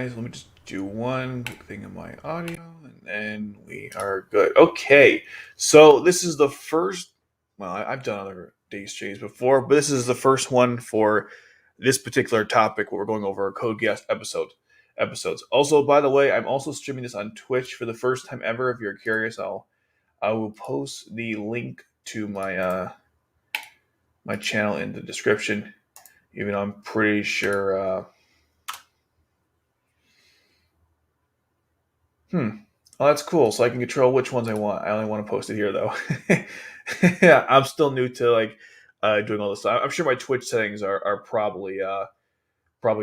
guys. Let me just do one quick thing in my audio, and then we are good. Okay, so this is the first. Well, I've done other day streams before, but this is the first one for this particular topic. What we're going over Code Geass episodes. Also, by the way, I'm also streaming this on Twitch for the first time ever. If you're curious, I will post the link to my channel in the description. Even though I'm pretty sure. Oh, that's cool. So I can control which ones I want. I only want to post it here, though. Yeah, I'm still new to doing all this stuff. I'm sure my Twitch settings are probably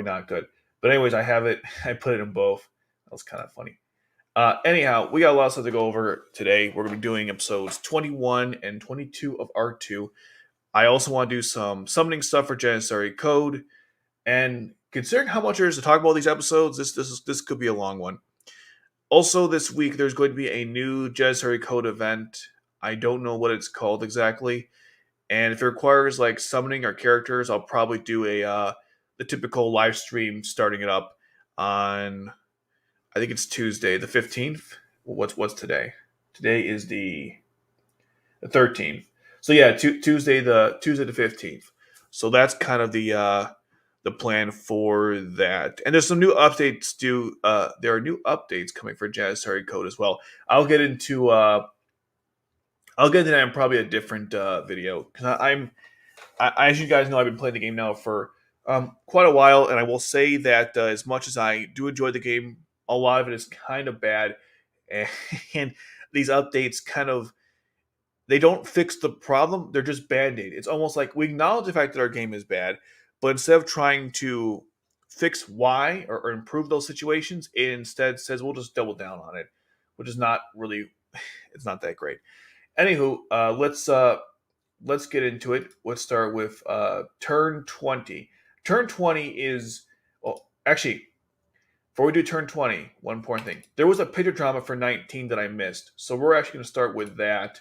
not good. But anyways, I have it. I put it in both. That was kind of funny. Anyhow, we got a lot of stuff to go over today. We're going to be doing episodes 21 and 22 of R2. I also want to do some summoning stuff for Janissary Code. And considering how much there is to talk about these episodes, this could be a long one. Also, this week there's going to be a new Janissary Code event. I don't know what it's called exactly, and if it requires like summoning our characters, I'll probably do the typical live stream starting it up on I think it's Tuesday the 15th. What's today? Today is the 13th. So yeah, Tuesday the 15th. So that's kind of the plan for that. And there's some new updates due. There are new updates coming for Janissary Code as well. I'll get into that in probably a different video because as you guys know, I've been playing the game now for quite a while, and I will say that as much as I do enjoy the game, a lot of it is kind of bad, and these updates kind of they don't fix the problem. They're just band-aid. It's almost like we acknowledge the fact that our game is bad, but instead of trying to fix why or improve those situations, it instead says we'll just double down on it, which is not really it's not that great. Anywho, let's get into it. Let's start with turn 20. Turn 20 is well, actually, before we do turn 20, one important thing. There was a picture drama for 19 that I missed, so we're actually going to start with that,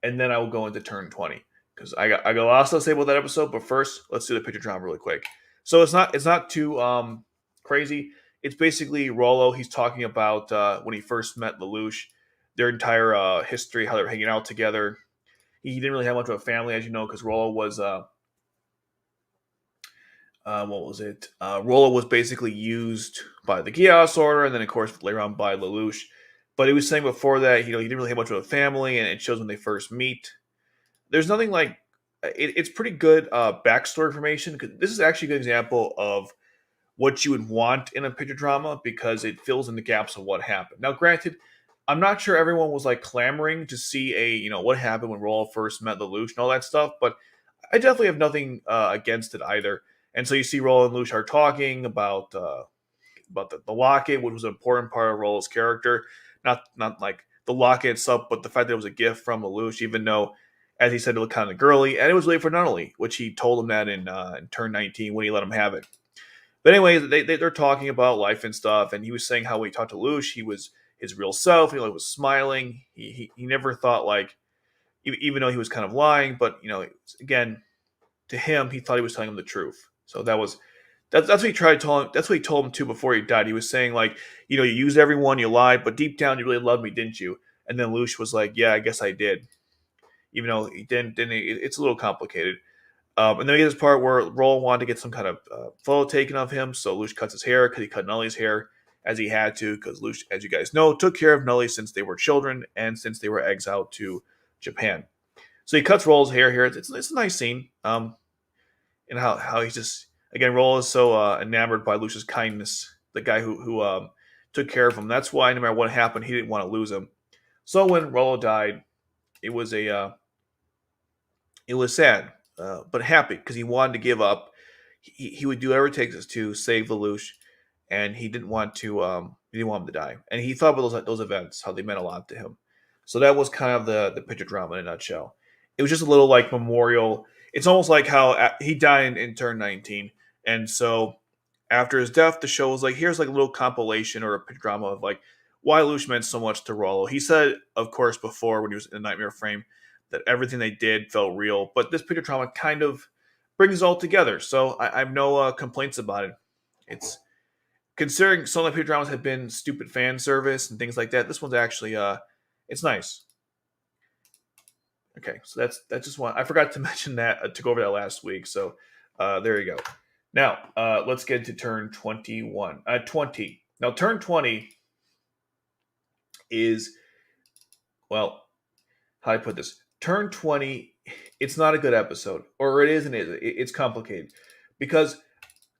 and then I will go into turn 20 because I got a lot of stuff to say about that episode. But first, let's do the picture drama really quick. So it's not too crazy. It's basically Rollo. He's talking about when he first met Lelouch, their entire history, how they're hanging out together. He didn't really have much of a family, as you know, because Rollo was what was it? Rollo was basically used by the Geass Order, and then of course later on by Lelouch. But he was saying before that, he didn't really have much of a family, and it shows when they first meet. There's nothing like it's pretty good backstory information. Because this is actually a good example of what you would want in a picture drama because it fills in the gaps of what happened. Now, granted, I'm not sure everyone was like clamoring to see what happened when Rollo first met Lelouch and all that stuff, but I definitely have nothing against it either. And so you see Rollo and Lelouch are talking about the locket, which was an important part of Rollo's character. Not like the locket itself, but the fact that it was a gift from Lelouch, even though, as he said, it looked kind of girly, and it was really for Nunnally, which he told him that in turn 19 when he let him have it. But anyway, they're talking about life and stuff, and he was saying how when he talked to Lelouch, he was his real self. He was smiling. He never thought even though he was kind of lying, but again, to him, he thought he was telling him the truth. So that's what he tried to tell him. That's what he told him too before he died. He was saying you used everyone, you lied, but deep down you really loved me, didn't you? And then Lelouch was like, yeah, I guess I did. Even though he didn't it's a little complicated. And then we get this part where Rollo wanted to get some kind of photo taken of him, so Lelouch cuts his hair because he cut Nully's hair as he had to, because Lelouch, as you guys know, took care of Nully since they were children and since they were exiled to Japan. So he cuts Rollo's hair here. It's a nice scene. And how he's just again Rollo is so enamored by Lelouch's kindness, the guy who took care of him. That's why no matter what happened, he didn't want to lose him. So when Rollo died, it was it was sad, but happy because he wanted to give up. He would do whatever it takes to save Lelouch, and he didn't want him to die. And he thought about those events, how they meant a lot to him. So that was kind of the picture drama in a nutshell. It was just a little like memorial. It's almost like how he died in turn 19, and so after his death, the show was like, here's like a little compilation or a picture drama of like why Lelouch meant so much to Rollo. He said, of course, before when he was in the Nightmare Frame, that everything they did felt real, but this picture drama kind of brings it all together. So I have no complaints about it. It's considering some of the previous dramas have been stupid fan service and things like that, this one's actually it's nice. Okay, so that's just one. I forgot to mention that to go over that last week. So there you go. Now let's get into turn 21. 20. Now turn 20 is, well, how do I put this? Turn 20. It's not a good episode, or it is and is. It's complicated because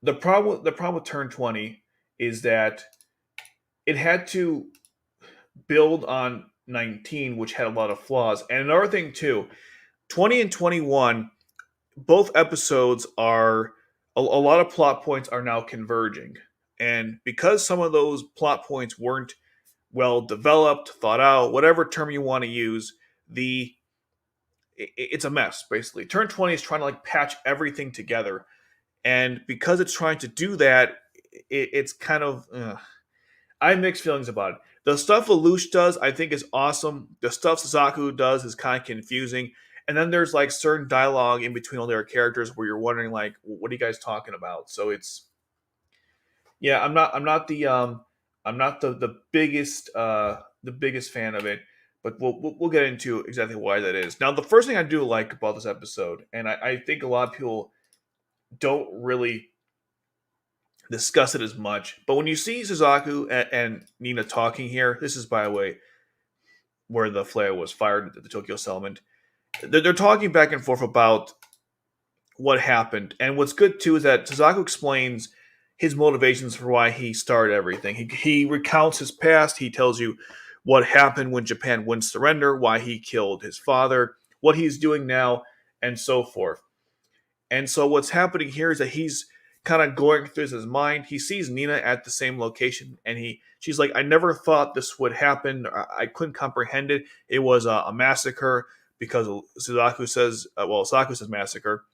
the problem with turn 20 is that it had to build on 19, which had a lot of flaws. And another thing too, 20 and 21, both episodes are a lot of plot points are now converging. And because some of those plot points weren't well developed, thought out, whatever term you want to use, it's a mess basically. Turn 20 is trying to like patch everything together. And because it's trying to do that, it's kind of I have mixed feelings about it. The stuff Lelouch does, I think, is awesome. The stuff Suzaku does is kind of confusing. And then there's like certain dialogue in between all their characters where you're wondering, like, what are you guys talking about? So it's, yeah, I'm not the biggest fan of it, but we'll get into exactly why that is. Now, the first thing I do like about this episode, and I think a lot of people don't really discuss it as much. But when you see Suzaku and Nina talking here, this is, by the way, where the flare was fired at the Tokyo settlement. They're talking back and forth about what happened. And what's good, too, is that Suzaku explains his motivations for why he started everything. He recounts his past. He tells you what happened when Japan wouldn't surrender, why he killed his father, what he's doing now, and so forth. And so what's happening here is that he's kind of going through his mind. He sees Nina at the same location, and she's like, "I never thought this would happen. I couldn't comprehend it. It was a massacre." Because Suzaku says, Suzaku says massacre,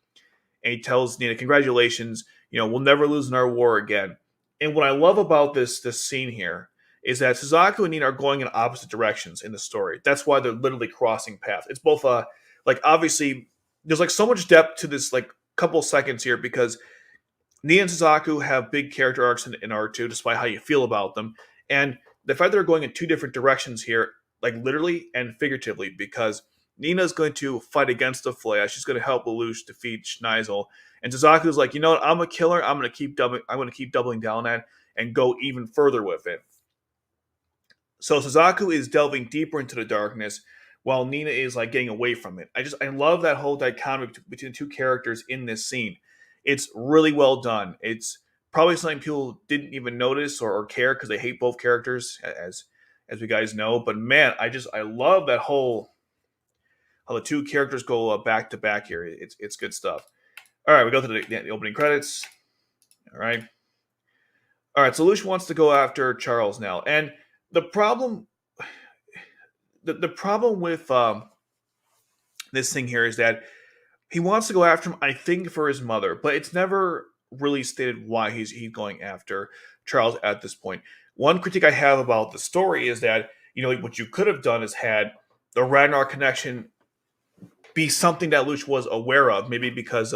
and he tells Nina, "Congratulations. We'll never lose in our war again." And what I love about this scene here is that Suzaku and Nina are going in opposite directions in the story. That's why they're literally crossing paths. It's both like obviously there's like so much depth to this like couple seconds here because Nia and Suzaku have big character arcs in R2, despite how you feel about them. And the fact that they're going in two different directions here, like literally and figuratively, because Nina's going to fight against the Flea. She's going to help Lelouch defeat Schneizel. And Suzaku's like, you know what, I'm a killer. I'm going to keep doubling down at and go even further with it. So Suzaku is delving deeper into the darkness while Nina is like getting away from it. I love that whole dichotomy between the two characters in this scene. It's really well done. It's probably something people didn't even notice or care because they hate both characters, as we guys know. But man, I love that whole how the two characters go back to back here. It's good stuff. All right, we go to the opening credits. All right. So Lelouch wants to go after Charles now, and the problem, the problem with this thing here is that he wants to go after him, I think, for his mother, but it's never really stated why he's going after Charles at this point. One critique I have about the story is that, what you could have done is had the Ragnarok connection be something that Lelouch was aware of, maybe because,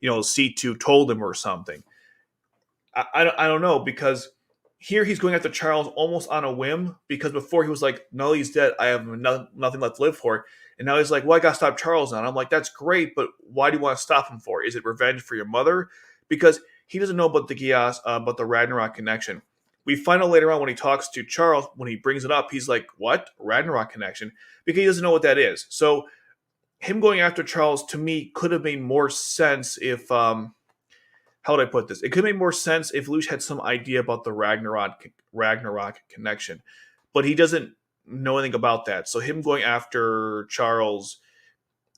C2 told him or something. I don't know, because here he's going after Charles almost on a whim, because before he was like, no, he's dead. I have nothing left to live for. And now he's like, well, I got to stop Charles now. And I'm like, that's great, but why do you want to stop him for? Is it revenge for your mother? Because he doesn't know about the Geass, about the Ragnarok connection. We find out later on when he talks to Charles, when he brings it up, he's like, what? Ragnarok connection? Because he doesn't know what that is. So him going after Charles, to me, could have made more sense if, how would I put this? It could have made more sense if Lelouch had some idea about the Ragnarok connection. But he doesn't know anything about that. So him going after Charles,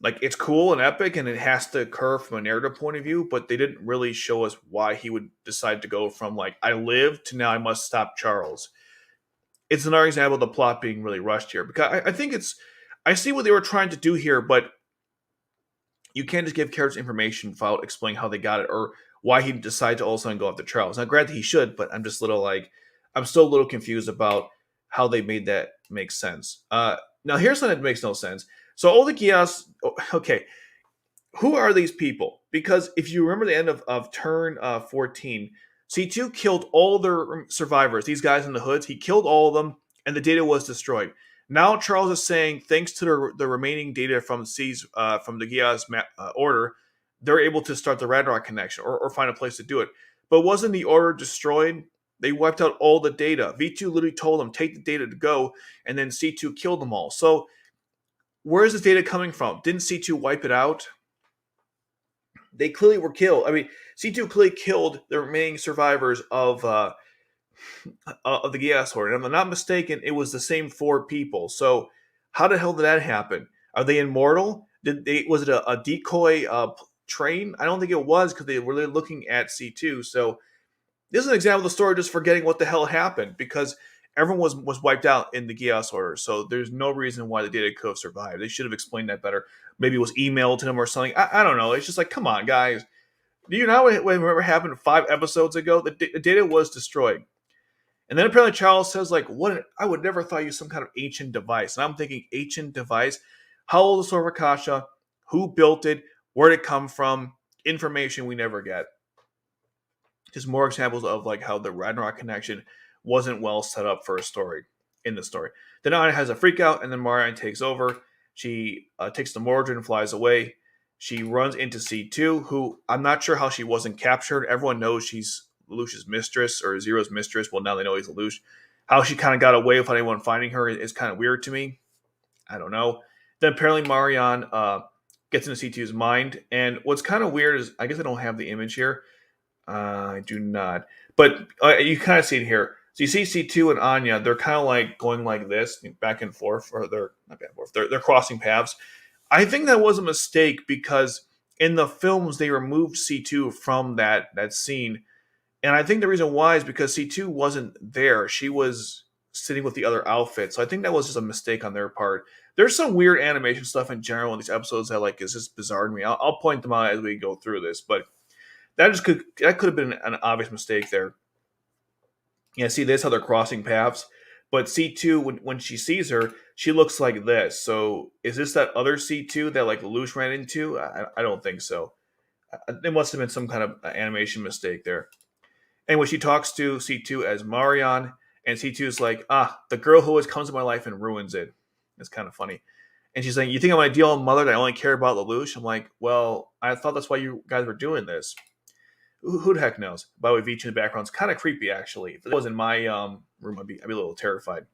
like, it's cool and epic, and it has to occur from a narrative point of view, but they didn't really show us why he would decide to go from, like, I live to now I must stop Charles. It's another example of the plot being really rushed here. Because I think I see what they were trying to do here, but you can't just give characters information without explaining how they got it or why he decided to all of a sudden go after Charles. Now, granted, he should, but I'm just I'm still a little confused about how they made that make sense. Now, here's something that makes no sense. So, all the Geass, okay, who are these people? Because if you remember the end of turn 14, C2 killed all their survivors, these guys in the hoods. He killed all of them, and the data was destroyed. Now Charles is saying, thanks to the remaining data from from the Geass order, they're able to start the Ragnarok connection or find a place to do it. But wasn't the order destroyed? They wiped out all the data. V2 literally told them, take the data to go, and then C2 killed them all. So where is this data coming from? Didn't C2 wipe it out? They clearly were killed. I mean, C2 clearly killed the remaining survivors of the Geass Horde. And if I'm not mistaken, it was the same 4 people. So how the hell did that happen? Are they immortal? Was it a decoy train? I don't think it was, because they were really looking at C2. So this is an example of the story just forgetting what the hell happened, because everyone was wiped out in the Geass Order. So there's no reason why the data could have survived. They should have explained that better. Maybe it was emailed to them or something. I don't know. It's just like, come on, guys. Do you know what happened 5 episodes ago? The data was destroyed. And then apparently Charles says, like, what? I would never thought you used some kind of ancient device. And I'm thinking, ancient device? How old is Sword of Akasha? Who built it? Where did it come from? Information we never get. Just more examples of like how the Ragnarok connection wasn't well set up for a story in the story. Then Anya has a freak out, and then Marianne takes over. She takes the Mordred and flies away. She runs into C2, who I'm not sure how she wasn't captured. Everyone knows she's Lelouch's mistress, or Zero's mistress. Well, now they know he's Lelouch. How she kind of got away without anyone finding her is kind of weird to me. I don't know. Then apparently Marianne gets into C2's mind. And what's kind of weird is, I guess I don't have the image here. I do not. But you kind of see it here. So you see C2 and Anya, they're kind of like going like this, back and forth, or they're not back and forth, they're crossing paths. I think that was a mistake, because in the films they removed C2 from that scene. And I think the reason why is because C2 wasn't there. She was sitting with the other outfit. So I think that was just a mistake on their part. There's some weird animation stuff in general in these episodes that like is just bizarre to me. I'll point them out as we go through this, but that could have been an obvious mistake there. Yeah, see this how they're crossing paths, but C2 when she sees her, she looks like this. So is this that other C2 that like Lelouch ran into? I don't think so. It must have been some kind of animation mistake there. Anyway, she talks to C2 as Marianne, and C2 is like, the girl who always comes to my life and ruins it. It's kind of funny. And she's like, you think I'm an ideal mother that I only care about Lelouch? I'm like, well, I thought that's why you guys were doing this. Who the heck knows? By the way, Veach in the background's kind of creepy, actually. If it was in my room, I'd be a little terrified.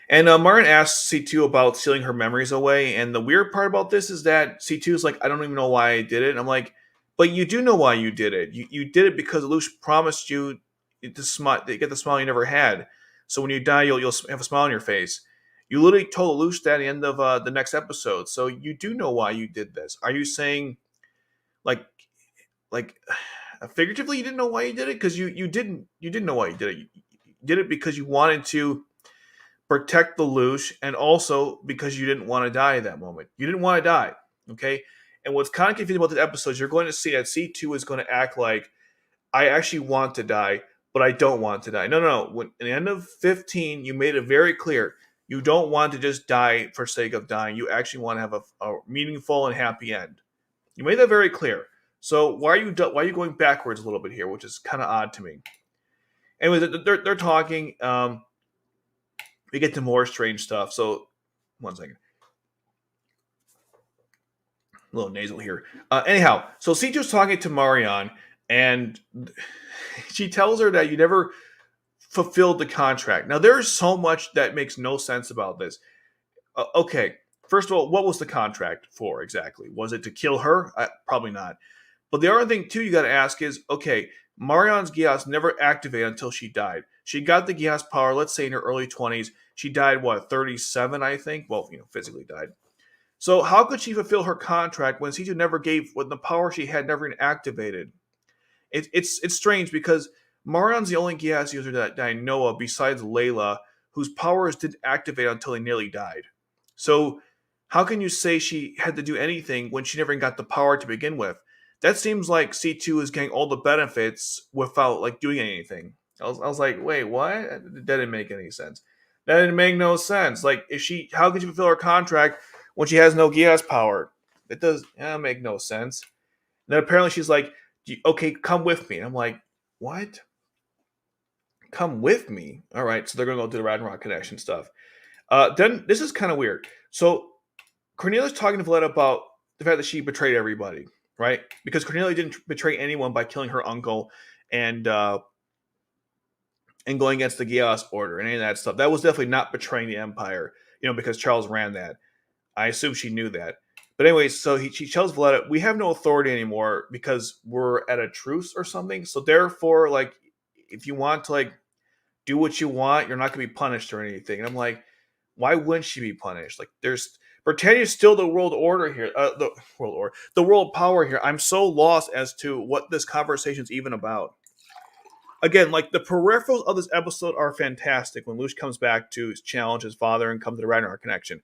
And Marianne asks C2 about stealing her memories away. And the weird part about this is that C2 is like, I don't even know why I did it. And I'm like, but you do know why you did it. You did it because Lelouch promised you to get the smile you never had. So when you die, you'll have a smile on your face. You literally told Lelouch that at the end of the next episode. So you do know why you did this. Are you saying, like figuratively, you didn't know why you did it? Because you didn't know why you did it. You did it because you wanted to protect Lelouch, and also because you didn't want to die at that moment. You didn't want to die. Okay. And what's kind of confusing about this episode is you're going to see that C2 is going to act like, I actually want to die, but I don't want to die. No. When, at the end of 15, you made it very clear. You don't want to just die for sake of dying. You actually want to have a meaningful and happy end. You made that very clear. So why are you going backwards a little bit here, which is kind of odd to me. Anyway, they're talking. We get to more strange stuff. So, one second. A little nasal here. Anyhow, so C2's talking to Marianne, and she tells her that you never fulfilled the contract. Now, there's so much that makes no sense about this. Okay, first of all, what was the contract for exactly? Was it to kill her? Probably not. But the other thing, too, you got to ask is, okay, Marianne's Geass never activated until she died. She got the Geass power, let's say in her early 20s. She died, 37, I think? Well, physically died. So how could she fulfill her contract when C2 never when the power she had never been activated? It's strange, because Marianne's the only Geass user that I know of besides Layla whose powers didn't activate until they nearly died. So how can you say she had to do anything when she never got the power to begin with? That seems like C2 is getting all the benefits without doing anything. I was like, wait, what? That didn't make any sense. That didn't make no sense. How could she fulfill her contract when she has no Geass power? It does make no sense. And then apparently she's like, Okay, come with me. And I'm like, what? Come with me? All right, so they're gonna go do the Ragnarok connection stuff. Then this is kind of weird. So Cornelia's talking to Valletta about the fact that she betrayed everybody, right? Because Cornelia didn't betray anyone by killing her uncle and and going against the Geass order and any of that stuff. That was definitely not betraying the Empire, because Charles ran that. I assume she knew that. But anyway, so she tells Valletta, we have no authority anymore because we're at a truce or something. So therefore, like, if you want to like do what you want, you're not going to be punished or anything. And I'm like, why wouldn't she be punished? Like, there's Britannia's still the world order here, the world order, the world power here. I'm so lost as to what this conversation is even about. Again, like the peripherals of this episode are fantastic. When Lelouch comes back to challenge his father and come to the Ragnarok connection,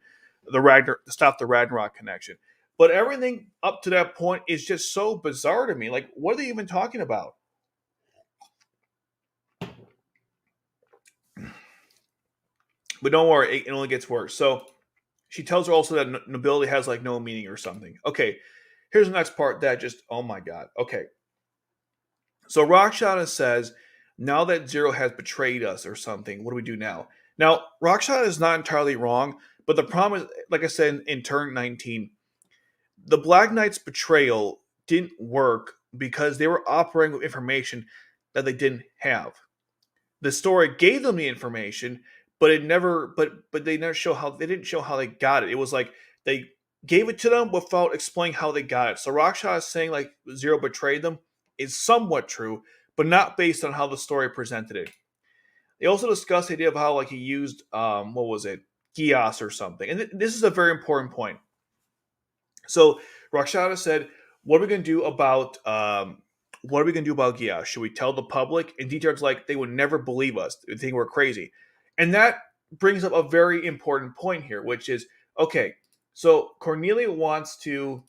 stop the Ragnarok connection. But everything up to that point is just so bizarre to me. Like, what are they even talking about? But don't worry, it only gets worse. So she tells her also that nobility has like no meaning or something. Okay, here's the next part that just, oh my god. Okay, so Rakshana says, now that Zero has betrayed us or something, what do we do now? Now, Rakshana is not entirely wrong, but the problem is, like I said in turn 19, the Black Knight's betrayal didn't work because they were operating with information that they didn't have. The story gave them the information, but it never but they never show how they didn't show how they got it. It was like they gave it to them without explaining how they got it. So Raksha is saying like Zero betrayed them is somewhat true, but not based on how the story presented it. They also discussed the idea of how like he used what was it, Geass or something. And this is a very important point. So Rakshana said, "What are we going to do about Geass? Should we tell the public?" And Dieter's like, "They would never believe us. They think we're crazy." And that brings up a very important point here, which is okay. So Cornelia wants to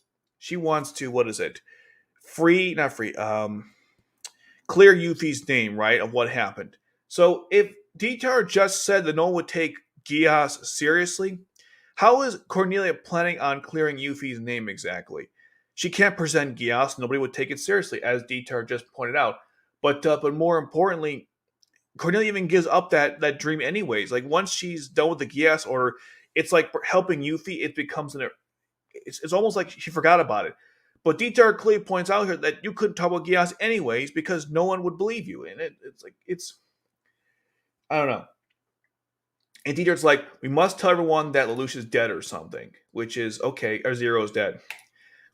what is it? Free, not free. Clear Yuffie's name, right, of what happened. So if Dieter just said that no one would take Geass seriously, how is Cornelia planning on clearing Yuffie's name exactly? She can't present Geass; nobody would take it seriously, as Dieter just pointed out. But more importantly, Cornelia even gives up that dream anyways. Like once she's done with the Geass order, it's like helping Yuffie. It becomes it's almost like she forgot about it. But Dieter clearly points out here that you couldn't talk about Geass anyways because no one would believe you, and it's like it's I don't know. And Dieter's like, we must tell everyone that Lelouch is dead or something, which is okay, or Zero is dead.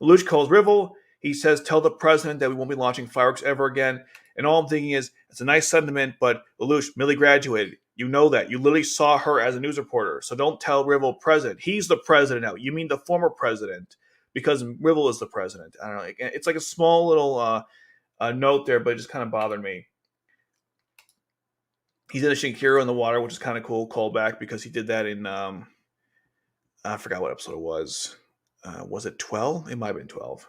Lelouch calls Rivel. He says, tell the president that we won't be launching fireworks ever again. And all I'm thinking is, it's a nice sentiment, but Lelouch, Millie graduated. You know that. You literally saw her as a news reporter. So don't tell Rivel president. He's the president now. You mean the former president, because Rivel is the president. I don't know. It's like a small little note there, but it just kind of bothered me. He's in a Shinkiro in the water, which is kind of cool. Callback because he did that in I forgot what episode it was. Was it 12? It might have been 12.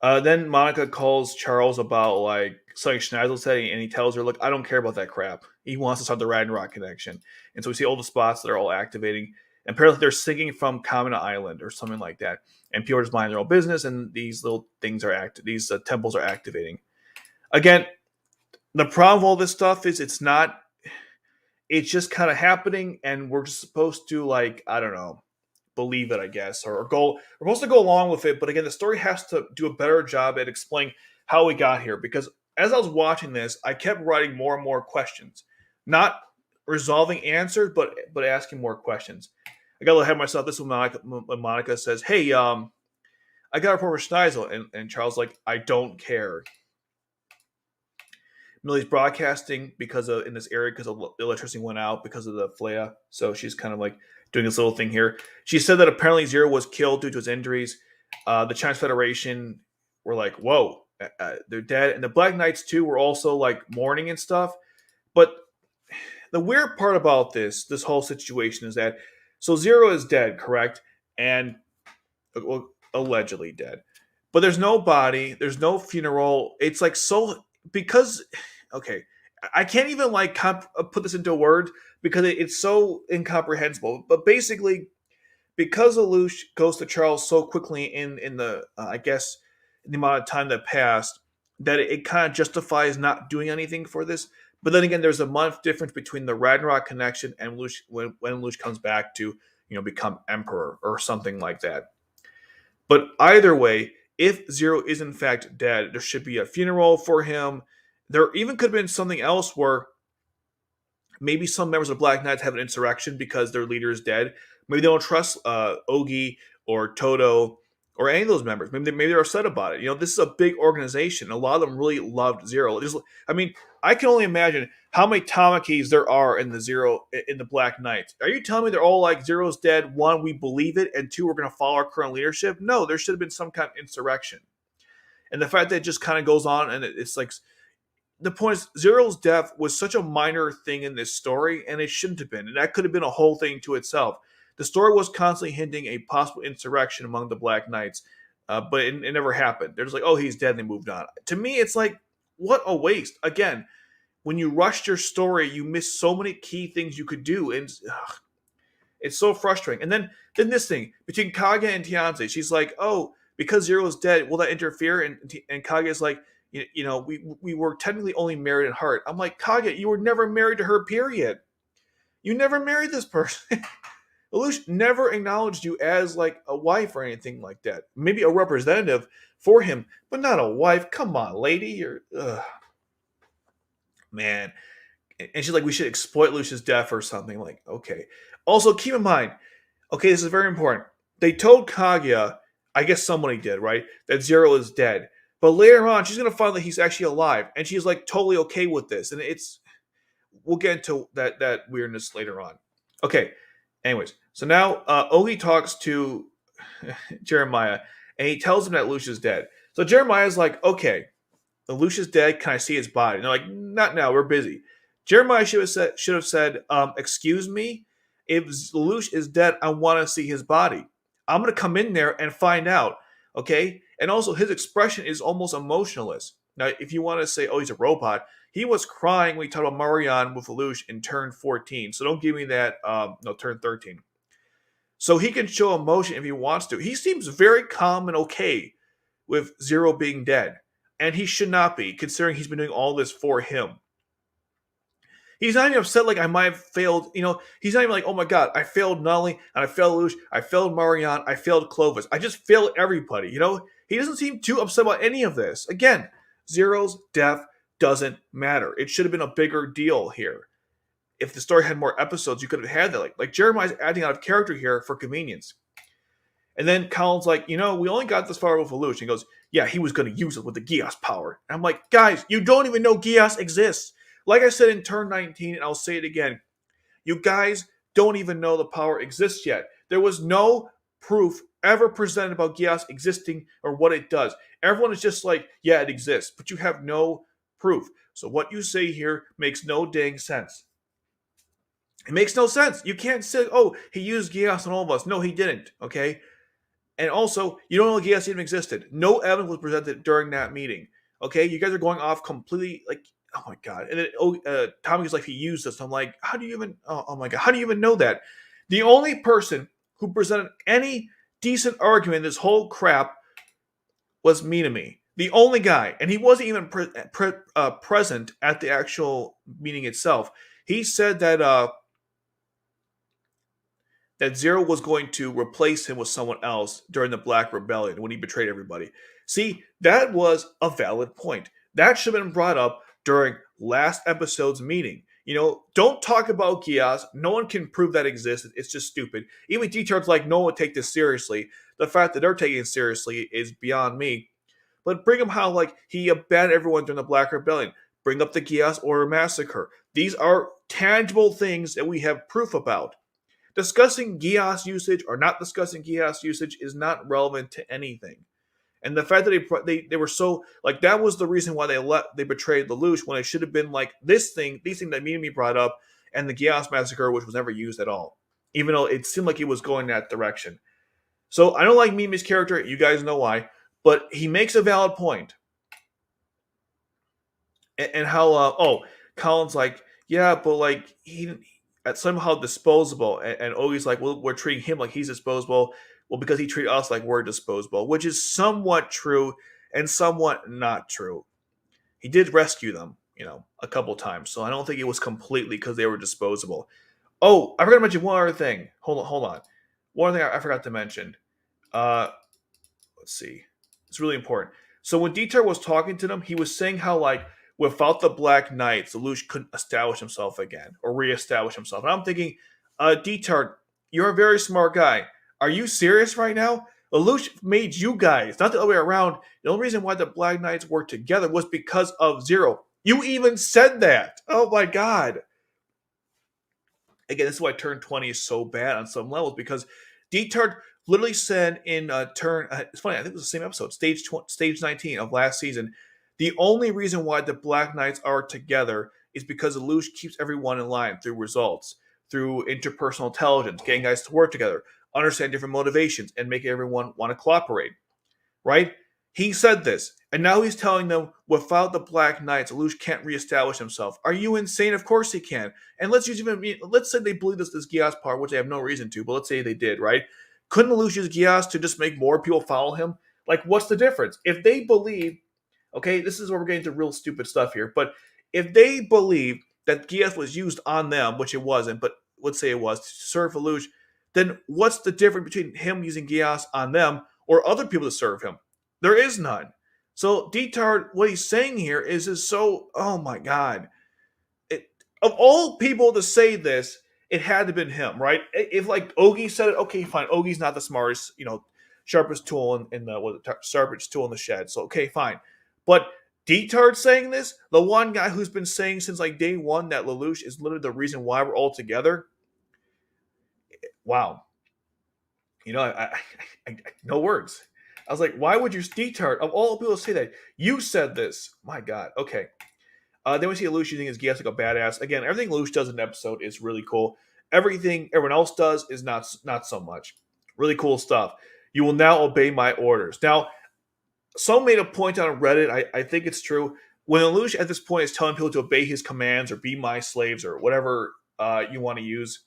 Then Monica calls Charles about like something Schneizel said, and he tells her, "Look, I don't care about that crap. He wants to start the Ragnarok connection." And so we see all the spots that are all activating. And apparently they're singing from Kamina Island or something like that. And people are just minding their own business, and these little things are active. These temples are activating. Again, the problem with all this stuff is it's not. It's just kind of happening, and we're just supposed to like I don't know, believe it, I guess, or go. We're supposed to go along with it, but again, the story has to do a better job at explaining how we got here. Because as I was watching this, I kept writing more and more questions, not resolving answers, but asking more questions. I got a little ahead of myself. This is when Monica says, "Hey, I got a report for Schneizel," and Charles like, "I don't care." Millie's broadcasting because of in this area because the electricity went out because of the flare. So she's kind of like doing this little thing here. She said that apparently Zero was killed due to his injuries. The Chinese Federation were like, "Whoa, they're dead," and the Black Knights too were also like mourning and stuff. But the weird part about this whole situation is that so Zero is dead, correct, and well, allegedly dead. But there's no body, there's no funeral. It's like so because okay, I can't even like put this into words because it's so incomprehensible. But basically, because Lelouch goes to Charles so quickly in the I guess in the amount of time that passed, that it kind of justifies not doing anything for this. But then again, there's a month difference between the Ragnarok connection and Lelouch, when Lelouch comes back to become emperor or something like that. But either way, if Zero is in fact dead, there should be a funeral for him. There even could have been something else where maybe some members of Black Knights have an insurrection because their leader is dead. Maybe they don't trust Ogi or Toto or any of those members. Maybe they're upset about it. This is a big organization. A lot of them really loved Zero. I mean, I can only imagine how many Tamakis there are in the Black Knights. Are you telling me they're all like Zero's dead? One, we believe it, and two, we're going to follow our current leadership? No, there should have been some kind of insurrection. And the fact that it just kind of goes on and it's like the point is Zero's death was such a minor thing in this story, and it shouldn't have been. And that could have been a whole thing to itself. The story was constantly hinting a possible insurrection among the Black Knights, but it never happened. They're just like, oh, he's dead, and they moved on. To me, it's like, what a waste. Again, when you rushed your story, you missed so many key things you could do, and it's so frustrating. And then this thing between Kage and Tianzi, she's like, oh, because Zero's dead, will that interfere? And Kage's like, we were technically only married in heart. I'm like, Kage, you were never married to her, period. You never married this person. Lelouch never acknowledged you as like a wife or anything like that. Maybe a representative for him, but not a wife. Come on, lady. You're, man. And she's like, we should exploit Lucia's death or something. Like, okay. Also, keep in mind, okay, this is very important. They told Kaguya, I guess somebody did, right, that Zero is dead. But later on, she's going to find that he's actually alive. And she's like totally okay with this. And we'll get into that weirdness later on. Okay. Anyways, so now Ogi talks to Jeremiah, and he tells him that Lucia's dead. So Jeremiah's like, okay, Lucia's dead. Can I see his body? And they're like, not now. We're busy. Jeremiah should have said, excuse me, if Lelouch is dead, I want to see his body. I'm going to come in there and find out, okay? And also, his expression is almost emotionless. Now, if you want to say, oh, he's a robot, he was crying when he talked about Marianne with Lelouch in turn 14. So don't give me that, turn 13. So he can show emotion if he wants to. He seems very calm and okay with Zero being dead. And he should not be, considering he's been doing all this for him. He's not even upset like I might have failed. He's not even like, oh my god, I failed Nully, and I failed Lelouch, I failed Marianne, I failed Clovis. I just failed everybody, He doesn't seem too upset about any of this. Again, Zero's death doesn't matter. It should have been a bigger deal here. If the story had more episodes, you could have had that. Like Jeremiah's acting out of character here for convenience. And then Colin's like, we only got this far with Lelouch. He goes, yeah, he was going to use it with the Geass power. And I'm like, guys, you don't even know Geass exists. Like I said in turn 19, and I'll say it again, you guys don't even know the power exists yet. There was no proof ever presented about Geass existing or what it does. Everyone is just like, yeah, it exists, but you have no proof. So what you say here makes no dang sense. It makes no sense. You can't say, oh, he used Geass on all of us. No, he didn't, okay? And also, you don't know Geass even existed. No evidence was presented during that meeting, okay? You guys are going off completely, like, oh my god. And then Tommy is like, he used this. I'm like, how do you even, oh my god, how do you even know that? The only person who presented any decent argument in this whole crap was Minami. The only guy. And he wasn't even present at the actual meeting itself. He said that Zero was going to replace him with someone else during the Black Rebellion when he betrayed everybody. See, that was a valid point. That should have been brought up during last episode's meeting. Don't talk about Geass. No one can prove that exists. It's just stupid. Even details like no one would take this seriously. The fact that they're taking it seriously is beyond me. But bring up how like he abandoned everyone during the Black Rebellion. Bring up the Geass Order massacre. These are tangible things that we have proof about. Discussing Geass usage or not discussing Geass usage is not relevant to anything. And the fact that they were so like that was the reason why they betrayed Lelouch when it should have been like these things that Minami brought up and the Geass massacre, which was never used at all, even though it seemed like it was going that direction. So I don't like Minami's character. You guys know why, but he makes a valid point. And how Colin's like, yeah, but like he somehow disposable, and Ogi's like, well, we're treating him like he's disposable. Well, because he treated us like we're disposable, which is somewhat true and somewhat not true. he did rescue them, a couple times. So I don't think it was completely because they were disposable. Oh, I forgot to mention one other thing. Hold on. One thing I forgot to mention. Uh, let's see. It's really important. So when Dieter was talking to them, he was saying how like without the Black Knights, Lelouch couldn't establish himself again or reestablish himself. And I'm thinking, Dieter, you're a very smart guy. Are you serious right now? Lelouch made you guys, not the other way around. The only reason why the Black Knights worked together was because of Zero. You even said that. Oh my god. Again, this is why Turn 20 is so bad on some levels because Dieter literally said in Turn. It's funny. I think it was the same episode, stage 19 of last season. The only reason why the Black Knights are together is because Lelouch keeps everyone in line through results, through interpersonal intelligence, getting guys to work together, understand different motivations, and make everyone want to cooperate. Right? He said this, and now he's telling them without the Black Knights, Lelouch can't reestablish himself. Are you insane? Of course he can. And let's say they believe this Geass part, which they have no reason to, but let's say they did, right? Couldn't Lelouch use Geass to just make more people follow him? Like, what's the difference? If they believe, okay, this is where we're getting to real stupid stuff here, but if they believe that Geass was used on them, which it wasn't, but let's say it was, to serve Lelouch, then what's the difference between him using Geass on them or other people to serve him? There is none. So Dieter, what he's saying here is just so, oh my god. Of all people to say this, it had to have been him, right? If like Ogie said it, okay, fine. Ogie's not the smartest, sharpest tool in the sharpest tool in the shed. So okay, fine. But Dieter saying this, the one guy who's been saying since like day one that Lelouch is literally the reason why we're all together. Wow. No words. I was like, why would you, Dieter, of all people say that? You said this. My God. Okay. Then we see Lelouch using his Geass like a badass. Again, everything Lelouch does in the episode is really cool. Everything everyone else does is not so much. Really cool stuff. You will now obey my orders. Now, someone made a point on Reddit. I think it's true. When Lelouch at this point is telling people to obey his commands or be my slaves or whatever you want to use,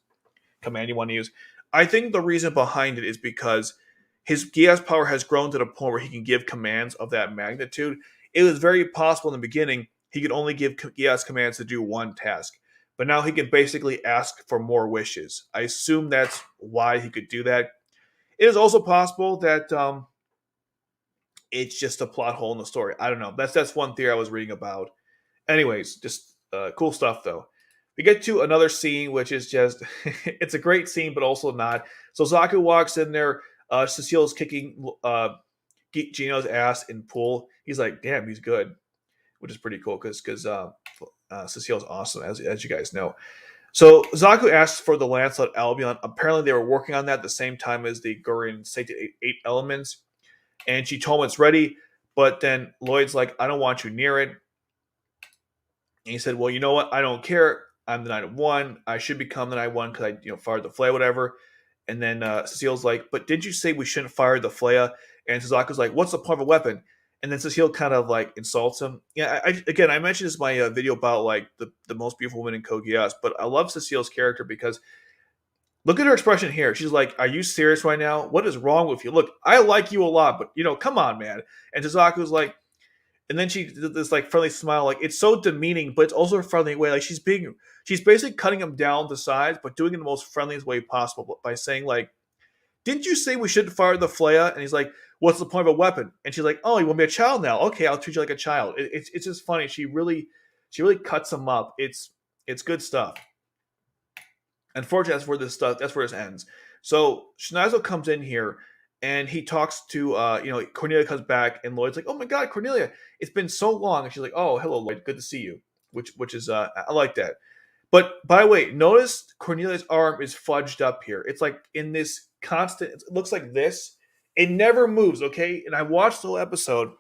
command you want to use, I think the reason behind it is because his Geass power has grown to the point where he can give commands of that magnitude. It was very possible in the beginning he could only give Geass commands to do one task. But now he can basically ask for more wishes. I assume that's why he could do that. It is also possible that it's just a plot hole in the story. I don't know. That's one theory I was reading about. Anyways, just cool stuff though. We get to another scene, which is just, it's a great scene, but also not. So Zaku walks in there. Cecile's kicking Gino's ass in pool. He's like, damn, he's good, which is pretty cool because Cecile's awesome, as you guys know. So Zaku asks for the Lancelot Albion. Apparently, they were working on that at the same time as the Gurren Sacred Eight Elements. And she told him it's ready. But then Lloyd's like, I don't want you near it. And he said, well, you know what? I don't care. I'm the Knight of One. I should become the Knight of One because I fired the flare, whatever. And then Cecile's like, but did you say we shouldn't fire the flare? And Suzaku's like, what's the point of a weapon? And then Cecile kind of like insults him. Yeah, I mentioned this in my video about like the most beautiful woman in Code Geass, but I love Cecile's character because look at her expression here. She's like, are you serious right now? What is wrong with you? Look, I like you a lot, but come on, man. And Suzaku's like, and then she did this like friendly smile, like it's so demeaning, but it's also a friendly way. Like she's basically cutting him down to size, but doing it in the most friendliest way possible by saying like, didn't you say we shouldn't fire the flare? And he's like, what's the point of a weapon? And she's like, oh, you want to be a child now? Okay, I'll treat you like a child. It's just funny. She really cuts him up. It's good stuff. Unfortunately, that's where this ends. So Schneizel comes in here and he talks to Cornelia comes back and Lloyd's like, oh my god, Cornelia, it's been so long. And she's like, oh, hello, Lloyd, good to see you. Which is I like that. But by the way, notice Cornelia's arm is fudged up here. It's like in this constant, it looks like this. It never moves, okay? And I watched the whole episode.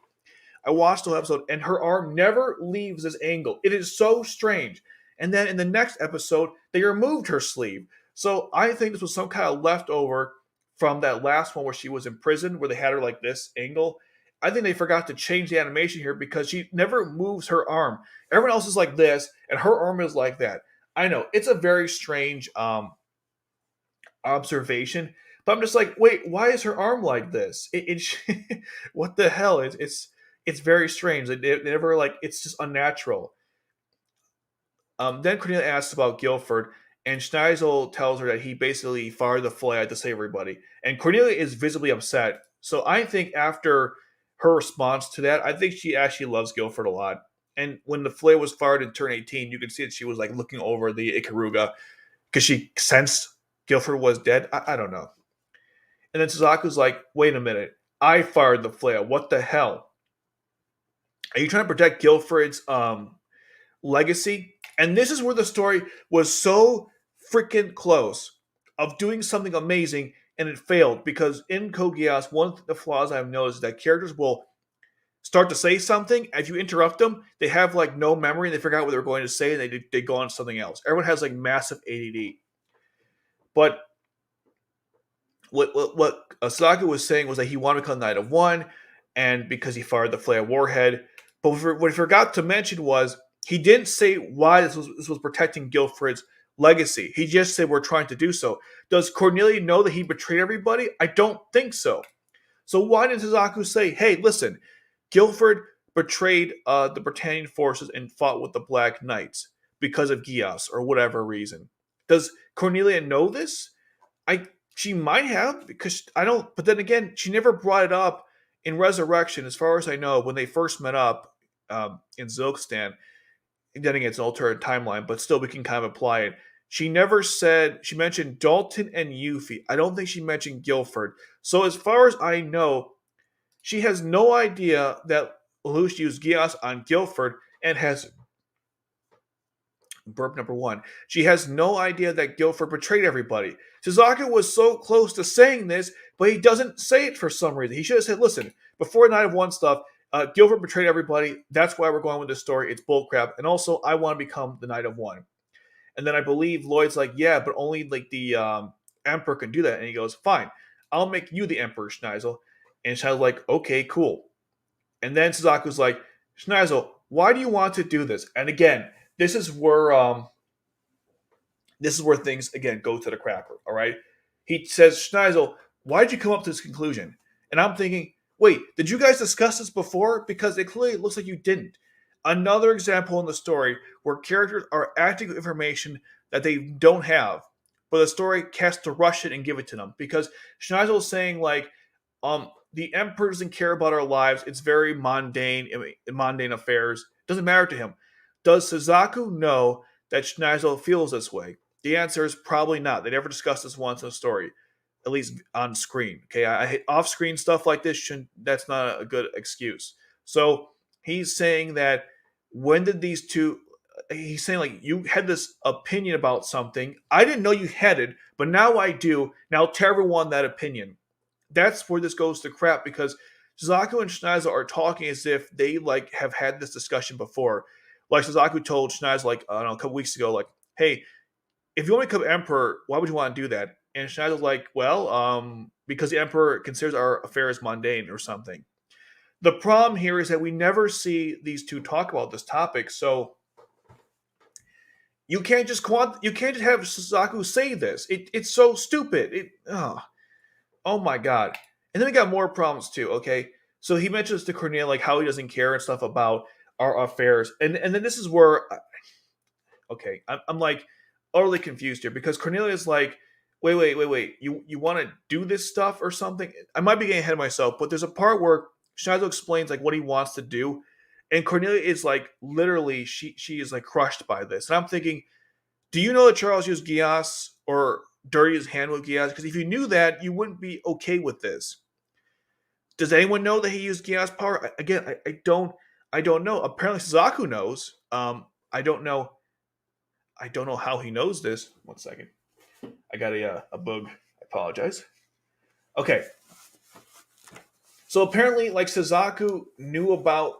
And her arm never leaves this angle. It is so strange. And then in the next episode, they removed her sleeve. So I think this was some kind of leftover from that last one where she was in prison, where they had her like this angle. I think they forgot to change the animation here because she never moves her arm. Everyone else is like this, and her arm is like that. I know, it's a very strange observation, but I'm just like, wait, why is her arm like this? What the hell? It's very strange. They never like it's just unnatural. Then Cornelia asks about Guilford, and Schneizel tells her that he basically fired the flag to save everybody. And Cornelia is visibly upset. So I think after her response to that, I think she actually loves Guilford a lot. And when the flare was fired in turn 18, you could see that she was like looking over the Ikaruga because she sensed Guilford was dead. I don't know. And then Suzaku's like, wait a minute. I fired the flare. What the hell? Are you trying to protect Guilford's legacy? And this is where the story was so freaking close of doing something amazing and it failed because in Code Geass, one of the flaws I've noticed is that characters will start to say something. If you interrupt them, they have like no memory and they forgot what they were going to say and they go on to something else. Everyone has like massive ADD. But what Suzaku was saying was that he wanted to become Knight of One, and because he fired the flare warhead. But what he forgot to mention was he didn't say why this was protecting Guilford's legacy. He just said we're trying to do so. Does Cornelia know that he betrayed everybody? I don't think so. So why didn't Suzaku say, hey, listen, Guilford betrayed the Britannian forces and fought with the Black Knights because of Geass or whatever reason? Does Cornelia know this? She might have because I don't. But then again, she never brought it up in Resurrection, as far as I know, when they first met up in Zilkstan. Then again, it's an alternate timeline, but still, we can kind of apply it. She never said she mentioned Dalton and Yuffie. I don't think she mentioned Guilford. So as far as I know, she has no idea that Lelouch used Geass on Guilford and has burp number one. She has no idea that Guilford betrayed everybody. Suzaku was so close to saying this, but he doesn't say it for some reason. He should have said, listen, before Night of One stuff, Guilford betrayed everybody. That's why we're going with this story. It's bullcrap. And also, I want to become the Knight of One. And then I believe Lloyd's like, yeah, but only like the Emperor can do that. And he goes, fine, I'll make you the Emperor, Schneizel. And Schneizel's like, okay, cool. And then Suzaku's like, Schneizel, why do you want to do this? And again, this is where things again go to the crapper. All right, he says, Schneizel, why did you come up to this conclusion? And I'm thinking, wait, did you guys discuss this before? Because it clearly looks like you didn't. Another example in the story where characters are acting with information that they don't have, but the story has to rush it and give it to them because Schneizel is saying like, the Emperor doesn't care about our lives. It's very mundane, mundane affairs. It doesn't matter to him. Does Suzaku know that Schneizel feels this way? The answer is probably not. They never discussed this once in the story, at least on screen. Okay, I hate off-screen stuff like this. That's not a good excuse. So he's saying that when did these two? He's saying like you had this opinion about something. I didn't know you had it, but now I do. Now tell everyone that opinion. That's where this goes to crap because Suzaku and Schneizel are talking as if they like have had this discussion before. Like Suzaku told Schneizel like I don't know a couple weeks ago, like, hey, if you want to become emperor, why would you want to do that? And Schneizel's like, well, because the emperor considers our affairs mundane or something. The problem here is that we never see these two talk about this topic, so you can't just have Suzaku say this. It's so stupid. Oh my god. And then we got more problems too, okay? So he mentions to Cornelia like how he doesn't care and stuff about our affairs. And then this is where okay, I'm like utterly confused here because Cornelia is like, wait. You want to do this stuff or something? I might be getting ahead of myself, but there's a part where Schneizel explains like what he wants to do. And Cornelia is like literally she is like crushed by this. And I'm thinking, do you know that Charles used Geass or dirty his hand with Geass? Because if you knew that, you wouldn't be okay with this. Does anyone know that he used Geass power? Again, I don't know. Apparently Suzaku knows. I don't know. I don't know how he knows this. 1 second. I got a bug. I apologize. Okay. So apparently, like Suzaku knew about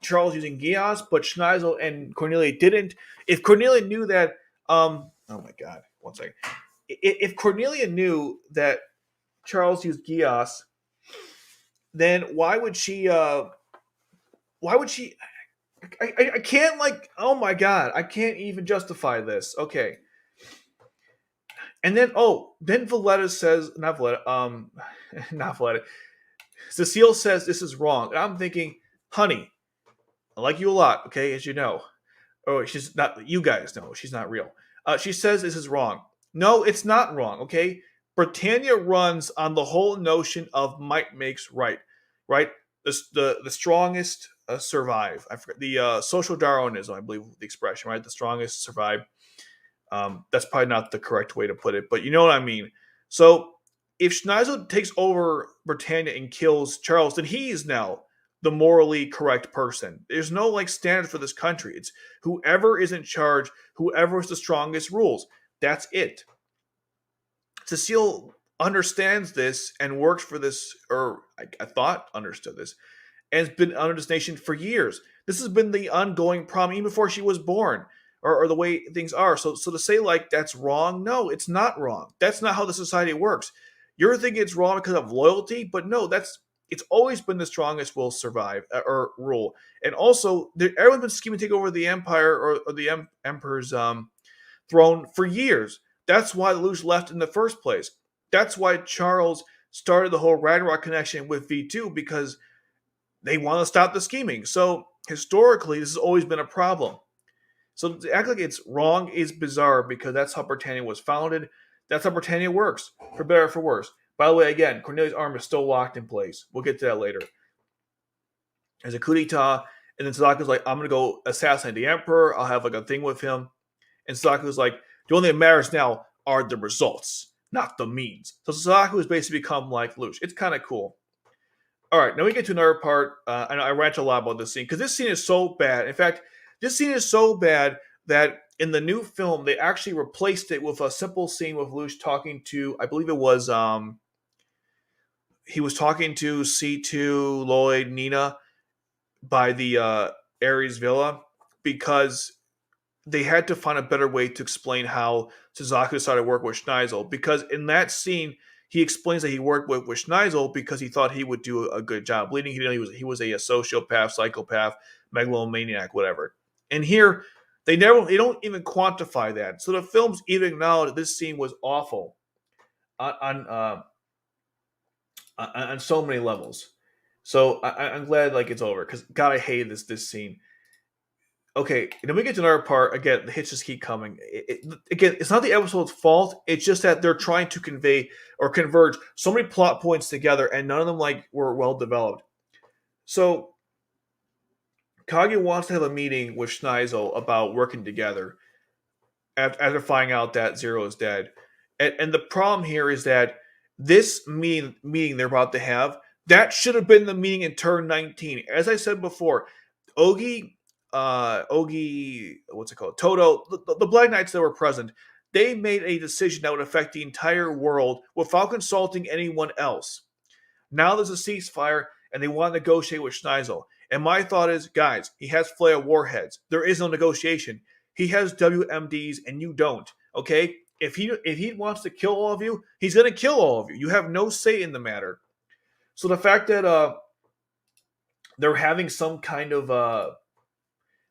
Charles using Geass, but Schneizel and Cornelia didn't. If Cornelia knew that, oh my god, 1 second. If Cornelia knew that Charles used Geass, then why would she? I can't like. Oh my god, I can't even justify this. Okay. And then then Valletta says not Valletta. Cecile says this is wrong. And I'm thinking, honey, I like you a lot, okay, as you know. Oh, she's not, you guys know, she's not real. She says this is wrong. No, it's not wrong, okay? Britannia runs on the whole notion of might makes right, right? The strongest survive. I forget the social Darwinism, I believe the expression, right? The strongest survive. That's probably not the correct way to put it, but you know what I mean. So if Schneizel takes over Britannia and kills Charles, then he is now the morally correct person. There's no like standard for this country. It's whoever is in charge, whoever is the strongest rules. That's it. Cecile understands this and works for this, or I thought understood this, and has been under this nation for years. This has been the ongoing problem even before she was born, or the way things are. So to say like that's wrong, no, it's not wrong. That's not how the society works. You're thinking it's wrong because of loyalty, but no, that's it's always been the strongest will survive or rule. And also, everyone's been scheming to take over the empire or the emperor's throne for years. That's why Lelouch left in the first place. That's why Charles started the whole Ragnarok connection with V2 because they want to stop the scheming. So historically, this has always been a problem. So to act like it's wrong is bizarre because that's how Britannia was founded. That's how Britannia works, for better or for worse. By the way, again, Cornelia's arm is still locked in place. We'll get to that later. There's a coup d'etat, and then Suzaku's like, I'm going to go assassinate the emperor. I'll have like a thing with him. And Suzaku's like, the only thing that matters now are the results, not the means. So Suzaku has basically become like Lelouch. It's kind of cool. All right, now we get to another part. And I rant a lot about this scene because this scene is so bad. In fact, this scene is so bad that in the new film they actually replaced it with a simple scene with Lelouch talking to, I believe it was, he was talking to C2, Lloyd, Nina by the Ares Villa because they had to find a better way to explain how Suzaku started work with Schneizel. Because in that scene, he explains that he worked with Schneizel because he thought he would do a good job leading. He was a sociopath, psychopath, megalomaniac, whatever. And here, they don't even quantify that. So the films even acknowledge that this scene was awful on so many levels. So I'm glad like it's over because God, I hated this scene. Okay, then we get to another part. Again, the hits just keep coming. Again, it's not the episode's fault. It's just that they're trying to convey or converge so many plot points together, and none of them like were well developed. So Kage wants to have a meeting with Schneizel about working together after finding out that Zero is dead. And the problem here is that this meeting they're about to have, that should have been the meeting in turn 19. As I said before, Ogi, what's it called? Toto, the Black Knights that were present, they made a decision that would affect the entire world without consulting anyone else. Now there's a ceasefire, and they want to negotiate with Schneizel. And my thought is, guys, he has flare warheads. There is no negotiation. He has WMDs, and you don't. Okay? If he wants to kill all of you, he's going to kill all of you. You have no say in the matter. So the fact that they're having some kind of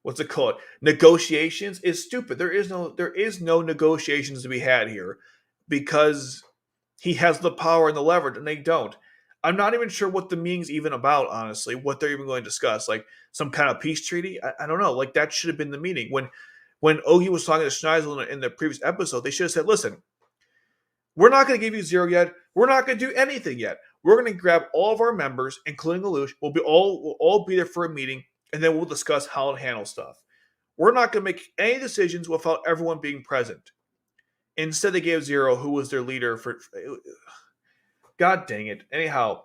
what's it called? Negotiations is stupid. There is no negotiations to be had here because he has the power and the leverage, and they don't. I'm not even sure what the meeting's even about, honestly, what they're even going to discuss. Like some kind of peace treaty? I don't know. Like that should have been the meeting. When Ogi was talking to Schneizel in the previous episode, they should have said, listen, we're not going to give you Zero yet. We're not going to do anything yet. We're going to grab all of our members, including Lelouch. We'll all be there for a meeting, and then we'll discuss how to handle stuff. We're not going to make any decisions without everyone being present. Instead, they gave Zero, who was their leader for God dang it. Anyhow,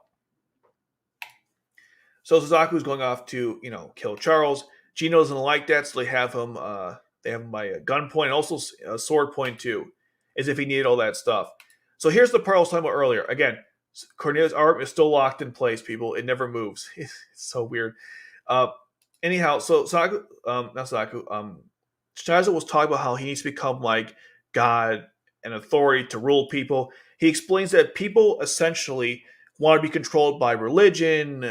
so Suzaku's going off to, kill Charles. Gino doesn't like that, so they have him by a gunpoint and also a sword point too, as if he needed all that stuff. So here's the part I was talking about earlier. Again, Cornelia's arm is still locked in place, people. It never moves. It's so weird. Anyhow, so Suzaku, not Suzaku, Schneizel was talking about how he needs to become like God and authority to rule people. He explains that people essentially want to be controlled by religion,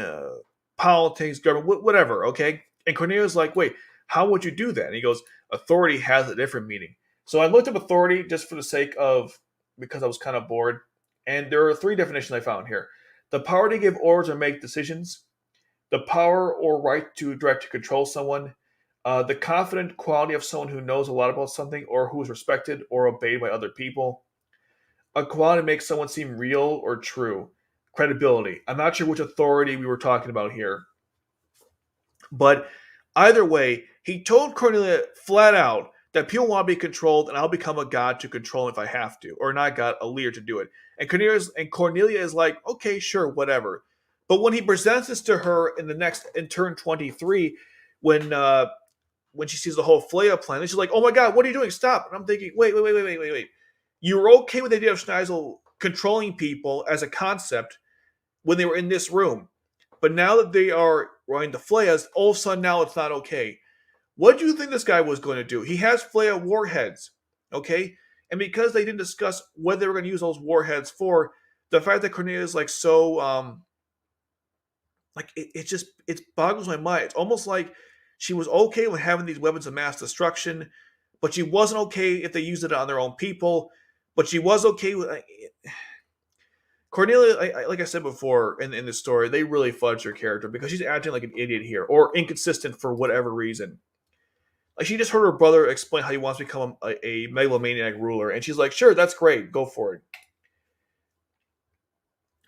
politics, government, whatever, okay? And Cornelia's like, wait, how would you do that? And he goes, authority has a different meaning. So I looked up authority just for the sake of, because I was kind of bored. And there are 3 definitions I found here. The power to give orders or make decisions, The power or right to direct to control someone, the confident quality of someone who knows a lot about something or who is respected or obeyed by other people, a quality that makes someone seem real or true, credibility. I'm not sure which authority we were talking about here, but either way, he told Cornelia flat out that people want to be controlled, and I'll become a god to control them if I have to, or not god, a leader to do it. And Cornelia is like, okay, sure, whatever. But when he presents this to her in turn 23, when uh, when she sees the whole Flea plan, and she's like, "Oh my god, what are you doing? Stop!" And I'm thinking, wait. You were okay with the idea of Schneizel controlling people as a concept when they were in this room, but now that they are running the Fleas, all of a sudden now it's not okay. What do you think this guy was going to do? He has Flea warheads, okay, and because they didn't discuss what they were going to use those warheads for, the fact that Cornelia is like so it boggles my mind. It's almost like she was okay with having these weapons of mass destruction, but she wasn't okay if they used it on their own people. But she was okay with Cornelia. Like I said before in the story, they really fudged her character because she's acting like an idiot here or inconsistent for whatever reason. Like she just heard her brother explain how he wants to become a megalomaniac ruler, and she's like, "Sure, that's great, go for it."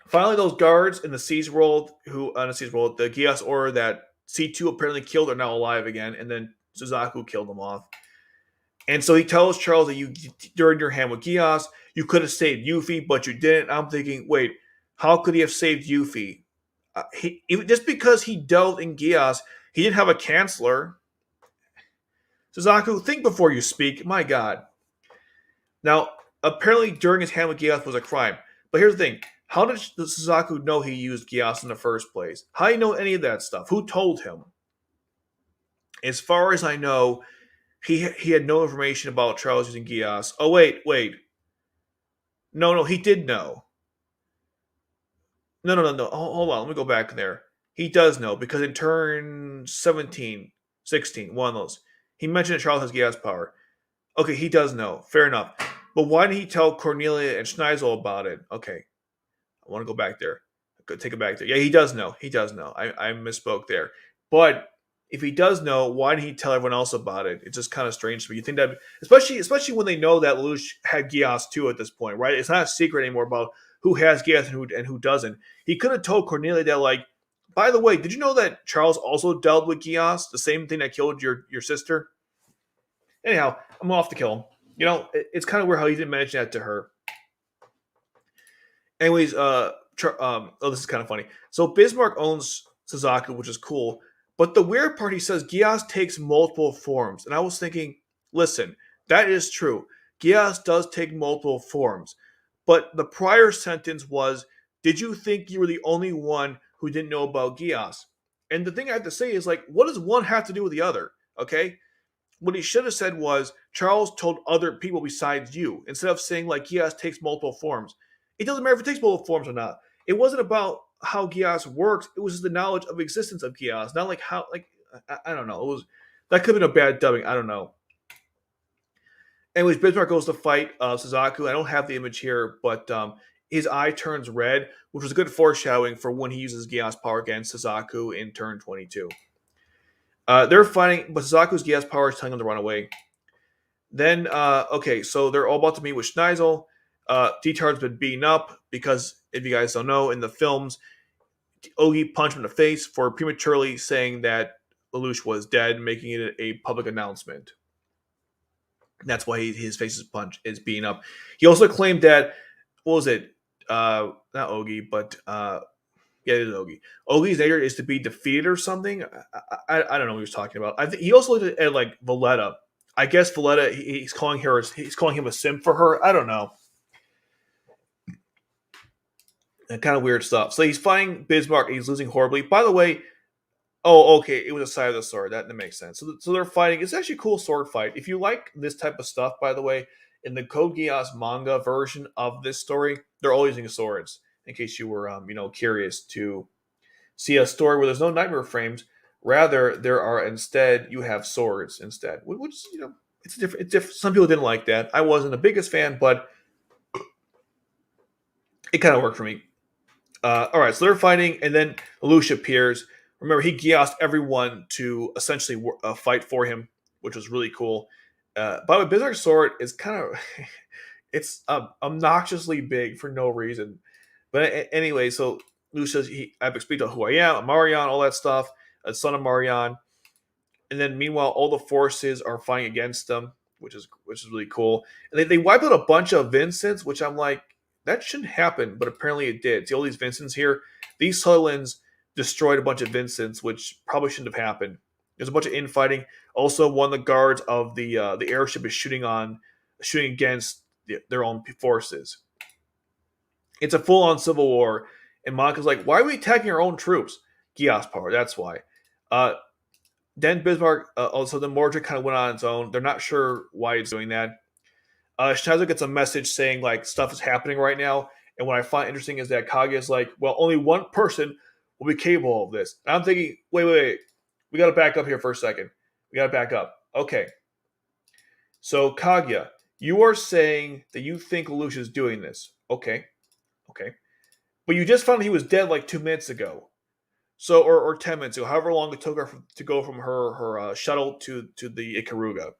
Finally, those guards in the Siege World, the Geass Order that C2 apparently killed, are now alive again, and then Suzaku killed them off. And so he tells Charles that during your hand with Geass, you could have saved Yuffie, but you didn't. I'm thinking, wait, how could he have saved Yuffie? Just because he dealt in Geass, he didn't have a chancellor. Suzaku, think before you speak. My God. Now, apparently, during his hand with Geass was a crime. But here's the thing: how did Suzaku know he used Geass in the first place? How do you know any of that stuff? Who told him? As far as I know, he had no information about Charles using Geass. Oh wait, no, he did know. No. Hold on, let me go back there. He does know because in turn 17, 16, one of those, he mentioned that Charles has Geass power. Okay, he does know. Fair enough. But why didn't he tell Cornelia and Schneizel about it? Okay, I want to go back there. Take it back there. Yeah, he does know. He does know. I misspoke there. But if he does know, why didn't he tell everyone else about it? It's just kind of strange to me. You think that, especially when they know that Lelouch had Geass too at this point, right? It's not a secret anymore about who has Geass and who doesn't. He could have told Cornelia that, like, by the way, did you know that Charles also dealt with Geass, the same thing that killed your sister? Anyhow, I'm off to kill him. It's kind of weird how he didn't mention that to her. Anyways, this is kind of funny. So Bismarck owns Suzaku, which is cool. But the weird part, he says Geass takes multiple forms. And I was thinking, listen, that is true. Geass does take multiple forms. But the prior sentence was, did you think you were the only one who didn't know about Geass? And the thing I have to say is, like, what does one have to do with the other? Okay? What he should have said was, Charles told other people besides you, instead of saying, like, Geass takes multiple forms. It doesn't matter if it takes multiple forms or not. It wasn't about how Geass works. It was just the knowledge of existence of Geass, not like how, like, I don't know. That could have been a bad dubbing. I don't know. Anyways, Bismarck goes to fight Suzaku. I don't have the image here, but his eye turns red, which was a good foreshadowing for when he uses Geass power against Suzaku in turn 22. They're fighting, but Suzaku's Geass power is telling him to run away. Then, okay, so they're all about to meet with Schneizel. Dietar's been beaten up because, if you guys don't know, in the films, Ogi punched him in the face for prematurely saying that Lelouch was dead, making it a public announcement. That's why his face is beaten up. He also claimed that, what was it? Not Ogi, but yeah, it is Ogi. Ogi's nature is to be defeated or something. I don't know what he was talking about. I think he also looked at like Valletta. I guess Valletta, he's calling him a sim for her. I don't know. Kind of weird stuff. So he's fighting Bismarck. He's losing horribly. By the way, oh, okay, it was a side of the sword. That makes sense. So they're fighting. It's actually a cool sword fight. If you like this type of stuff, by the way, in the Code Geass manga version of this story, they're all using swords. In case you were, curious to see a story where there's no nightmare frames. Rather, there are instead you have swords instead, which it's different. It's different. Some people didn't like that. I wasn't the biggest fan, but it kind of worked for me. All right, so they're fighting, and then Lelouch appears. Remember, he Geassed everyone to essentially fight for him, which was really cool. By the way, Berserk Sword is kind of it's obnoxiously big for no reason. But anyway, so Lelouch says I explained to who I am, I'm Marianne, all that stuff, a son of Marianne. And then meanwhile, all the forces are fighting against them, which is really cool. And they wipe out a bunch of Vincents, which I'm like, that shouldn't happen, but apparently it did. See all these Vincents here? These Sutherlands destroyed a bunch of Vincents, which probably shouldn't have happened. There's a bunch of infighting. Also, one of the guards of the airship is shooting against their own forces. It's a full-on civil war, and Monica's like, "Why are we attacking our own troops?" Geass power. That's why. Uh, then Bismarck, also the Mordred kind of went on its own. They're not sure why it's doing that. Schneizel gets a message saying like stuff is happening right now, and what I find interesting is that Kage is like, well, only one person will be capable of this. And I'm thinking, wait, we got to back up here for a second. We got to back up. Okay, so Kaguya, you are saying that you think Lelouch is doing this. Okay, but you just found he was dead like 2 minutes ago. So, or 10 minutes ago, however long it took her to go from her shuttle to the Ikaruga.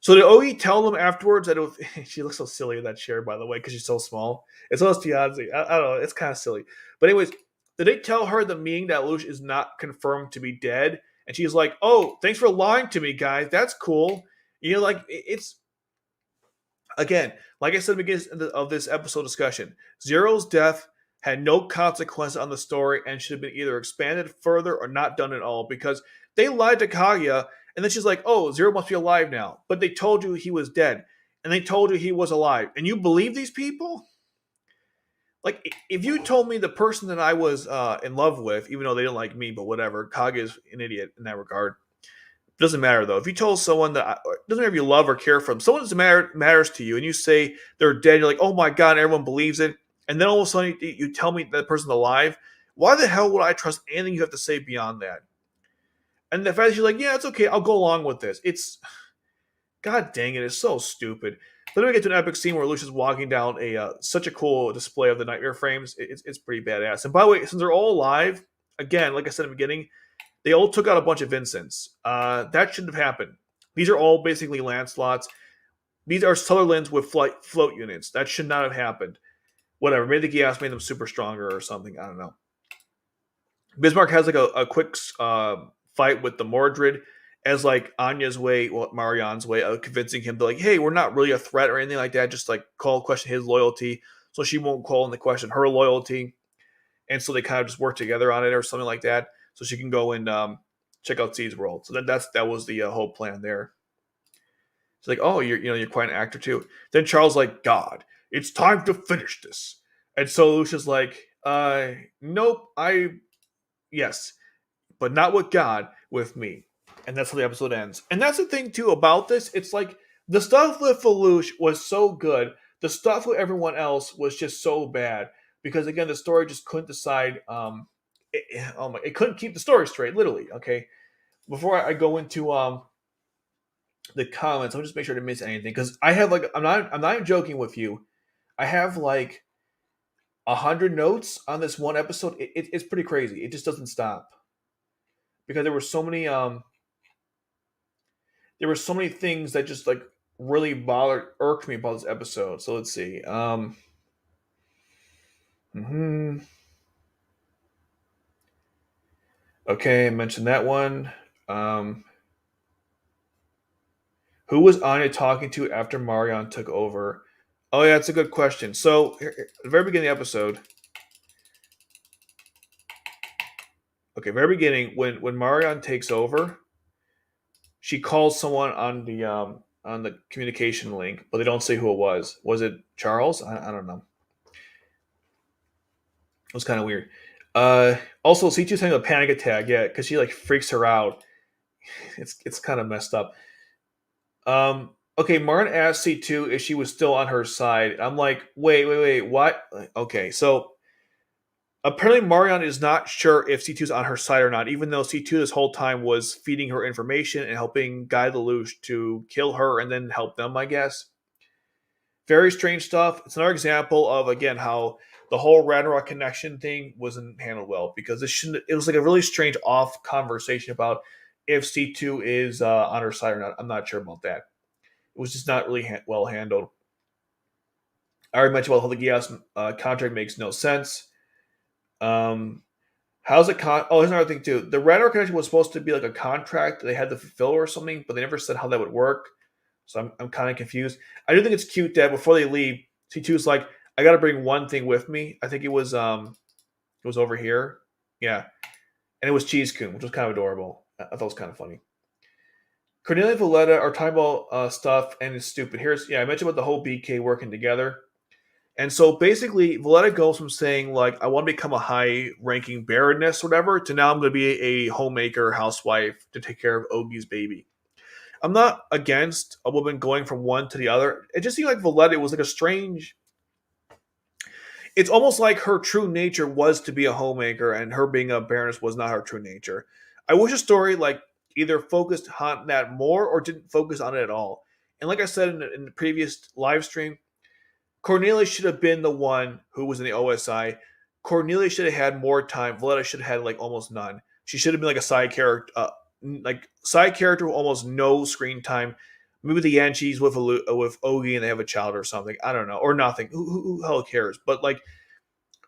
So did Ogi tell them afterwards that it was, she looks so silly in that chair, by the way, because she's so small. It's almost Tianzi. I don't know. It's kind of silly. But anyways, did they tell her the meaning that Lelouch is not confirmed to be dead? And she's like, oh, thanks for lying to me, guys. That's cool. You know, like, it's, again, like I said at the beginning of this episode discussion, Zero's death had no consequence on the story and should have been either expanded further or not done at all because they lied to Kaguya and then she's like, oh, Zero must be alive now. But they told you he was dead and they told you he was alive. And you believe these people? Like, if you told me the person that I was in love with, even though they didn't like me, but whatever, Kaguya's an idiot in that regard. Doesn't matter though. If you told someone that doesn't matter if you love or care for them, someone that matters to you, and you say they're dead, you're like, oh my god, everyone believes it, and then all of a sudden you tell me that person's alive. Why the hell would I trust anything you have to say beyond that? And the fact that she's like, yeah, it's okay, I'll go along with this. It's god dang it, it's so stupid. But then we get to an epic scene where Lucia's walking down a such a cool display of the nightmare frames. It's pretty badass. And by the way, since they're all alive, again, like I said in the beginning, they all took out a bunch of Vincents. That shouldn't have happened. These are all basically Lancelots. These are Sutherlands with float units. That should not have happened. Whatever. Maybe the Geass made them super stronger or something. I don't know. Bismarck has like a quick fight with the Mordred as like Anya's way, well, Marianne's way of convincing him to like, hey, we're not really a threat or anything like that. Just like question his loyalty, so she won't call into question her loyalty, and so they kind of just work together on it or something like that, so she can go and check out Seed's world. So that was the whole plan there. It's like, oh, you're quite an actor too. Then Charles like, God, it's time to finish this, and so Lucia's like, nope, yes, but not with God, with me. And that's how the episode ends. And that's the thing, too, about this. It's like, the stuff with Lelouch was so good. The stuff with everyone else was just so bad. Because, again, the story just couldn't decide. It couldn't keep the story straight, literally, okay? Before I go into the comments, I'll just make sure to miss anything. Because I have, like, I'm not even joking with you. I have, like, 100 notes on this one episode. It's pretty crazy. It just doesn't stop. Because there were so many things that just like really irked me about this episode. So let's see. Okay, I mentioned that one. Who was Anya talking to after Marianne took over? Oh yeah, it's a good question. So at the very beginning of the episode, very beginning when Marianne takes over, she calls someone on the communication link, but they don't say who it was. Was it Charles? I don't know. It was kind of weird. Also, C2's having a panic attack, yeah, because she like freaks her out. It's kind of messed up. Okay, Martin asked C2 if she was still on her side. I'm like, wait, what? Okay, so apparently Marianne is not sure if C2's on her side or not, even though C2 this whole time was feeding her information and helping guide Lelouch to kill her and then help them, I guess. Very strange stuff. It's another example of again how the whole Ragnarok connection thing wasn't handled well because it shouldn't. It was like a really strange off conversation about if C2 is on her side or not. I'm not sure about that. It was just not really well handled. I already mentioned about how the Geass contract makes no sense. Um, how's it Oh, here's another thing too. The Ragnarok connection was supposed to be like a contract that they had to fulfill or something, but they never said how that would work. So I'm kind of confused. I do think it's cute that before they leave, C2 is like, I got to bring one thing with me. I think it was over here. Yeah, and it was Cheese Coon, which was kind of adorable. I thought it was kind of funny. Cornelia and Valletta are talking about stuff, and it's stupid. I mentioned about the whole BK working together. And so basically, Valletta goes from saying, like, I want to become a high ranking baroness or whatever, to now I'm going to be a homemaker, housewife to take care of Ogie's baby. I'm not against a woman going from one to the other. It just seemed like Valletta was like a strange. It's almost like her true nature was to be a homemaker, and her being a baroness was not her true nature. I wish a story like either focused on that more or didn't focus on it at all. And like I said in the previous live stream, Cornelia should have been the one who was in the OSI. Cornelia should have had more time. Valletta should have had like almost none. She should have been like a side character with almost no screen time. Maybe the end she's with Ogie and they have a child or something. I don't know, or nothing. Who hell cares? But like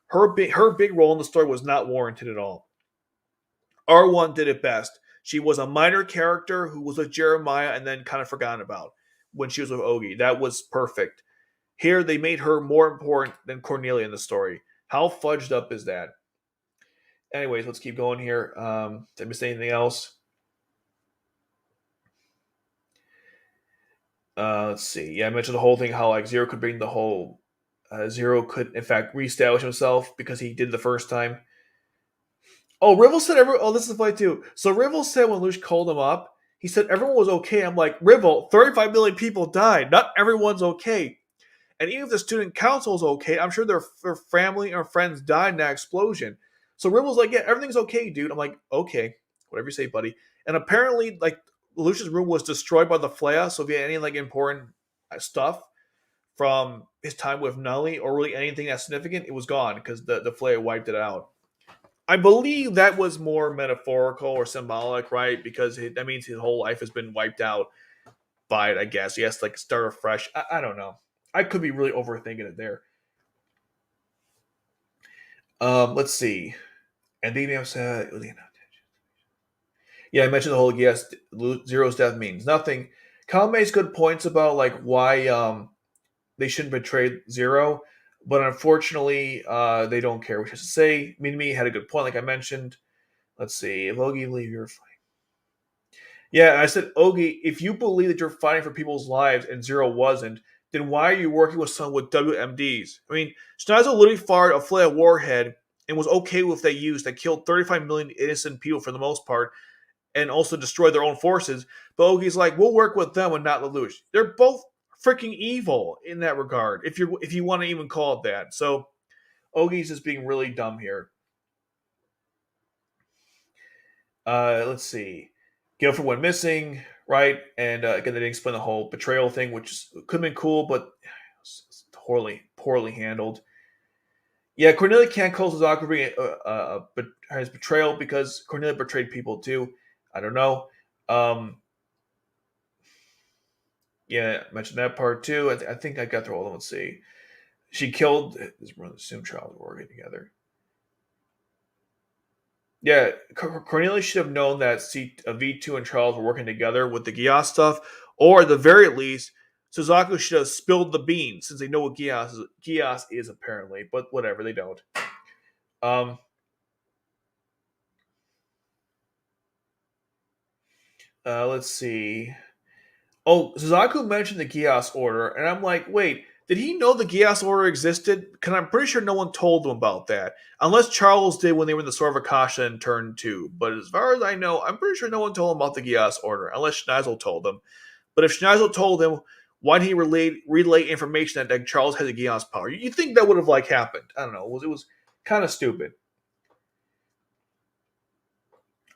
her big role in the story was not warranted at all. R1 did it best. She was a minor character who was with Jeremiah and then kind of forgotten about when she was with Ogie. That was perfect. Here, they made her more important than Cornelia in the story. How fudged up is that? Anyways, let's keep going here. Did I miss anything else? Let's see. Yeah, I mentioned the whole thing how like Zero could bring the whole. Zero could, in fact, reestablish himself because he did the first time. Oh, Rivel said Oh, this is funny too. So Rivel said when Lush called him up, he said everyone was okay. I'm like, Rivel, 35 million people died. Not everyone's okay. And even if the student council is okay, I'm sure their family or friends died in that explosion. So Rivel's like, yeah, everything's okay, dude. I'm like, okay, whatever you say, buddy. And apparently, like, Lucia's room was destroyed by the flare. So if you had any like important stuff from his time with Nully or really anything that's significant, it was gone because the flare wiped it out. I believe that was more metaphorical or symbolic, right? Because that means his whole life has been wiped out by it, I guess. He has to like start afresh. I don't know. I could be really overthinking it there. Let's see. And the said, yeah, I mentioned the whole yes, Zero's death means nothing. Kyle makes good points about like why they shouldn't betray Zero, but unfortunately, they don't care what has to say. Me had a good point, like I mentioned. Let's see. If Ogie leave your fight. Yeah, I said, Ogie, if you believe that you're fighting for people's lives and Zero wasn't, then why are you working with someone with WMDs? I mean, Schneizel literally fired a flare warhead and was okay with that use that killed 35 million innocent people for the most part and also destroyed their own forces. But Ogie's like, we'll work with them and not Lelouch. They're both freaking evil in that regard, if you want to even call it that. So Ogie's just being really dumb here. Let's see. Guilford went missing, right? And again, they didn't explain the whole betrayal thing, which could have been cool, but it's poorly handled. Yeah, Cornelia can't call Suzaku his betrayal because Cornelia betrayed people too. I don't know. Um, yeah, I mentioned that part too. I think I got through all of them. Let's see. She killed this brother, assume child working together. Yeah, Cornelia should have known that V2 and Charles were working together with the Geass stuff, or at the very least, Suzaku should have spilled the beans since they know what Geass is apparently, but whatever, they don't. Um, let's see. Oh, Suzaku mentioned the Geass Order, and I'm like, wait, did he know the Geass Order existed? Because I'm pretty sure no one told him about that. Unless Charles did when they were in the Sword of Akasha in Turn 2. But as far as I know, I'm pretty sure no one told him about the Geass Order, unless Schneizel told him. But if Schneizel told him, why did he relay information that Charles had the Geass power? You think that would have like happened? I don't know. It was kind of stupid.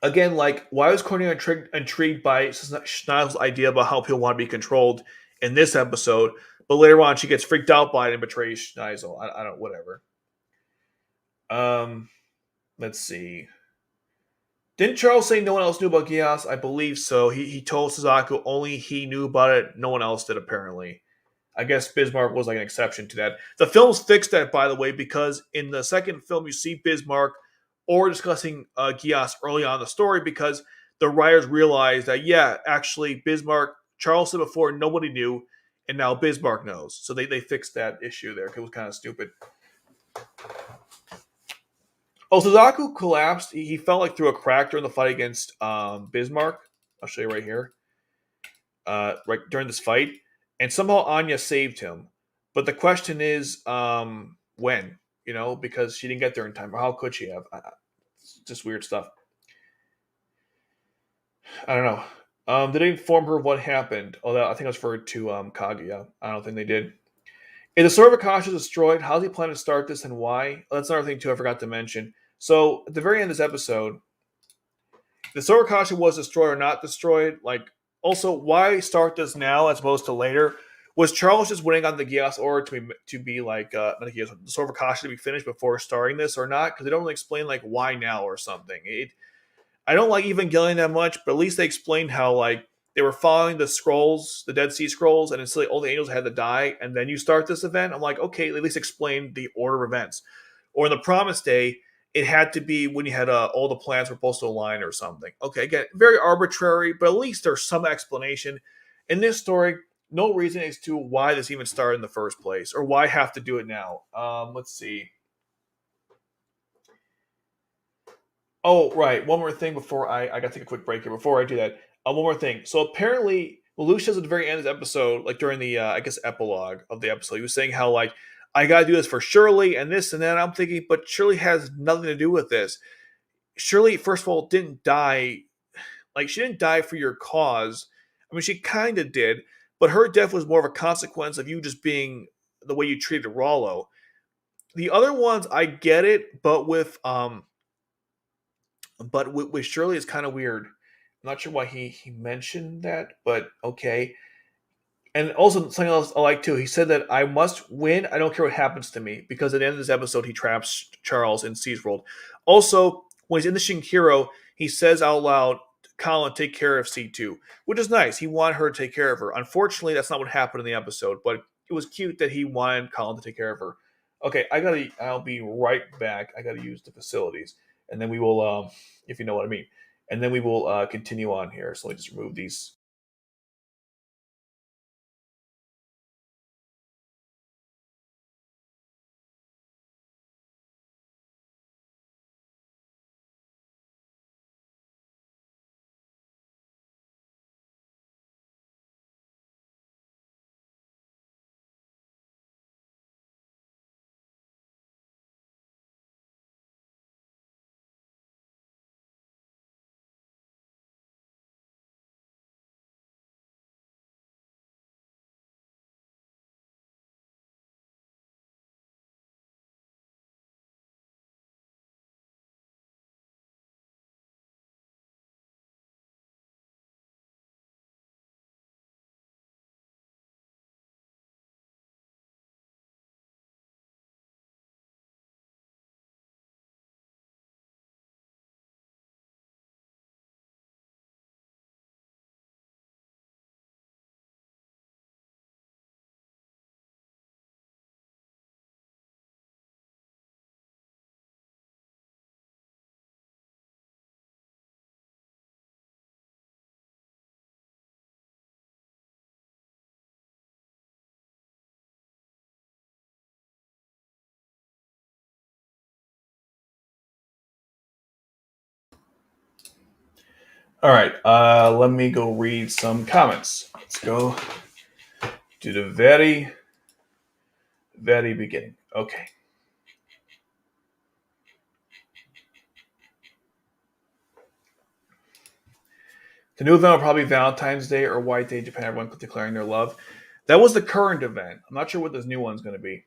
Again, like, why was Cornelia intrigued by Schneizel's idea about how people want to be controlled in this episode, But later on, she gets freaked out by it and betrays Schneizel. I don't, whatever. Um, let's see. Didn't Charles say no one else knew about Geass? I believe so. He told Suzaku only he knew about it. No one else did, apparently. I guess Bismarck was like an exception to that. The films fixed that, by the way, because in the second film you see Bismarck or discussing Geass early on in the story because the writers realized that, yeah, actually Bismarck, Charles said before nobody knew, and now Bismarck knows. So they fixed that issue there because it was kind of stupid. Oh, Suzaku collapsed. He fell like through a crack during the fight against Bismarck. I'll show you right here. Right during this fight, and somehow Anya saved him. But the question is, when? Because she didn't get there in time, or how could she have? It's just weird stuff. I don't know. Did they inform her of what happened? Oh, I think it was referred to Kaguya. I don't think they did. If the Sword of Akashi is destroyed, how does he plan to start this and why? Oh, that's another thing too I forgot to mention. So at the very end of this episode, the Sword of Akashi was destroyed or not destroyed. Like, also, why start this now as opposed to later? Was Charles just waiting on the Geass order to be like not the Geass, the Sword of Akashi to be finished before starting this or not? Because they don't really explain like why now or something. I don't like Evangelion that much, but at least they explained how like they were following the scrolls, the Dead Sea Scrolls, and it's like all the angels had to die, and then you start this event. I'm like, okay, at least explain the order of events. Or in the Promise Day, it had to be when you had all the planets were supposed to align or something. Okay, again, very arbitrary, but at least there's some explanation. In this story, no reason as to why this even started in the first place, or why have to do it now. Let's see. Oh, right. One more thing before I got to take a quick break here. Before I do that, one more thing. So apparently, Lelouch says at the very end of the episode, like during the I guess epilogue of the episode, he was saying how like I got to do this for Shirley and this and that. I'm thinking, but Shirley has nothing to do with this. Shirley, first of all, didn't die. Like she didn't die for your cause. I mean, she kind of did, but her death was more of a consequence of you just being the way you treated Rollo. The other ones, I get it, but with Shirley, it's kind of weird. I'm not sure why he mentioned that, but okay. And also something else I like too. He said that I must win. I don't care what happens to me because at the end of this episode, he traps Charles in C's world. Also, when he's in the Shinkiro, he says out loud, "Colin, take care of C2," which is nice. He wanted her to take care of her. Unfortunately, that's not what happened in the episode, but it was cute that he wanted Colin to take care of her. Okay, I'll be right back. I gotta use the facilities, and then we will, if you know what I mean, and then we will continue on here. So let me just remove these. All right, let me go read some comments. Let's go to the very, very beginning. Okay. The new event will probably be Valentine's Day or White Day, Japan, everyone declaring their love. That was the current event. I'm not sure what this new one's going to be.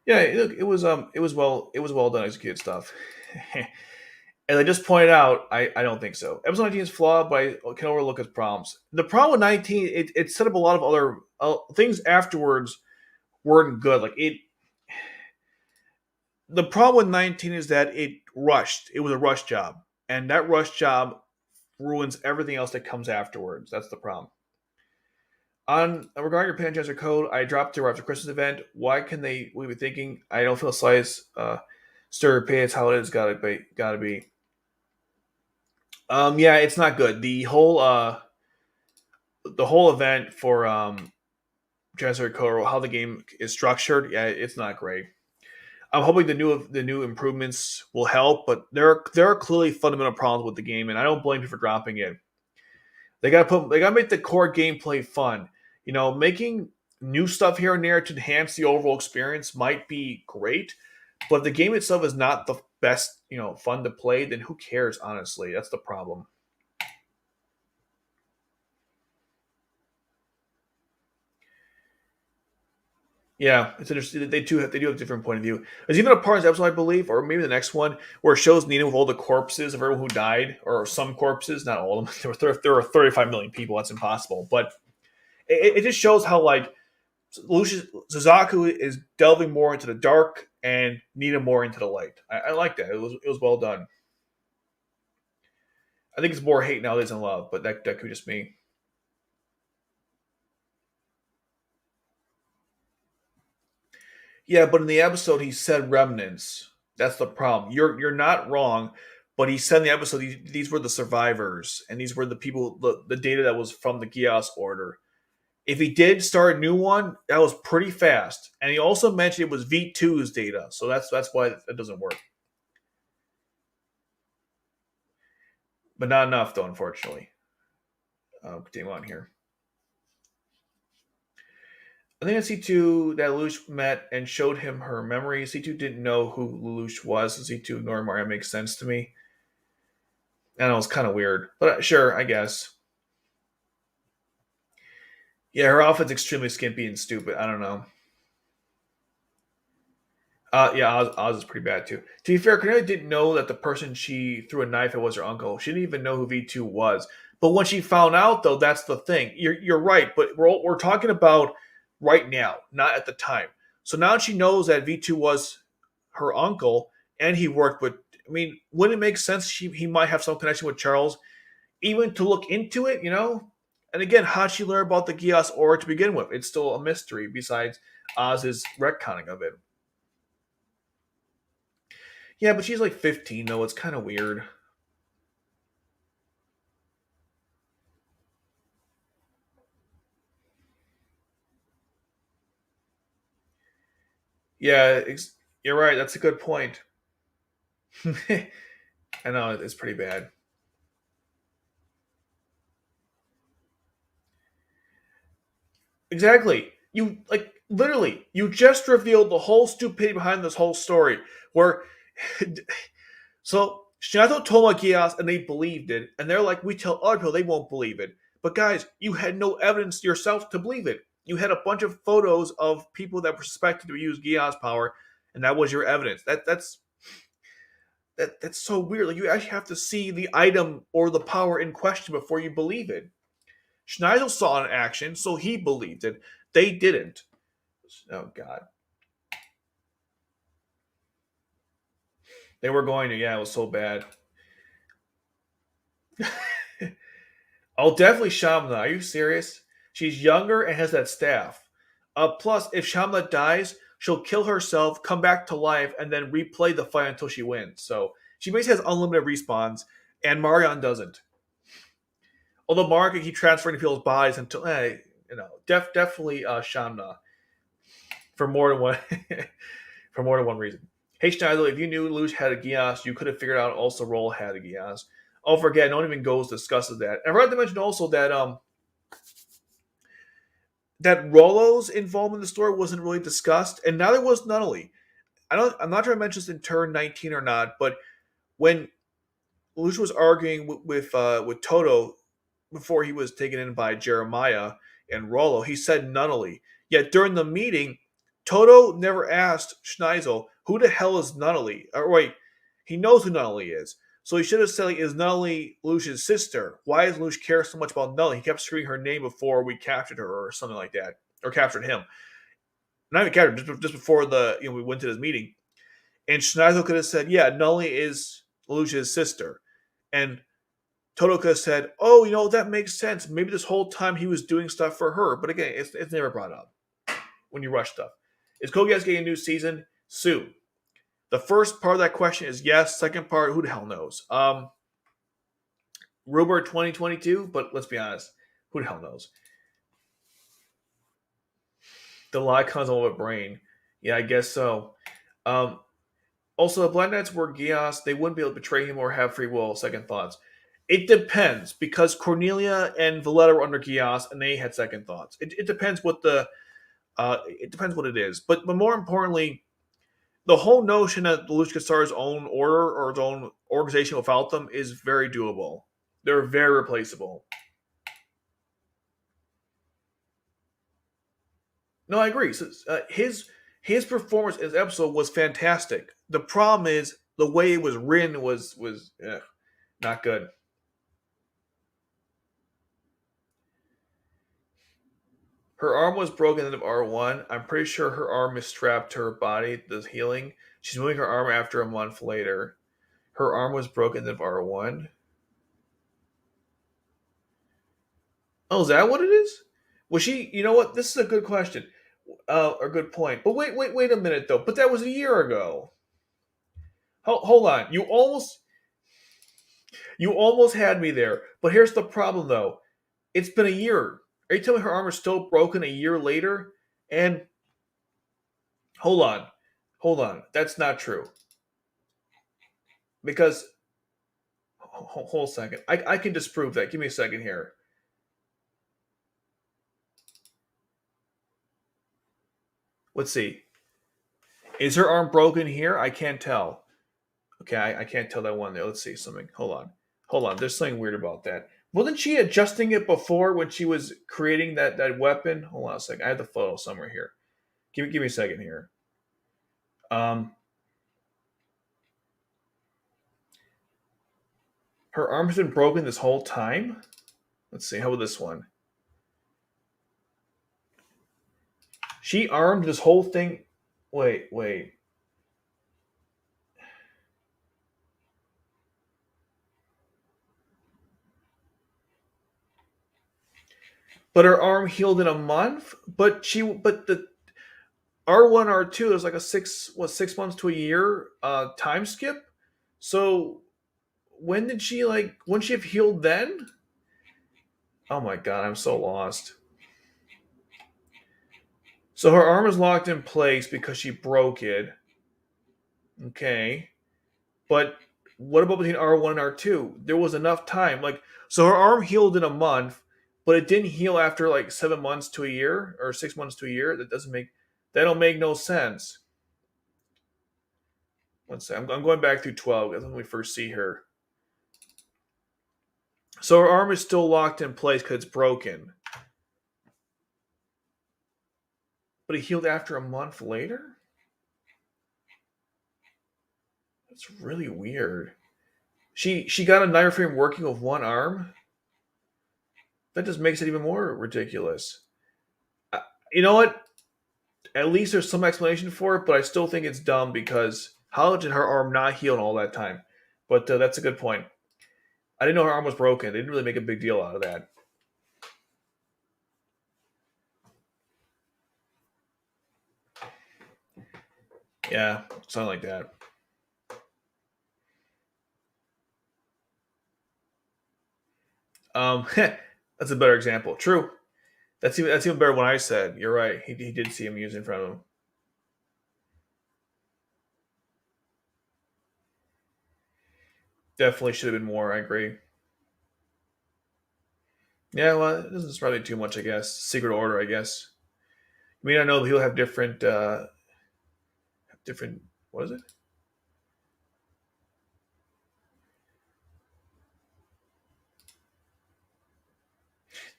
Yeah, look, it was well done executed stuff. As I just pointed out, I don't think so. Episode 19 is flawed, but I can overlook its problems. The problem with 19, it set up a lot of other things afterwards weren't good. Like it, the problem with 19 is that it rushed. It was a rush job, and that rush job ruins everything else that comes afterwards. That's the problem. On regarding your Pan code, I dropped it right after Christmas event. Why can they? We were thinking. I don't feel slice. Stir pay. It's how it is. Gotta be. Gotta be. Yeah, it's not good. The whole event for Chancellor Code, how the game is structured. Yeah, it's not great. I'm hoping the new improvements will help, but there are clearly fundamental problems with the game, and I don't blame you for dropping it. They gotta make the core gameplay fun. Making new stuff here and there to enhance the overall experience might be great, but if the game itself is not the best, fun to play, then who cares? Honestly, that's the problem. Yeah, it's interesting. They do have a different point of view. There's even a part in this episode, I believe, or maybe the next one, where it shows Nina with all the corpses of everyone who died, or some corpses, not all of them. There were 35 million people. That's impossible. But it just shows how like Lucius Suzaku is delving more into the dark and Nina more into the light. I like that. It was well done. I think it's more hate nowadays than love, but that could just me. Yeah, but in the episode he said remnants. That's the problem. You're not wrong, but he said in the episode these were the survivors and these were the people the data that was from the Geass order. If he did start a new one, that was pretty fast. And he also mentioned it was V2's data, so that's why that doesn't work. But not enough though, unfortunately. Continue on here. I think C2 that Lelouch met and showed him her memory. C2 didn't know who Lelouch was, so C2 ignoring Mario makes sense to me. I know it's kind of weird, but sure, I guess. Yeah, her outfit's extremely skimpy and stupid. I don't know. Yeah, Oz is pretty bad too. To be fair, Cornelia didn't know that the person she threw a knife at was her uncle. She didn't even know who V2 was. But when she found out, though, that's the thing. You're right, but we're talking about right now, not at the time. So now she knows that V2 was her uncle, and he worked with. I mean, wouldn't it make sense he might have some connection with Charles, even to look into it? And again, how'd she learn about the Geass Aura to begin with? It's still a mystery. Besides Oz's retconning of it. Yeah, but she's like 15 though. It's kind of weird. Yeah, you're right. That's a good point. I know it's pretty bad. Exactly. You like literally. You just revealed the whole stupidity behind this whole story. Where so Schneizel told Magias and they believed it, and they're like, we tell other people they won't believe it. But guys, you had no evidence yourself to believe it. You had a bunch of photos of people that were suspected to use Gia's power, and that was your evidence. That's so weird. Like you actually have to see the item or the power in question before you believe it. Schneidel saw it in action, so he believed it. They didn't. Oh God, they were going to. Yeah, it was so bad. Oh, definitely Shamla. Are you serious? She's younger and has that staff. Plus, if Shamla dies, she'll kill herself, come back to life, and then replay the fight until she wins. So she basically has unlimited respawns, and Marianne doesn't. Although Marianne can keep transferring people's bodies until, definitely Shamna for more than one for more than one reason. Hey Schneider, if you knew Luch had a Geass, you could have figured out also Roll had a Geass. Oh, forget, no one even goes discusses that. And I forgot to mention also that Rollo's involvement in the story wasn't really discussed, and neither was Nunnally. I'm not sure I mentioned this in turn 19 or not, but when Lucia was arguing with Toto before he was taken in by Jeremiah and Rollo, he said Nunnally. Yet during the meeting, Toto never asked Schneizel, who the hell is Nunnally? Or wait, he knows who Nunnally is. So he should have said, like, is Nellie Lelouch's sister? Why does Lelouch care so much about Nellie? He kept screaming her name before we captured her, or something like that, or captured him. Not even captured, just before we went to this meeting. And Schneizel could have said, yeah, Nellie is Lelouch's sister, and Toto could have said, oh, that makes sense. Maybe this whole time he was doing stuff for her. But again, it's never brought up when you rush stuff. Is Code Geass getting a new season? Soon. The first part of that question is yes. Second part, who the hell knows? Rumor 2022, but let's be honest, who the hell knows? The lie comes on with brain. Yeah, I guess so. Also, the Black Knights were Geass. They wouldn't be able to betray him or have free will. Second thoughts. It depends, because Cornelia and Valletta were under Geass, and they had second thoughts. It depends what it depends what it is. But more importantly, the whole notion that Lelouch could start his own order or his own organization without them is very doable. They're very replaceable. No, I agree. So, his performance in this episode was fantastic. The problem is the way it was written was not good. Her arm was broken at the end of R1. I'm pretty sure her arm is strapped to her body, the healing. She's moving her arm after a month later. Her arm was broken at the end of R1. Oh, is that what it is? Was she, you know what? This is a good question. A good point. But wait a minute, though. But that was a year ago. Hold on. You almost had me there. But here's the problem, though. It's been a year. Are you telling me her arm is still broken a year later? And hold on. That's not true. Because hold a second. I can disprove that. Give me a second here. Let's see. Is her arm broken here? I can't tell. Okay, I can't tell that one there. Let's see something. Hold on. There's something weird about that. Wasn't she adjusting it before when she was creating that weapon? Hold on a second. I have the photo somewhere here. Give me a second here. Her arm has been broken this whole time. Let's see. How about this one? She armed this whole thing. Wait. But her arm healed in a month. But the R1 R2 is like a 6 months to a year time skip. So when she have healed then? Oh my god, I'm so lost. So her arm is locked in place because she broke it. Okay. But what about between R1 and R2? There was enough time. So her arm healed in a month, but it didn't heal after 7 months to a year or 6 months to a year. That don't make no sense. One second. I'm going back through 12. That's when we first see her. So her arm is still locked in place because it's broken. But it healed after a month later? That's really weird. She got a knife frame working with one arm? That just makes it even more ridiculous. You know what? At least there's some explanation for it, but I still think it's dumb because how did her arm not heal in all that time? But that's a good point. I didn't know her arm was broken. They didn't really make a big deal out of that. Yeah, something like that. That's a better example. True. That's even better. When I said you're right, he did see him using in front of him. Definitely should have been more. I agree. Yeah, well, this is probably too much. I guess Secret Order. I guess. I mean, I know he'll have different. What is it?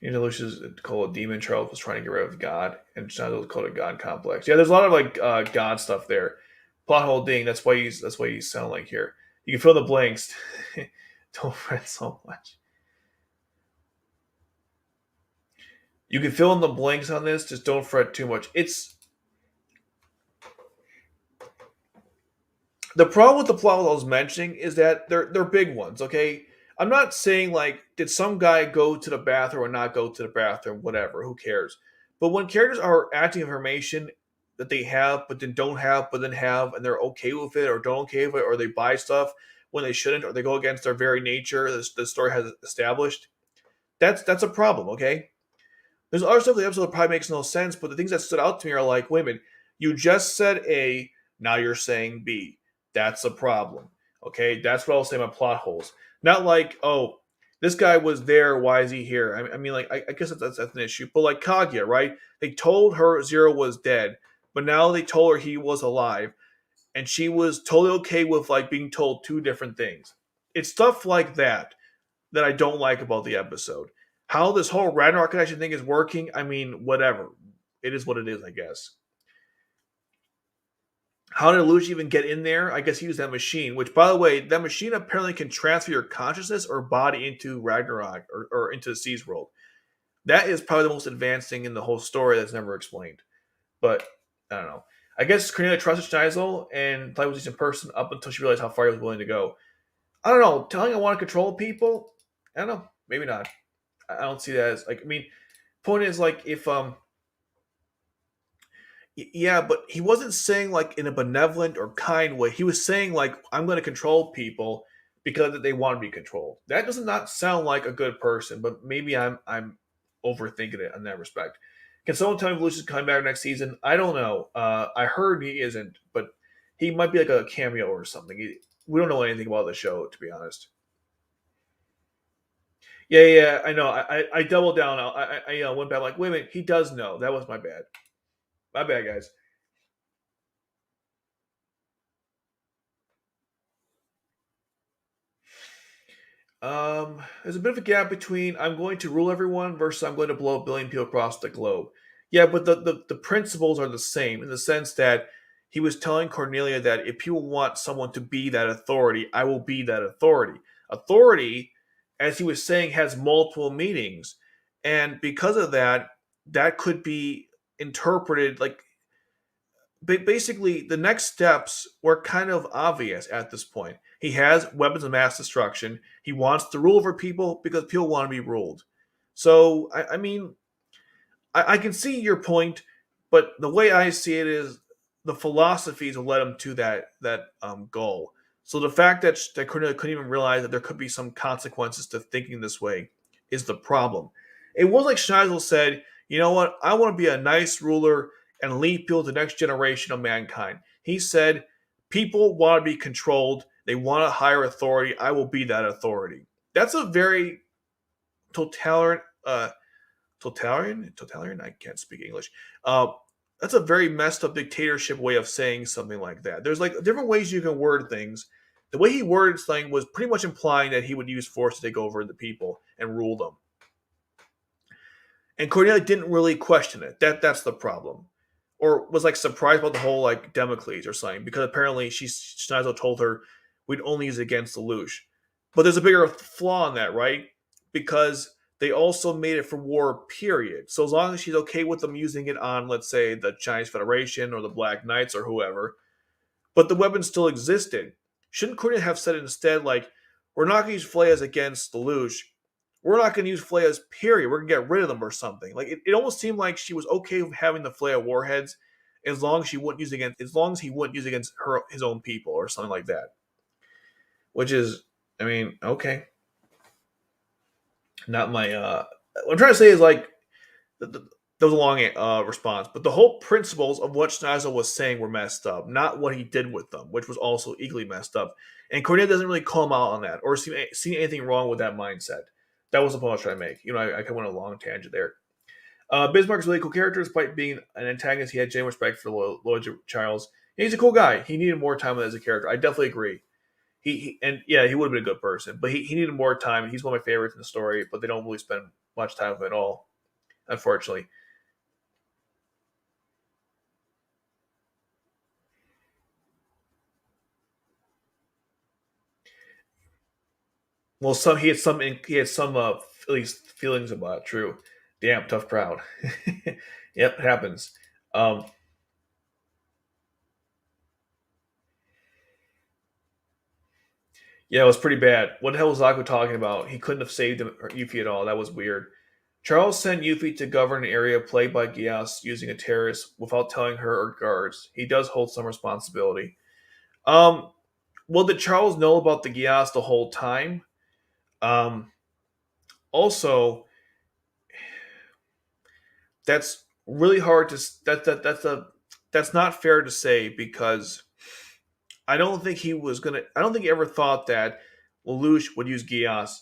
Lelouch is called a demon. Charles was trying to get rid of God, and Schneizel was called a God complex. Yeah, there's a lot of God stuff there. Plot hole ding. That's why he's sound like here. You can fill in the blanks. Don't fret so much. You can fill in the blanks on this. Just don't fret too much. It's the problem with the plot I was mentioning is that they're big ones. Okay, I'm not saying like did some guy go to the bathroom or not go to the bathroom, whatever. Who cares? But when characters are acting information that they have but then don't have but then have and they're okay with it or don't okay with it or they buy stuff when they shouldn't or they go against their very nature the story has established, that's a problem. Okay, there's other stuff in the episode that probably makes no sense, but the things that stood out to me are like, wait a minute, you just said A, now you're saying B. That's a problem. Okay, that's what I'll say my plot holes. Not like, oh, this guy was there, why is he here? I mean like, I guess that's an issue. But like Kaguya, right? They told her Zero was dead, but now they told her he was alive, and she was totally okay with like being told two different things. It's stuff like that I don't like about the episode. How this whole Ragnarok connection thing is working, I mean, whatever. It is what it is, I guess. How did Lelouch even get in there? I guess he used that machine, which, by the way, that machine apparently can transfer your consciousness or body into Ragnarok or into the Seas world. That is probably the most advanced thing in the whole story that's never explained. But, I don't know. I guess Cornelia trusted Schneizel and thought he was a decent person up until she realized how far he was willing to go. I don't know. Telling I want to control people? I don't know. Maybe not. I don't see that as like. I mean, point is like if yeah, but he wasn't saying like in a benevolent or kind way. He was saying like I'm going to control people because they want to be controlled. That does not sound like a good person. But maybe I'm overthinking it in that respect. Can someone tell me if Lucius is coming back next season? I don't know. I heard he isn't, but he might be like a cameo or something. We don't know anything about the show, to be honest. Yeah, yeah, I know. I doubled down. I went back like, wait a minute, he does know. That was my bad. My bad, guys. There's a bit of a gap between I'm going to rule everyone versus I'm going to blow a billion people across the globe. Yeah, but the principles are the same in the sense that he was telling Cornelia that if people want someone to be that authority, I will be that authority. Authority, as he was saying, has multiple meanings. And because of that, that could be interpreted like basically the next steps were kind of obvious at this point. He has weapons of mass destruction. He wants to rule over people because people want to be ruled. So I mean, I can see your point, but the way I see it is the philosophies will let him to that goal. So the fact that Cornelia couldn't even realize that there could be some consequences to thinking this way is the problem. It was like Schneizel said, you know what? I want to be a nice ruler and lead people to the next generation of mankind. He said, people want to be controlled. They want a higher authority. I will be that authority. That's a very totalitarian, totalitarian. I can't speak English. Uh, that's a very messed up dictatorship way of saying something like that. There's like different ways you can word things. The way he worded thing was pretty much implying that he would use force to take over the people and rule them. And Cornelia didn't really question it. That's the problem, or was like surprised about the whole like Democles or something because apparently Schneizel told her we'd only use it against Lelouch. But there's a bigger flaw in that, right? Because they also made it for war, period. So as long as she's okay with them using it on, let's say, the Chinese Federation or the Black Knights or whoever, but the weapon still existed. Shouldn't Cornelia have said instead, like, we're not going to use flayas against the Lelouch. We're not going to use flayas, period. We're going to get rid of them or something. Like it almost seemed like she was okay with having the flaya warheads as long as she wouldn't use against as long as he wouldn't use against his own people or something like that. Which is, I mean, okay. Not my what I'm trying to say is like that was a long response, but the whole principles of what Schneizel was saying were messed up, not what he did with them, which was also equally messed up. And Cornelia doesn't really call him out on that or see anything wrong with that mindset. That was the point I was trying to make. You know, I kind of went on a long tangent there. Bismarck's a really cool character, despite being an antagonist. He had genuine respect for Lloyd Charles. And he's a cool guy. He needed more time as a character. I definitely agree. And yeah, he would have been a good person, but he needed more time. And he's one of my favorites in the story, but they don't really spend much time with him at all, unfortunately. Well, he had some at least feelings about it. True. Damn, tough crowd. Yep, it happens. Um, yeah, it was pretty bad. What the hell was Aku talking about? He couldn't have saved him, or Yuffie at all. That was weird. Charles sent Yuffie to govern an area plagued by Gias using a terrorist without telling her or guards. He does hold some responsibility. Um, well, did Charles know about the Gias the whole time? Um, also, that's really hard to that's not fair to say because I don't think he ever thought that Lelouch would use Gias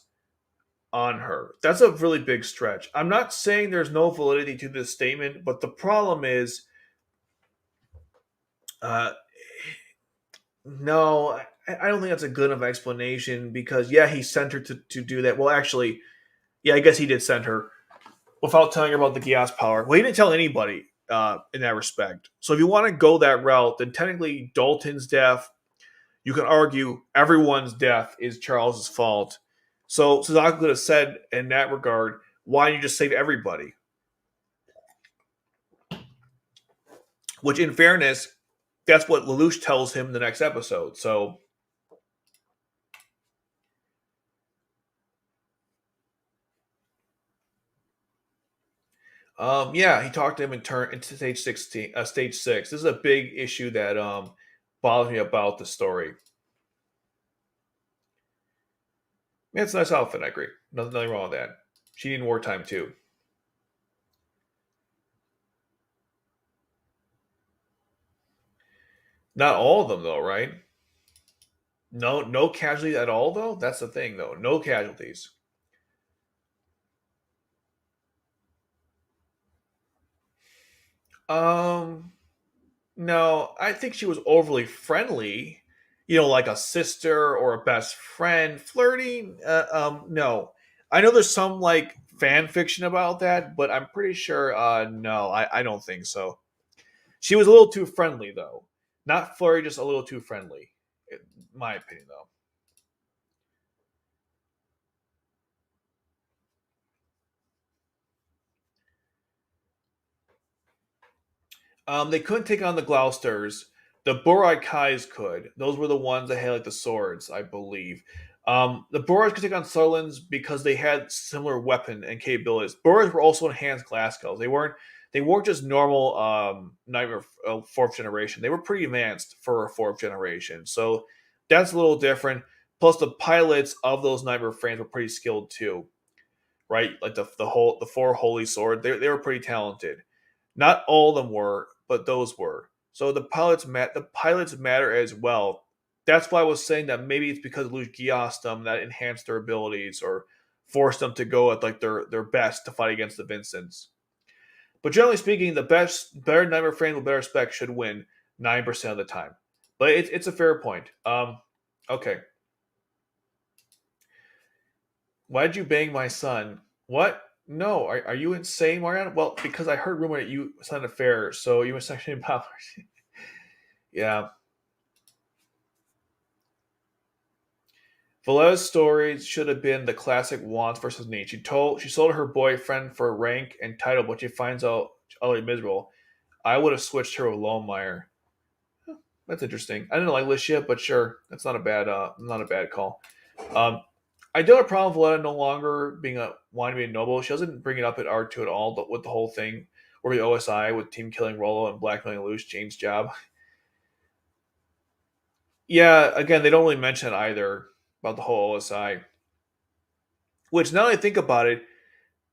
on her. That's a really big stretch. I'm not saying there's no validity to this statement, but the problem is, uh, no, I don't think that's a good enough explanation because yeah, he sent her to do that. Well, actually, yeah, I guess he did send her without telling her about the Gias power. Well, he didn't tell anybody in that respect. So if you want to go that route, then technically Dalton's death, you can argue everyone's death is Charles's fault. So Suzaku could have said in that regard, why don't you just save everybody? Which, in fairness, that's what Lelouch tells him in the next episode. So, yeah, he talked to him in turn into stage 6. This is a big issue that bothers me about the story. Yeah, it's a nice outfit. I agree. Nothing wrong with that. She needed wartime too. Not all of them though, right? No, no casualties at all though. That's the thing though. No casualties. Um, No, I think she was overly friendly. Like a sister or a best friend, flirting. No, I know there's some like fan fiction about that, but I'm pretty sure. No, I don't think so. She was a little too friendly though. Not flirty, just a little too friendly. In my opinion, though. They couldn't take on the Gloucesters. The Borai Kais could. Those were the ones that had like the swords, I believe. The Boras could take on Sutherlands because they had similar weapon and capabilities. Boras were also enhanced glass skulls. They weren't just normal Nightmare fourth generation. They were pretty advanced for a fourth generation. So that's a little different. Plus, the pilots of those Nightmare frames were pretty skilled too, right? Like the four holy sword, they were pretty talented. Not all of them were, but those were. So the pilots matter as well. That's why I was saying that maybe it's because Luke Giast them that enhanced their abilities or forced them to go at like their best to fight against the Vincents. But generally speaking, the better Nightmare frame with better spec should win 9% of the time. But it's a fair point. Okay. Why'd you bang my son? What? No, are you insane, Marianne? Well, because I heard rumor that you signed an affair, so you were sexually empowered. Yeah. Valletta's story should have been the classic wants versus needs. She sold her boyfriend for rank and title, but she finds out utterly miserable. I would have switched her with Lonemeyer. That's interesting. I didn't like Licia, but sure, that's not a bad call. Um, I don't have a problem with Valletta no longer being a wanting to be a noble. She doesn't bring it up at R2 at all, but with the whole thing or the OSI with team killing Rollo and blackmailing Loose, Jane's job. Yeah, again, they don't really mention it either about the whole OSI. Which now that I think about it,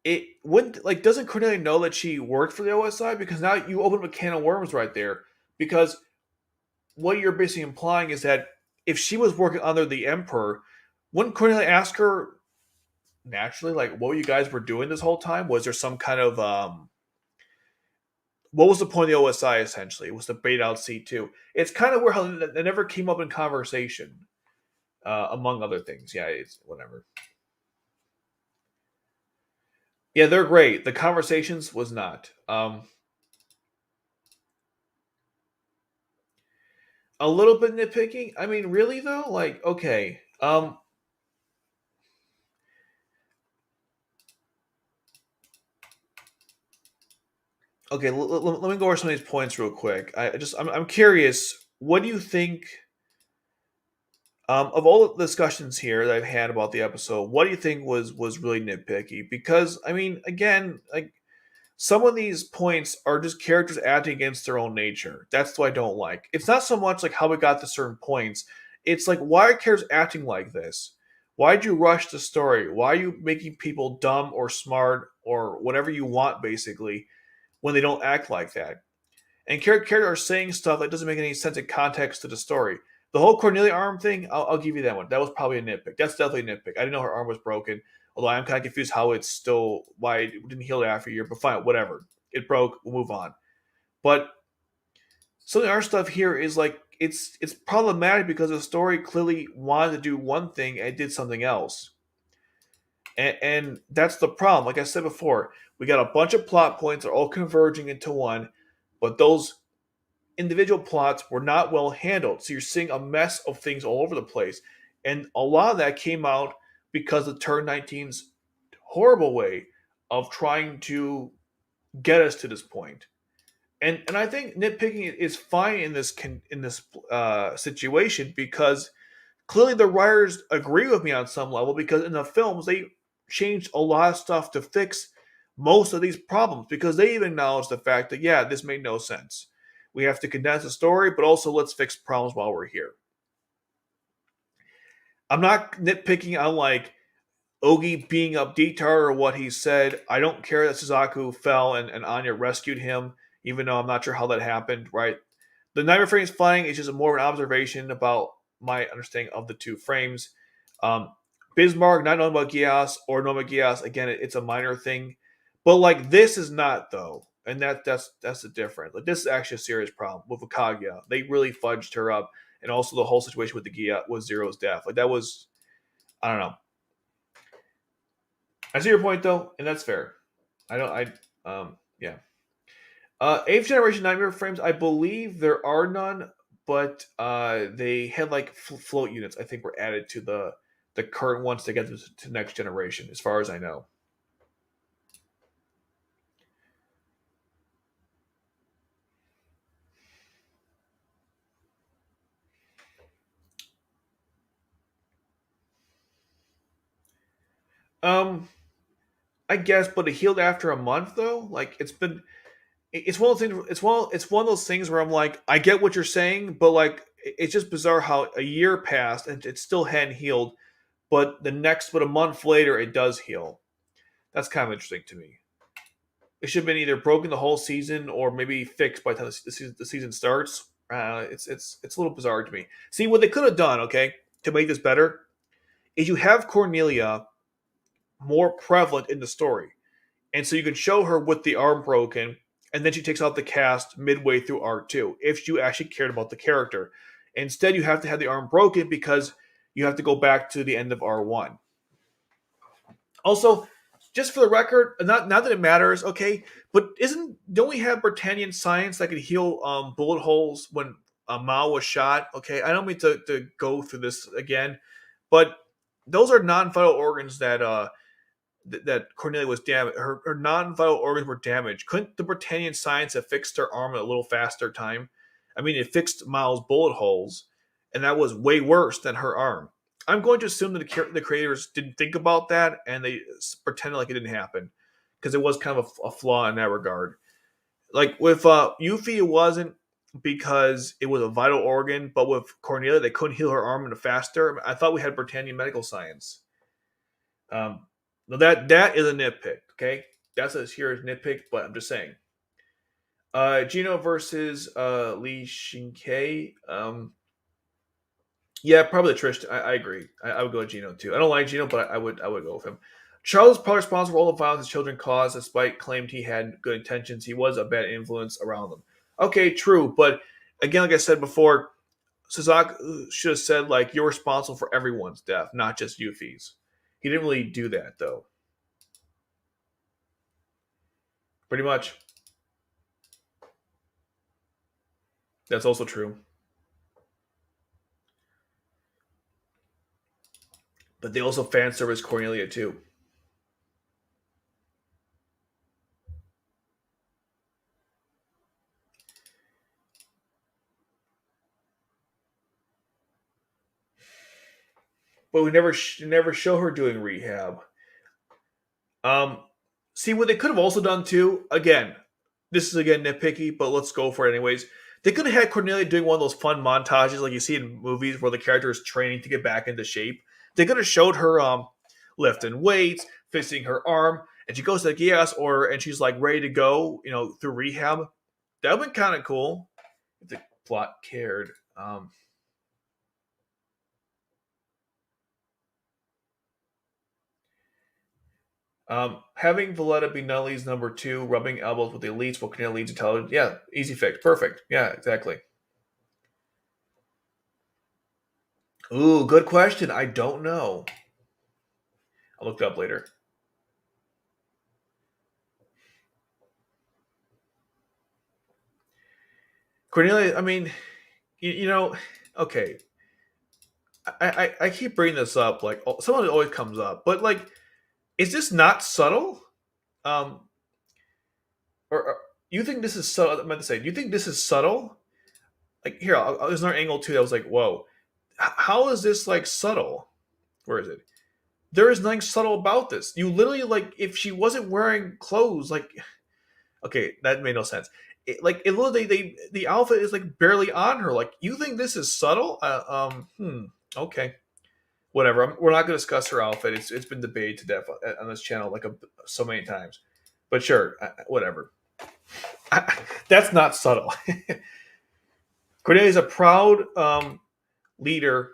it wouldn't like doesn't Cornelia know that she worked for the OSI? Because now you open up a can of worms right there. Because what you're basically implying is that if she was working under the Emperor, wouldn't Cornelia ask her naturally, like, what you guys were doing this whole time? Was there some kind of what was the point of the OSI essentially? It was to bait out C2. It's kind of where how that never came up in conversation, among other things. Yeah, it's whatever. Yeah, they're great. The conversations was not. A little bit nitpicking. I mean, really though, like, okay. Okay, let me go over some of these points real quick. I'm curious. What do you think of all the discussions here that I've had about the episode? What do you think was really nitpicky? Because I mean, again, like some of these points are just characters acting against their own nature. That's what I don't like. It's not so much like how we got to certain points. It's like why are characters acting like this? Why'd you rush the story? Why are you making people dumb or smart or whatever you want, basically, when they don't act like that? And characters are saying stuff that doesn't make any sense in context to the story. The whole Cornelia arm thing, I'll give you that one. That was probably a nitpick. That's definitely a nitpick. I didn't know her arm was broken. Although I'm kind of confused how it's still why it didn't heal after a year. But fine, whatever. It broke. We'll move on. But some of our stuff here is like it's problematic because the story clearly wanted to do one thing and it did something else. And that's the problem. Like I said before, we got a bunch of plot points that are all converging into one, but those individual plots were not well handled. So you're seeing a mess of things all over the place. And a lot of that came out because of Turn 19's horrible way of trying to get us to this point. And I think nitpicking is fine in this situation because clearly the writers agree with me on some level because in the films they changed a lot of stuff to fix most of these problems because they even acknowledge the fact that yeah, this made no sense. We have to condense the story, but also let's fix problems while we're here. I'm not nitpicking on like Ogi being up Dietar or what he said. I don't care that Suzaku fell and Anya rescued him, even though I'm not sure how that happened, right? The Nightmare Frames fighting is just more of an observation about my understanding of the two frames. Um, Bismarck, not knowing about Geass or knowing about Geass, again, it's a minor thing. But like this is not though. And that's the difference. Like this is actually a serious problem with Akagia. They really fudged her up, and also the whole situation with the Gia was Zero's death. Like that was I don't know. I see your point though, and that's fair. I don't. Yeah. Eighth generation nightmare frames. I believe there are none, but they had like float units. I think were added to the current ones to get to next generation, as far as I know. Um, I guess, but it healed after a month though. Like it's been. It's one of those things. It's one of those things where I'm like, I get what you're saying, but like, it's just bizarre how a year passed and it still hadn't healed, but a month later, it does heal. That's kind of interesting to me. It should have been either broken the whole season or maybe fixed by the time the season starts. It's a little bizarre to me. See what they could have done, okay, to make this better is you have Cornelia more prevalent in the story, and so you can show her with the arm broken, and then she takes out the cast midway through R2 if you actually cared about the character. Instead, you have to have the arm broken because you have to go back to the end of R1. Also, just for the record, not that it matters, okay, but isn't don't we have Britannian science that could heal bullet holes when Mao was shot? Okay, I don't mean to go through this again, but those are non-vital organs that Cornelia was damaged. Her non-vital organs were damaged. Couldn't the Britannian science have fixed her arm in a little faster time? I mean, it fixed Miles' bullet holes, and that was way worse than her arm. I'm going to assume that the creators didn't think about that and they pretended like it didn't happen because it was kind of a flaw in that regard. Like with Yuffie, it wasn't because it was a vital organ, but with Cornelia, they couldn't heal her arm any faster. I thought we had Britannian medical science. Um, now that is a nitpick. Okay, that's a serious nitpick, but I'm just saying. Gino versus Lee Shinkei. Yeah, probably Trish. I agree. I would go with Gino too. I don't like Gino, but I would go with him. Charles is probably responsible for all the violence his children caused, despite claimed he had good intentions. He was a bad influence around them. Okay, true, but again, like I said before, Suzaku should have said like you're responsible for everyone's death, not just Yuffie's. He didn't really do that though. Pretty much. That's also true. But they also fan service Cornelia too. but we never show her doing rehab. Um, See what they could have also done too. Again, this is again nitpicky, but let's go for it anyways. They could have had Cornelia doing one of those fun montages like you see in movies where the character is training to get back into shape. They could have showed her lifting weights, fixing her arm, and she goes to the Geass order and she's like ready to go, through rehab. That would be kind of cool if the plot cared. Having Valletta be Nunnally's number two, rubbing elbows with the elites while Cornelia leads intelligence. Yeah, easy fix. Perfect. Yeah, exactly. Ooh, good question. I don't know. I'll look it up later. Cornelia, I mean, okay. I keep bringing this up. Like, someone always comes up, but like, is this not subtle? Um, or you think this is subtle? I meant to say, do you think this is subtle? Like, here, there's another angle too that was like, whoa, how is this like subtle? Where is it? There is nothing subtle about this. You literally like, if she wasn't wearing clothes, like, okay, that made no sense. It literally the outfit is like barely on her. Like, you think this is subtle? Okay, whatever. We're not going to discuss her outfit. It's been debated to death on this channel like so many times. But sure, whatever. That's not subtle. Cornelia is a proud leader,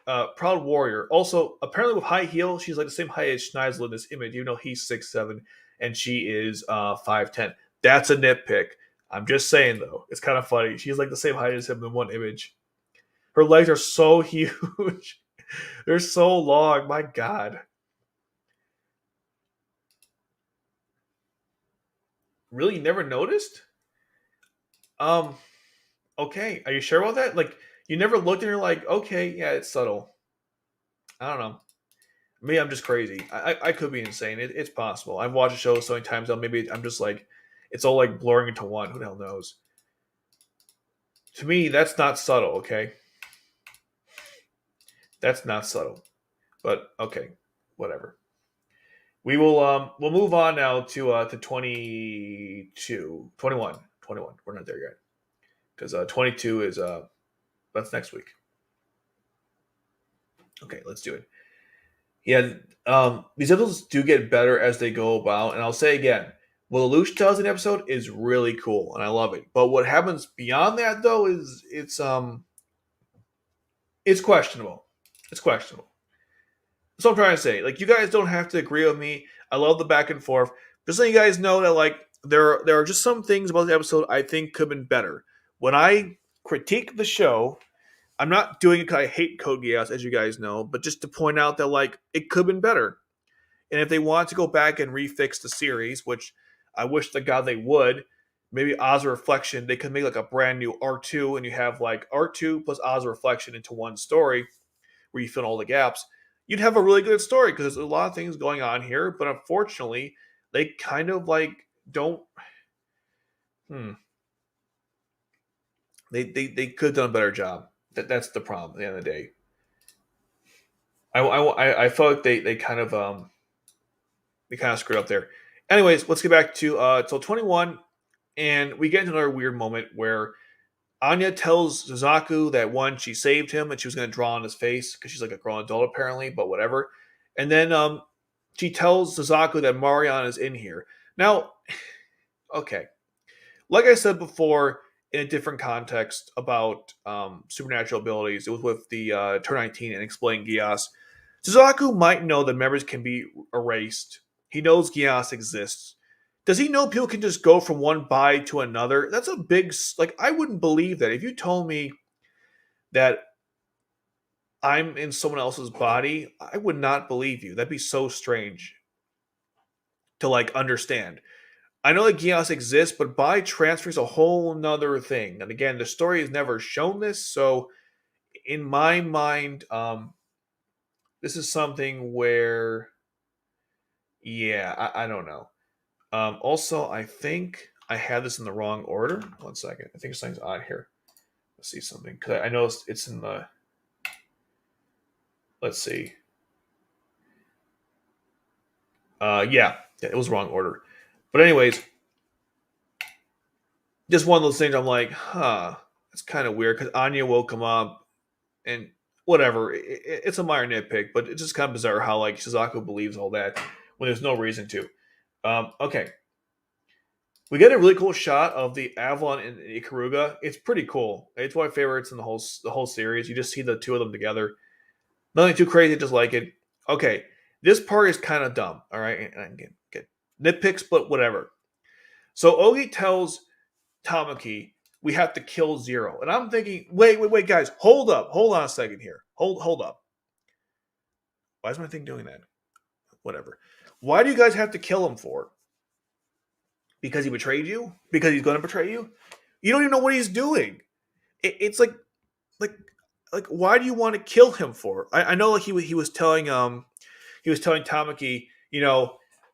proud warrior. Also, apparently with high heels, she's like the same height as Schneizel in this image, even though he's 6'7" and she is 5'10". That's a nitpick. I'm just saying though, it's kind of funny. She's like the same height as him in one image. Her legs are so huge. They're so long. My God. Really, you never noticed? Um. Okay. Are you sure about that? Like, you never looked and you're like, okay, yeah, it's subtle. I don't know. Maybe I'm just crazy. I could be insane. It's possible. I've watched a show so many times now. Maybe I'm just like, it's all like blurring into one. Who the hell knows? To me, that's not subtle. Okay, that's not subtle. But okay, whatever. We'll move on now to 22, 21, 21. We're not there yet because 22 is that's next week. Okay, let's do it. Yeah, these episodes do get better as they go about, and I'll say again, what Lelouch does in episode is really cool, and I love it. But what happens beyond that, though, is it's questionable. It's questionable. That's what I'm trying to say. Like, you guys don't have to agree with me. I love the back and forth. Just letting you guys know that like there are just some things about the episode I think could have been better. When I critique the show, I'm not doing it because I hate Code Geass, as you guys know, but just to point out that like it could have been better. And if they want to go back and refix the series, which I wish to God they would, maybe Oz Reflection, they could make like a brand new R2 and you have like R2 plus Oz Reflection into one story where you fill in all the gaps. You'd have a really good story because there's a lot of things going on here, but unfortunately, they kind of like don't. Hmm. They could have done a better job. That's the problem at the end of the day. I felt like they kind of screwed up there. Anyways, let's get back to 21, and we get into another weird moment where Anya tells Suzaku that one, she saved him and she was going to draw on his face because she's like a grown adult apparently, but whatever. And then she tells Suzaku that Marianne is in here. Now, okay, like I said before in a different context about supernatural abilities, it was with the Turn 19 and Explain Geass. Suzaku might know that memories can be erased. He knows Geass exists. Does he know people can just go from one body to another? That's a big, like, I wouldn't believe that. If you told me that I'm in someone else's body, I would not believe you. That'd be so strange to, like, understand. I know that Geass exists, but body transfer is a whole nother thing. And again, the story has never shown this, so in my mind, this is something where, yeah, I don't know. Also, I think I had this in the wrong order. One second. I think something's odd here. Let's see something. Because I know it's in the... Let's see. Yeah, it was wrong order. But anyways, just one of those things. I'm like, huh, it's kind of weird because Anya woke him up, and whatever. It's a minor nitpick, but it's just kind of bizarre how like Suzaku believes all that when there's no reason to. Okay, we get a really cool shot of the Avalon and Ikaruga. It's pretty cool. It's one of my favorites in the whole series. You just see the two of them together. Nothing too crazy, just like it. Okay, this part is kind of dumb. All right, and I get nitpicks, but whatever. So Ogi tells Tamaki we have to kill Zero, and I'm thinking, wait, guys, hold on a second here, hold up. Why is my thing doing that? Whatever. Why do you guys have to kill him for? Because he betrayed you? Because he's going to betray you? You don't even know what he's doing. It's like like why do you want to kill him for? I know like he was telling Tamaki,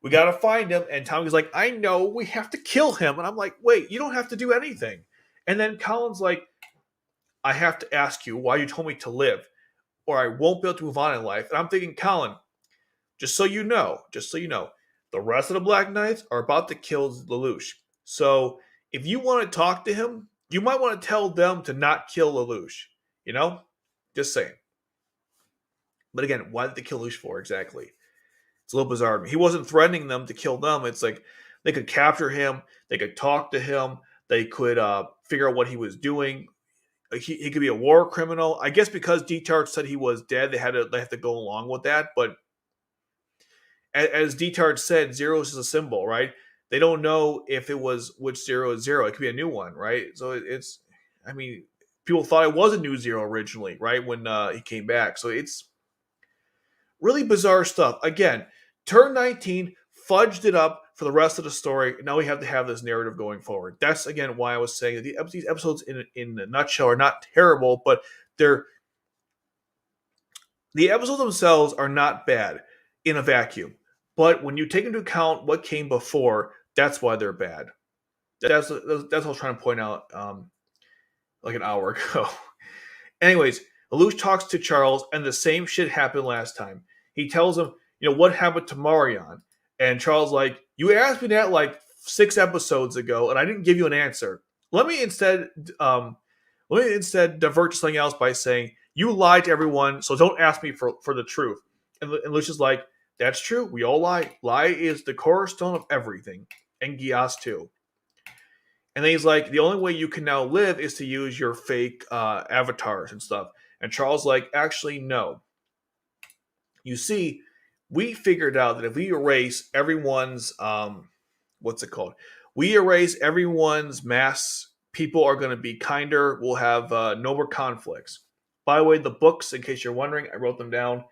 we gotta find him, and Tamaki's like, I know we have to kill him, and I'm like, wait, you don't have to do anything. And then Colin's like, I have to ask you why you told me to live, or I won't be able to move on in life. And I'm thinking, Colin, just so you know, the rest of the Black Knights are about to kill Lelouch. So if you want to talk to him, you might want to tell them to not kill Lelouch. You know? Just saying. But again, why did they kill Lelouch for exactly? It's a little bizarre to me. He wasn't threatening them to kill them. It's like they could capture him, they could talk to him, they could figure out what he was doing. Like he could be a war criminal. I guess because Detard said he was dead, they have to go along with that. But as Detard said, zero is a symbol, right? They don't know if it was which zero is zero. It could be a new one, right? So it's, I mean, people thought it was a new zero originally, right? When he came back. So it's really bizarre stuff. Again, turn 19 fudged it up for the rest of the story. Now we have to have this narrative going forward. That's again why I was saying that these episodes in a nutshell are not terrible, but they're the episodes themselves are not bad in a vacuum. But when you take into account what came before, that's why they're bad. That's what I was trying to point out like an hour ago. Anyways, Lelouch talks to Charles, and the same shit happened last time. He tells him, what happened to Marianne? And Charles like, you asked me that like 6 episodes ago, and I didn't give you an answer. Let me instead, um, let me instead divert to something else by saying you lied to everyone, so don't ask me for the truth. And Lucius is like, that's true. We all lie. Lie is the cornerstone of everything, and Geass too. And then he's like, the only way you can now live is to use your fake avatars and stuff. And Charles like, actually, no. You see, we figured out that if we erase everyone's what's it called? We erase everyone's masks. People are going to be kinder. We'll have no more conflicts. By the way, the books, in case you're wondering, I wrote them down.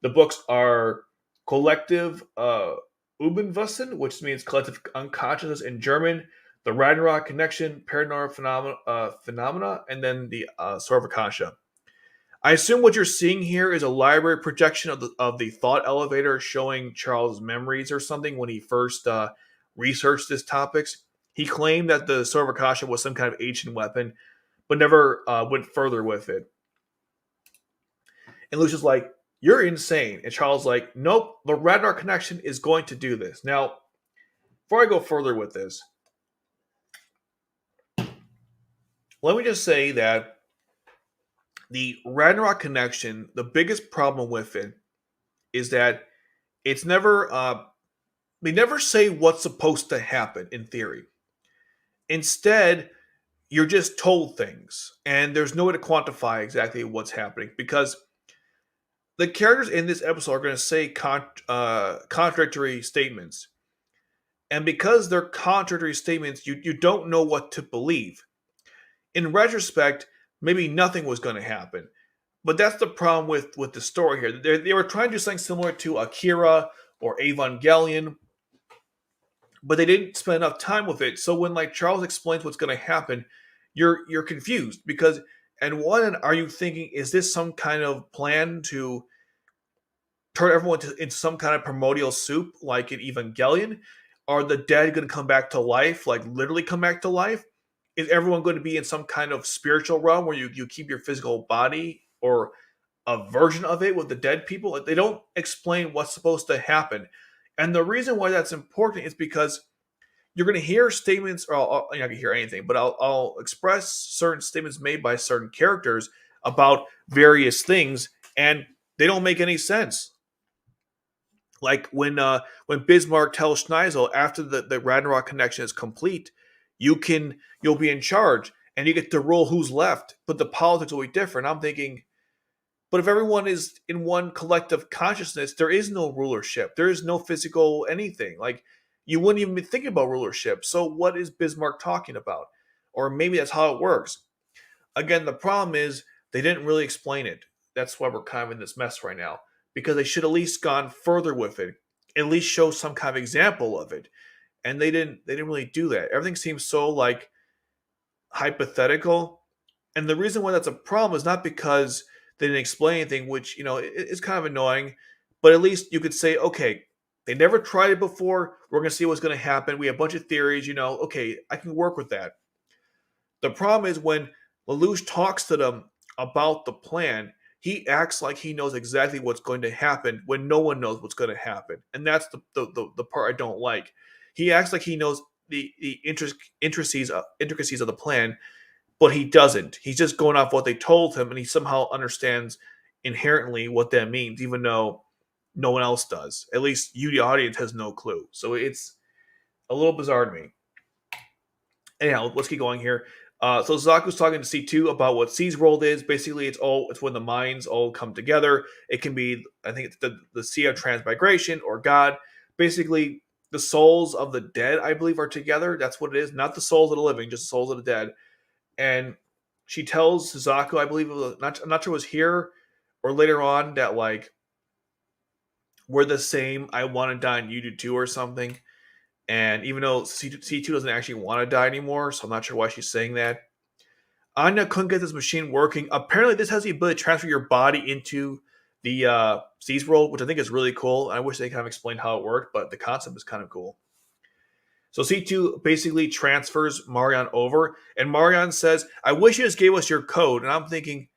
The books are Collective Ubenwissen, which means collective unconsciousness in German, the Ragnarok Connection, Paranormal Phenomena, and then the Sorvakasha. I assume what you're seeing here is a library projection of the thought elevator showing Charles' memories or something when he first researched these topics. He claimed that the Sorvakasha was some kind of ancient weapon, but never went further with it. And Lucius like, you're insane. And Charles like, nope, the Ragnarok connection is going to do this. Now, before I go further with this, let me just say that the Ragnarok connection, the biggest problem with it is that it's never they never say what's supposed to happen in theory. Instead, you're just told things, and there's no way to quantify exactly what's happening because the characters in this episode are going to say contradictory statements. And because they're contradictory statements, you don't know what to believe. In retrospect, maybe nothing was going to happen. But that's the problem with the story here. They were trying to do something similar to Akira or Evangelion, but they didn't spend enough time with it. So when like Charles explains what's going to happen, you're confused because and one are you thinking is this some kind of plan to turn everyone into some kind of primordial soup like in Evangelion? Are the dead going to come back to life, like literally come back to life? Is everyone going to be in some kind of spiritual realm where you keep your physical body or a version of it with the dead people? Like, they don't explain what's supposed to happen. And the reason why that's important is because you're going to hear statements, or you're not going to hear anything, but I'll express certain statements made by certain characters about various things, and they don't make any sense. Like when Bismarck tells Schneizel after the Ragnarok connection is complete, you'll be in charge and you get to rule who's left, but the politics will be different. I'm thinking, but if everyone is in one collective consciousness, there is no rulership. There is no physical anything. Like you wouldn't even be thinking about rulership. So what is Bismarck talking about? Or maybe that's how it works. Again, the problem is they didn't really explain it. That's why we're kind of in this mess right now. Because they should at least gone further with it, at least show some kind of example of it. And they didn't really do that. Everything seems so like hypothetical. And the reason why that's a problem is not because they didn't explain anything, which, is kind of annoying, but at least you could say, okay, they never tried it before. We're going to see what's going to happen. We have a bunch of theories, okay, I can work with that. The problem is when Lelouch talks to them about the plan, he acts like he knows exactly what's going to happen when no one knows what's going to happen. And that's the part I don't like. He acts like he knows the intricacies of the plan, but he doesn't. He's just going off what they told him, and he somehow understands inherently what that means, even though no one else does. At least you, the audience, has no clue. So it's a little bizarre to me. Anyhow, let's keep going here. So Zaku's talking to C2 about what C's world is. Basically, it's when the minds all come together. It can be, I think, it's the sea of transmigration or God. Basically, the souls of the dead, I believe, are together. That's what it is. Not the souls of the living, just the souls of the dead. And she tells Suzaku, I believe, I'm not sure it was here or later on, that like we're the same. I want to die and you do too, or something. And even though C2 doesn't actually want to die anymore, so I'm not sure why she's saying that. Anya couldn't get this machine working. Apparently, this has the ability to transfer your body into the C's world, which I think is really cool. I wish they kind of explained how it worked, but the concept is kind of cool. So C2 basically transfers Marianne over, and Marianne says, I wish you just gave us your code. And I'm thinking,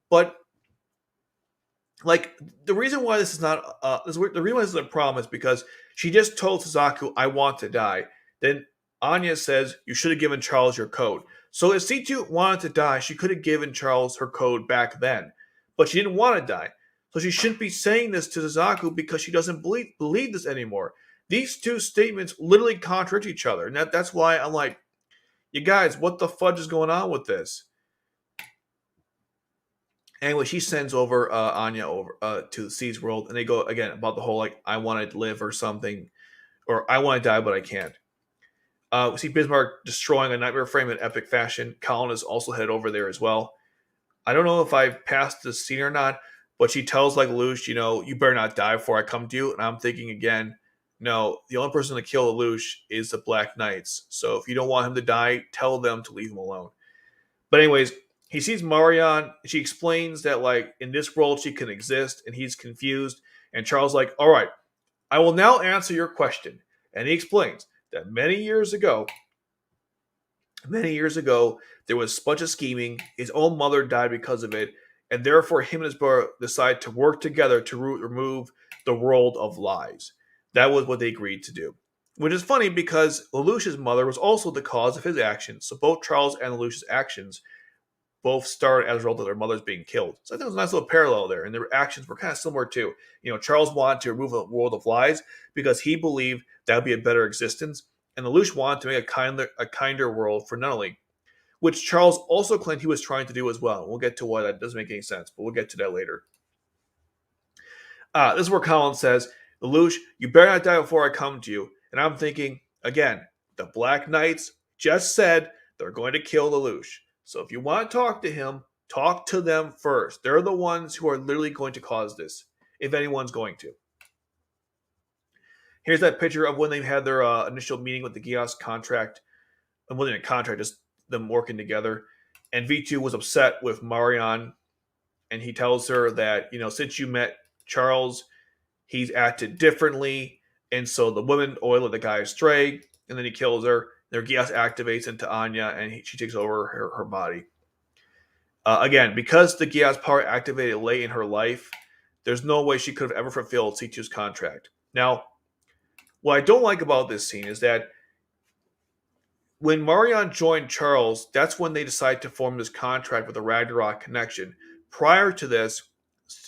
but like the reason why this is not the reason why this is a problem is because she just told Suzaku, I want to die. Then Anya says, you should have given Charles your code. So if C2 wanted to die, she could have given Charles her code back then. But she didn't want to die. So she shouldn't be saying this to Suzaku because she doesn't believe this anymore. These two statements literally contradict each other. And that's why I'm like, you guys, what the fudge is going on with this? Anyway, she sends over Anya over to the C's world, and they go again about the whole like I want to live or something, or I want to die but I can't. We see Bismarck destroying a nightmare frame in epic fashion. Colin is also headed over there as well. I don't know if I've passed this scene or not, but she tells like Lelouch, you better not die before I come to you. And I'm thinking again, no, the only person to kill Lelouch is the Black Knights. So if you don't want him to die, tell them to leave him alone. But anyways, he sees Marianne. She explains that like in this world she can exist, and he's confused. And Charles like, all right, I will now answer your question. And he explains that many years ago, there was a bunch of scheming. His own mother died because of it, and therefore him and his brother decided to work together to remove the world of lies. That was what they agreed to do. Which is funny because Lelouch's mother was also the cause of his actions. So both Charles and Lelouch's actions both started as a result of their mothers being killed. So I think there's a nice little parallel there, and their actions were kind of similar too. Charles wanted to remove the world of lies because he believed that would be a better existence, and Lelouch wanted to make a kinder world for Nunnally, which Charles also claimed he was trying to do as well. We'll get to why that doesn't make any sense, but we'll get to that later. This is where Colin says, Lelouch, you better not die before I come to you. And I'm thinking, again, the Black Knights just said they're going to kill Lelouch. So if you want to talk to him, talk to them first. They're the ones who are literally going to cause this, if anyone's going to. Here's that picture of when they had their initial meeting with the Geass contract. It wasn't a contract, just them working together. And V2 was upset with Marianne, and he tells her that, since you met Charles, he's acted differently, and so the women oil the guy astray, and then he kills her. Their Geass activates into Anya, and she takes over her body. Again, because the Geass power activated late in her life, there's no way she could have ever fulfilled C2's contract. Now, What I don't like about this scene is that when Marianne joined Charles, that's when they decided to form this contract with the Ragnarok connection. Prior to this,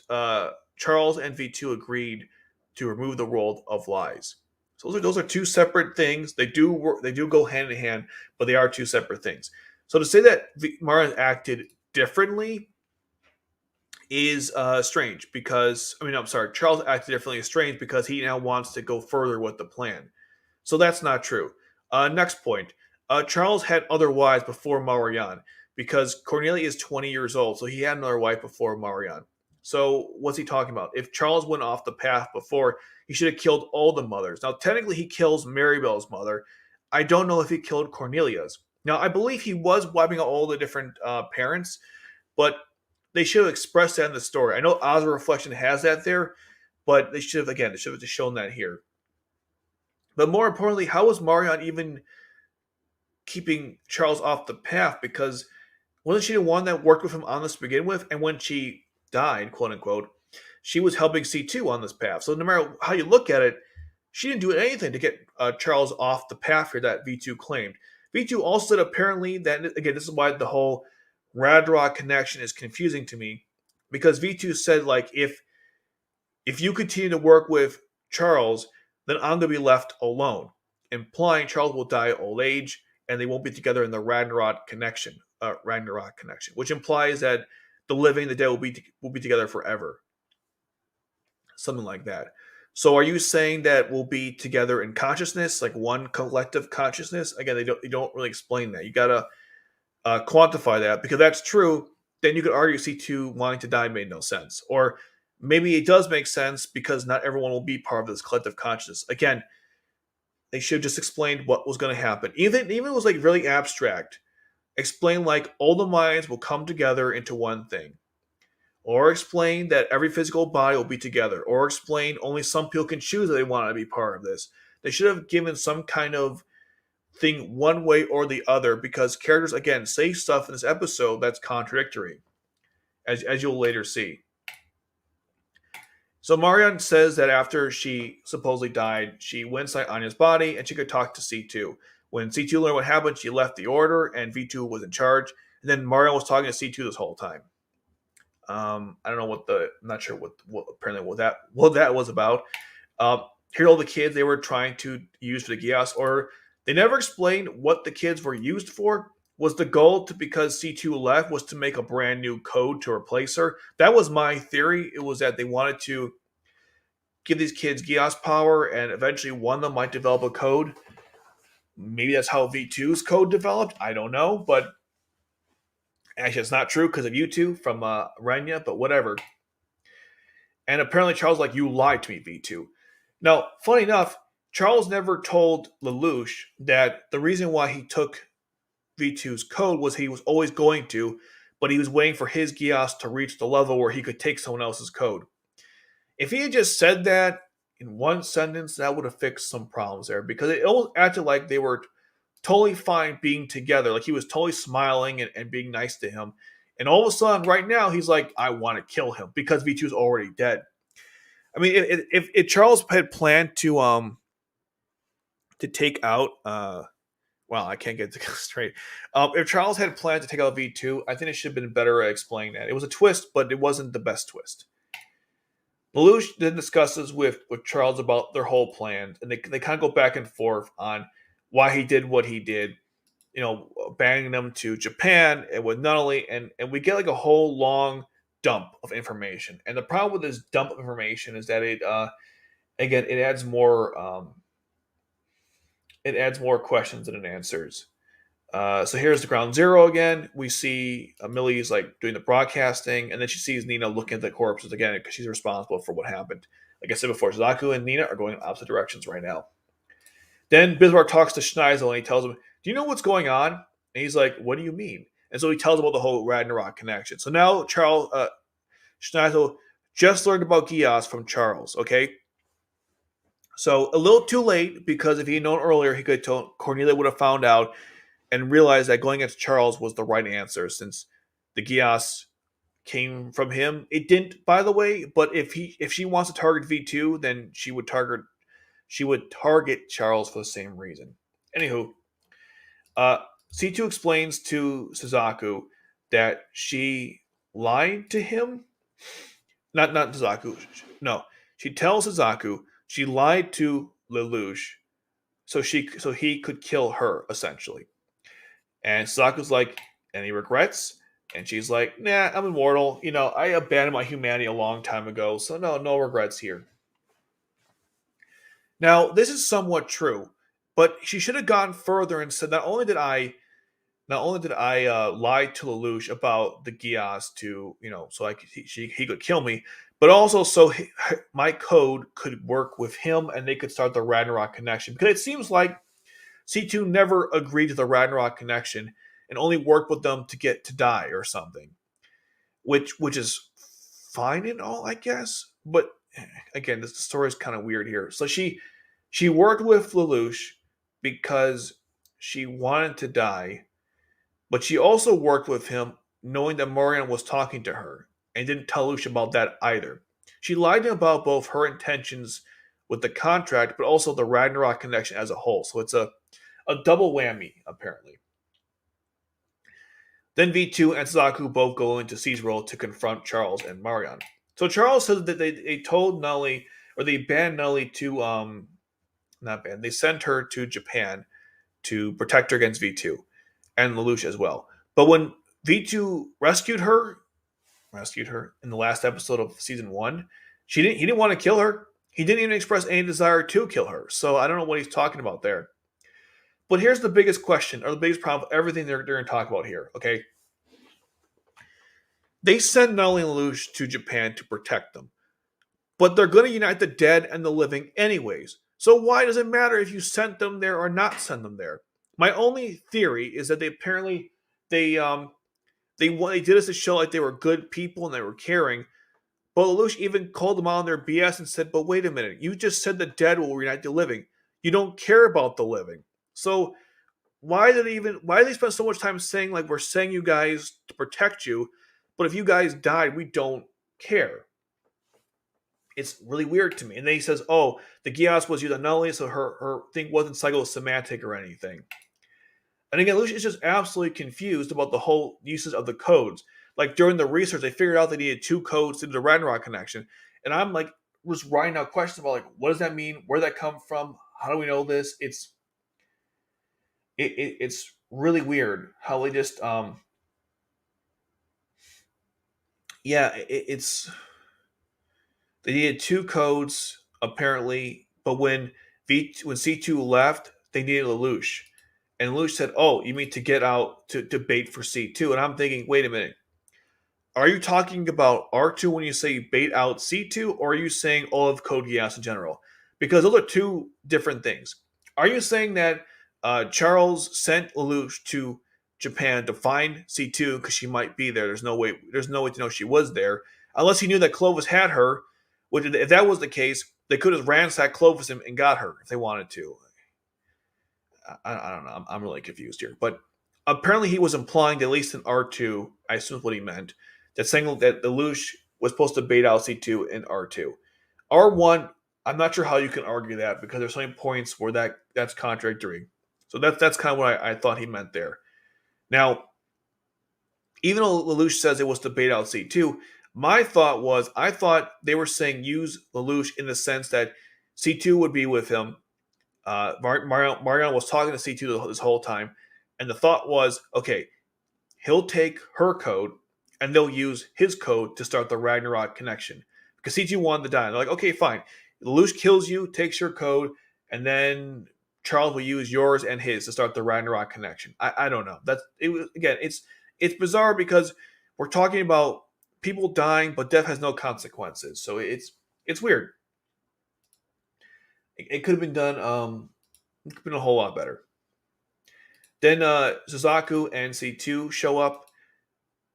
Charles and V2 agreed to remove the world of lies. So those are two separate things. They do work, they do go hand in hand, but they are two separate things. So to say that Marianne acted differently is strange because I'm sorry, Charles acted differently is strange because he now wants to go further with the plan. So that's not true. Next point. Charles had other wives before Marianne because Cornelia is 20 years old, so he had another wife before Marianne. So what's he talking about? If Charles went off the path before, he should have killed all the mothers. Now, technically, he kills Maribel's mother. I don't know if he killed Cornelia's. Now, I believe he was wiping out all the different parents, but they should have expressed that in the story. I know Oz Reflection has that there, but they should have just shown that here. But more importantly, how was Marianne even keeping Charles off the path? Because wasn't she the one that worked with him on this to begin with? And when she died, quote unquote, she was helping C2 on this path. So no matter how you look at it, she didn't do anything to get Charles off the path here that V2 claimed. V2 also said apparently that, again, this is why the whole Ragnarok connection is confusing to me, because V2 said, like, if you continue to work with Charles, then I'm going to be left alone, implying Charles will die of old age and they won't be together in the Ragnarok connection, which implies that the living and the dead will be together forever, something like that. So, are you saying that we'll be together in consciousness, like one collective consciousness? Again, they don't really explain that. You gotta quantify that, because if that's true, then you could argue C2 wanting to die made no sense. Or maybe it does make sense because not everyone will be part of this collective consciousness. Again, they should have just explained what was going to happen. Even it was like really abstract. Explain like all the minds will come together into one thing. Or explain that every physical body will be together. Or explain only some people can choose that they want to be part of this. They should have given some kind of thing one way or the other, because characters, again, say stuff in this episode that's contradictory, as you'll later see. So Marianne says that after she supposedly died, she went inside Anya's body and she could talk to C2. When C2 learned what happened, she left the order and V2 was in charge. And then Marianne was talking to C2 this whole time. I don't know I'm not sure what apparently what that was about. Here are all the kids they were trying to use for the Geass order. They never explained what the kids were used for. Was the goal to, because C2 left, was to make a brand new code to replace her? That was my theory. It was that they wanted to give these kids Geass power, and eventually one of them might develop a code. Maybe that's how V2's code developed. I don't know, but actually it's not true because of you two from Renya, but whatever. And apparently Charles like, you lied to me, V2. Now, funny enough, Charles never told Lelouch that the reason why he took V2's code was he was always going to, but he was waiting for his Geass to reach the level where he could take someone else's code. If he had just said that in one sentence, that would have fixed some problems there, because it almost acted like they were totally fine being together. Like he was totally smiling and being nice to him. And all of a sudden, right now, he's like, I want to kill him because V2 is already dead. I mean, if Charles had planned to take out well, I can't get it straight. If Charles had planned to take out V2, I think it should have been better at explaining that. It was a twist, but it wasn't the best twist. Lelouch then discusses with Charles about their whole plan, and they kind of go back and forth on why he did what he did, banning them to Japan and with Nunnally, and we get like a whole long dump of information. And the problem with this dump of information is that it adds more questions than it answers. So here's the ground zero again. We see Millie's like doing the broadcasting, and then she sees Nina looking at the corpses again because she's responsible for what happened. Like I said before, Suzaku and Nina are going in opposite directions right now. Then Bismarck talks to Schneizel and he tells him, "Do you know what's going on?" And he's like, "What do you mean?" And so he tells him about the whole Ragnarok connection. So now Schneizel just learned about Geass from Charles. Okay, so a little too late, because if he had known earlier, he could have told Cornelia would have found out and realized that going against Charles was the right answer, since the Geass came from him. It didn't, by the way, but if she wants to target V2, then she would target she would target Charles for the same reason. Anywho, uh, C2 explains to Suzaku that she lied to him. Not Suzaku. No, she tells Suzaku she lied to Lelouch so he could kill her essentially. And Suzaku's like, any regrets? And she's like, nah, I'm immortal. I abandoned my humanity a long time ago, so no regrets here. Now, this is somewhat true, but she should have gone further and said, not only did I lie to Lelouch about the Geass to, so he could kill me, but also so my code could work with him and they could start the Ragnarok connection. Because it seems like C2 never agreed to the Ragnarok connection and only worked with them to get to die or something, which is fine and all, I guess. But again, this story is kind of weird here. So she worked with Lelouch because she wanted to die, but she also worked with him knowing that Marianne was talking to her and didn't tell Lelouch about that either. She lied to him about both her intentions with the contract, but also the Ragnarok connection as a whole. So it's a double whammy, apparently. Then V2 and Suzaku both go into C's role to confront Charles and Marianne. So Charles said that they told Nelly, or they banned Nelly to, not banned, they sent her to Japan to protect her against V2 and Lelouch as well. But when V2 rescued her in the last episode of season 1, he didn't want to kill her. He didn't even express any desire to kill her. So I don't know what he's talking about there. But here's the biggest question, or the biggest problem of everything they're going to talk about here, okay? They send Nelly and Lelouch to Japan to protect them. But they're going to unite the dead and the living anyways. So why does it matter if you sent them there or not send them there? My only theory is that they apparently they did this to show like they were good people and they were caring. But Lelouch even called them on their BS and said, "But wait a minute, you just said the dead will reunite the living. You don't care about the living. So why did they spend so much time saying like we're saying you guys to protect you, but if you guys died, we don't care?" It's really weird to me. And then he says, "Oh, the Geass was used on Nelly, so her thing wasn't psychosomatic or anything." And again, Lucia is just absolutely confused about the whole uses of the codes. Like during the research, they figured out they needed 2 codes to do the Ragnarok connection. And I'm like, was writing out questions about like, what does that mean? Where did that come from? How do we know this? It's really weird how they just it's they needed 2 codes apparently, but when C2 left, they needed Lelouch. And Lelouch said, "Oh, you mean to get out to bait for C2?" And I'm thinking, wait a minute. Are you talking about R2 when you say bait out C2, or are you saying all of Code Geass in general? Because those are 2 different things. Are you saying that Charles sent Lelouch to Japan to find C2 because she might be there? There's no way to know she was there unless he knew that Clovis had her. Which, if that was the case, they could have ransacked Clovis and got her if they wanted to. I don't know. I'm really confused here. But apparently he was implying that at least in R2, I assume is what he meant, that saying that Lelouch was supposed to bait out C2 in R2. R1, I'm not sure how you can argue that because there's so many points where that's contradictory. So that's kind of what I thought he meant there. Now, even though Lelouch says it was to bait out C2, my thought was, I thought they were saying use Lelouch in the sense that C2 would be with him. Marianne was talking to C2 this whole time, and the thought was, okay, he'll take her code, and they'll use his code to start the Ragnarok connection. Because C2 wanted to die. And they're like, okay, fine. Lelouch kills you, takes your code, and then Charles will use yours and his to start the Ragnarok connection. I don't know. It's bizarre because we're talking about people dying, but death has no consequences. So it's weird. It could have been done. It could have been a whole lot better. Then Suzaku and C2 show up,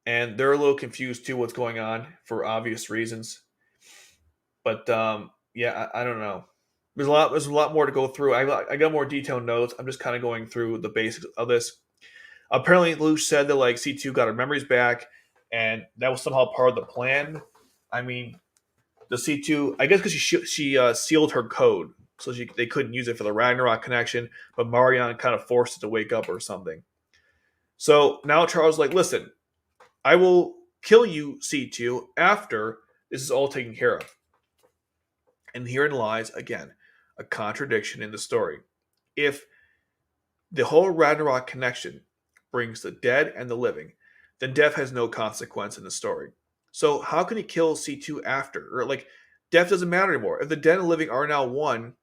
and they're a little confused too what's going on for obvious reasons. But I don't know. There's a lot more to go through. I got more detailed notes. I'm just kind of going through the basics of this. Apparently, Lelouch said that like C2 got her memories back, and that was somehow part of the plan. I mean, the C2, I guess because she sealed her code. so they couldn't use it for the Ragnarok connection. But Marianne kind of forced it to wake up or something. So now Charles is like, listen, I will kill you, C2, after this is all taken care of. And herein lies, again, a contradiction in the story. If the whole Ragnarok connection brings the dead and the living, then death has no consequence in the story. So how can he kill C2 after? Or like, death doesn't matter anymore. If the dead and living are now one,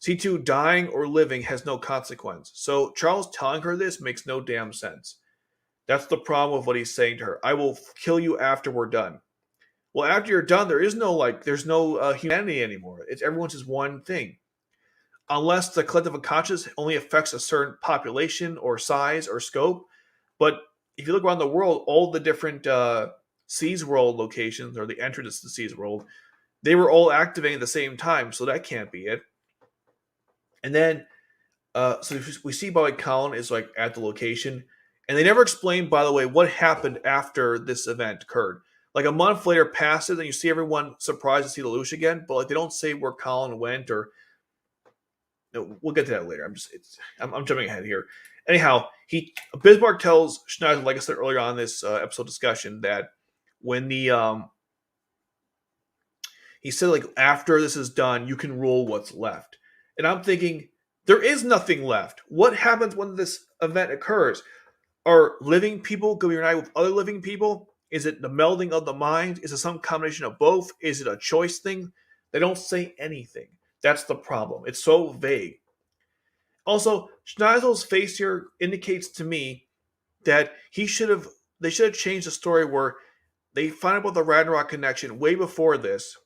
C2 dying or living has no consequence. So Charles telling her this makes no damn sense. That's the problem with what he's saying to her. I will kill you after we're done. Well, after you're done, there's no humanity anymore. It's everyone's just one thing. Unless the collective unconscious only affects a certain population or size or scope. But if you look around the world, all the different Seas World locations or the entrance to Seas World, they were all activating at the same time, so that can't be it. And then, so we see Bobby Collin is like at the location, and they never explain, by the way, what happened after this event occurred. Like a month later passes, and you see everyone surprised to see Lelouch again, but like they don't say where Collin went or. No, we'll get to that later. I'm jumping ahead here. Anyhow, Bismarck tells Schneizel, like I said earlier on in this episode discussion, that when he said like after this is done, you can rule what's left. And I'm thinking there is nothing left. What happens when this event occurs? Are living people going to unite with other living people? Is it the melding of the mind? Is it some combination of both? Is it a choice thing? They don't say anything. That's the problem. It's so vague. Also, Schneizel's face here indicates to me that they should have changed the story where they find out about the Ragnarok connection way before this.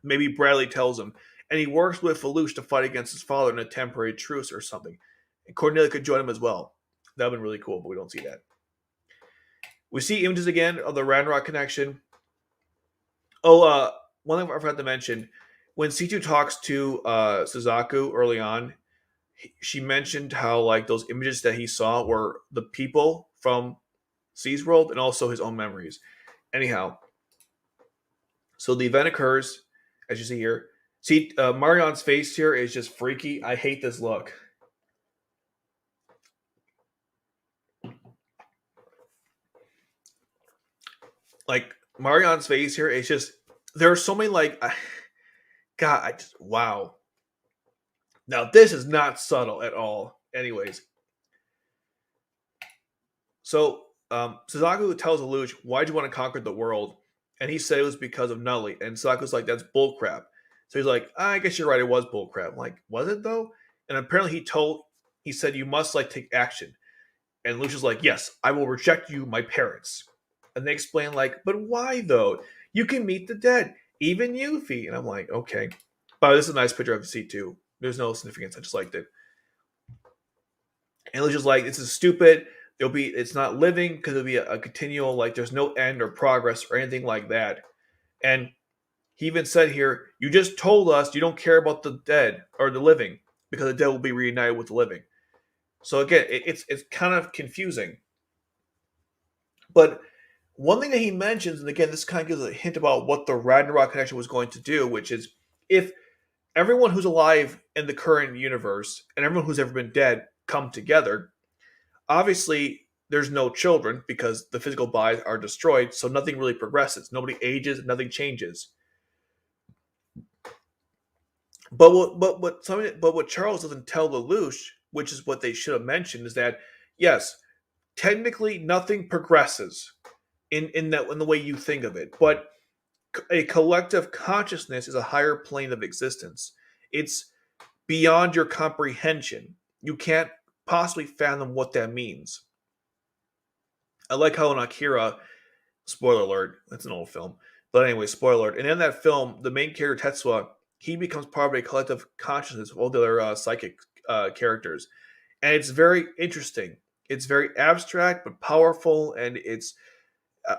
Maybe Bradley tells him, and he works with Lelouch to fight against his father in a temporary truce or something. And Cornelia could join him as well. That would have been really cool, but we don't see that. We see images again of the Ragnarok connection. Oh, one thing I forgot to mention. When C2 talks to Suzaku early on, she mentioned how like those images that he saw were the people from Seas World and also his own memories. Anyhow, so the event occurs, as you see here. See, Marianne's face here is just freaky. I hate this look. Like Marianne's face here is just there are so many like God, wow. Now this is not subtle at all. Anyways, so Suzaku tells Lelouch, "Why'd you want to conquer the world?" And he said it was because of Nutley. And Suzaku's like, "That's bullcrap." So he's like, "I guess you're right. It was bullcrap." I'm like, was it though? And apparently he said you must like take action. And Lelouch is like, "Yes, I will reject you, my parents." And they explain like, "But why though? You can meet the dead, even Yuffie." And I'm like, okay. But this is a nice picture of C2. There's no significance. I just liked it. And Lelouch is like, "This is stupid. It's not living because it'll be a continual, like there's no end or progress or anything like that." And he even said here, "You just told us you don't care about the dead or the living because the dead will be reunited with the living." So again, it's kind of confusing. But one thing that he mentions, and again, this kind of gives a hint about what the Ragnarok connection was going to do, which is if everyone who's alive in the current universe and everyone who's ever been dead come together, obviously there's no children because the physical bodies are destroyed, so nothing really progresses. Nobody ages, nothing changes. But what Charles doesn't tell Lelouch, which is what they should have mentioned, is that yes, technically nothing progresses in the way you think of it, but a collective consciousness is a higher plane of existence. It's beyond your comprehension. You can't possibly fathom what that means. I like how in Akira, spoiler alert, that's an old film, but anyway, spoiler alert. And in that film, the main character Tetsuya, he becomes part of a collective consciousness of all the other psychic characters, and it's very interesting. It's very abstract but powerful, and